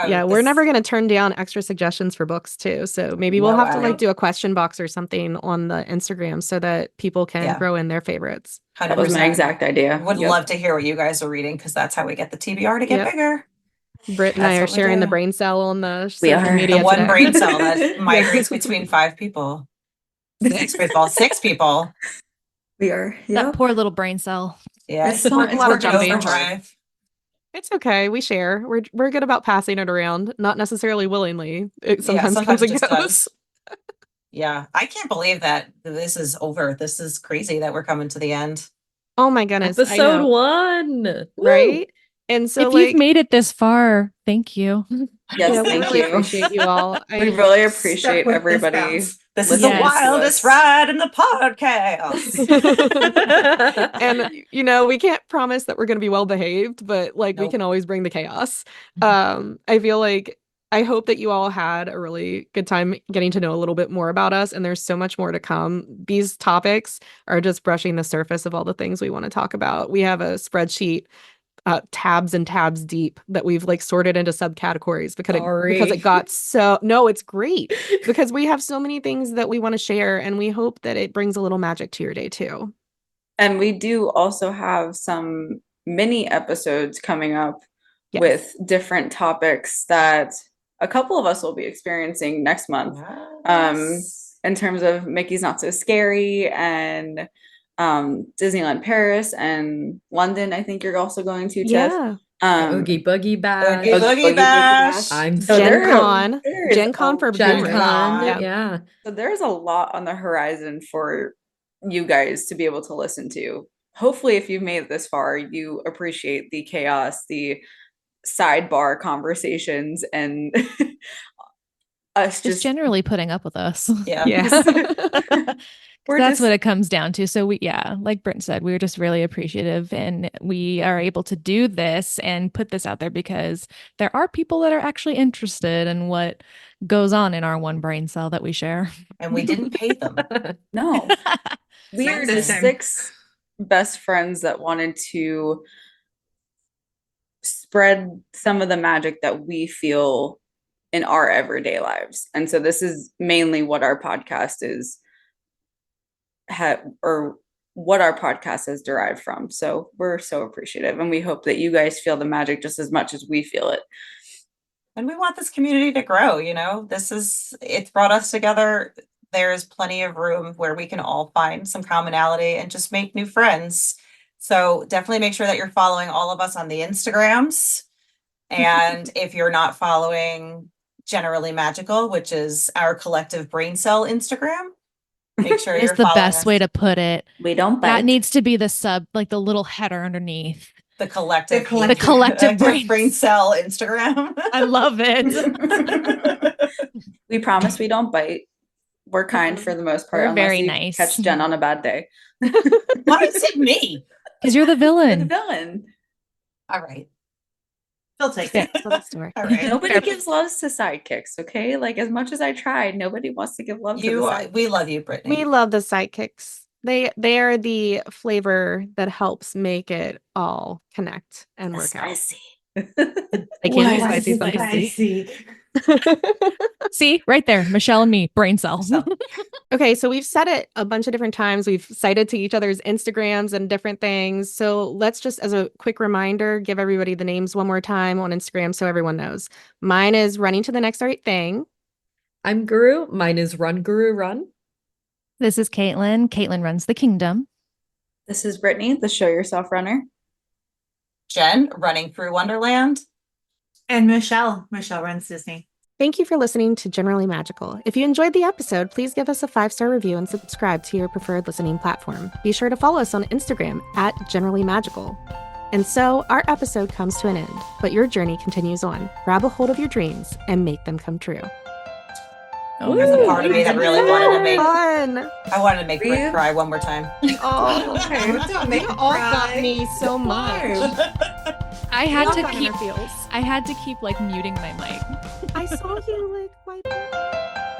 We're never going to turn down extra suggestions for books too. So maybe we'll No have to way. like do a question box or something on the Instagram so that people can Yeah. throw in their favorites. That was my 100%. exact idea. Would Yep. love to hear what you guys are reading because that's how we get the TBR to get Yep. bigger. Britt and That's I are what we sharing the do. brain cell on the We social are. media The one today. brain cell that migrates between 5 people. 6 people. 6 people. We are. That Yep. poor little brain cell. Yeah, It's so- it's a lot of working jumping. overdrive. It's okay. We share. We're good about passing it around, not necessarily willingly. It sometimes sometimes comes it and just goes. does. Yeah, I can't believe that this is over. This is crazy that we're coming to the end. Oh my goodness. I Episode know, 1. Woo! right? And so if like you've made it this far, thank you. Yes, yeah, we thank really you. appreciate you all. We really Stuck appreciate with this everybody. bounce. This is the Yes. wildest ride in the podcast. And you know, we can't promise that we're going to be well behaved, but like we Nope. can always bring the chaos. I feel like I hope that you all had a really good time getting to know a little bit more about us, and there's so much more to come. These topics are just brushing the surface of all the things we want to talk about. We have a spreadsheet, tabs and tabs deep, that we've like sorted into subcategories because Sorry. it got so. No, it's great because we have so many things that we want to share, and we hope that it brings a little magic to your day too. And we do also have some mini episodes coming up Yes. with different topics that a couple of us will be experiencing next month. In terms of Mickey's Not So Scary and Disneyland Paris and London, I think you're also going to, Tiff. Yeah. Oogie Boogie Bash. Oogie Boogie Bash. I'm So Gen there- Con. there is Gen Con for Gen boomers. Con. Yeah. Yeah. So there's a lot on the horizon for you guys to be able to listen to. Hopefully, if you've made it this far, you appreciate the chaos, the sidebar conversations, and us Just just generally putting up with us. Yeah. Yeah. we're That's just what it comes down to. So like Britton said, we're just really appreciative, and we are able to do this and put this out there because there are people that are actually interested in what goes on in our one brain cell that we share. And we didn't pay them. no. We are the System. 6 best friends that wanted to spread some of the magic that we feel in our everyday lives. And so this is mainly what our podcast is or what our podcast is derived from. So we're so appreciative, and we hope that you guys feel the magic just as much as we feel it. And we want this community to grow, it's brought us together. There's plenty of room where we can all find some commonality and just make new friends. So definitely make sure that you're following all of us on the Instagrams. And if you're not following Generally Magical, which is our collective brain cell Instagram, make sure you're It's the following best us. way to put it. We don't bite. That needs to be the sub, like the little header underneath. The collective brain cell Instagram. I love it. We promise we don't bite. We're kind for the most part. We're unless very you nice. Catch Jen on a bad day. Why is it me? Because you're the You're the villain. villain. All right. She'll take Yeah, it. that's the story. All right. Nobody gives loves to sidekicks, okay? Like, as much as I tried, nobody wants to give love to the sidekicks. We love you, Brittany. We love the sidekicks. They are the flavor that helps make it all connect and work out. Spicy. They can be spicy sometimes. Spicy. See, right there, Michelle and me, brain cells. Okay, so we've said it a bunch of different times. We've cited to each other's Instagrams and different things. So let's just, as a quick reminder, give everybody the names one more time on Instagram so everyone knows. Mine is Running to the Next Right Thing. I'm Guru. Mine is Run Guru Run. This is Caitlin. Caitlin runs the kingdom. This is Brittany, the Show Yourself Runner. Jen, running through Wonderland. And Michelle. Michelle runs Disney. Thank you for listening to Generally Magical. If you enjoyed the episode, please give us a 5-star review and subscribe to your preferred listening platform. Be sure to follow us on Instagram at Generally Magical. And so our episode comes to an end, but your journey continues on. Grab a hold of your dreams and make them come true. There's a part of me that really wanted to make Fun. I wanted to make Britt Breathe. cry one more time. Oh, okay. Don't make You her all cry. got me so much. I We had all to got in keep our feels. I had to keep like muting my mic. I saw you like wipe it.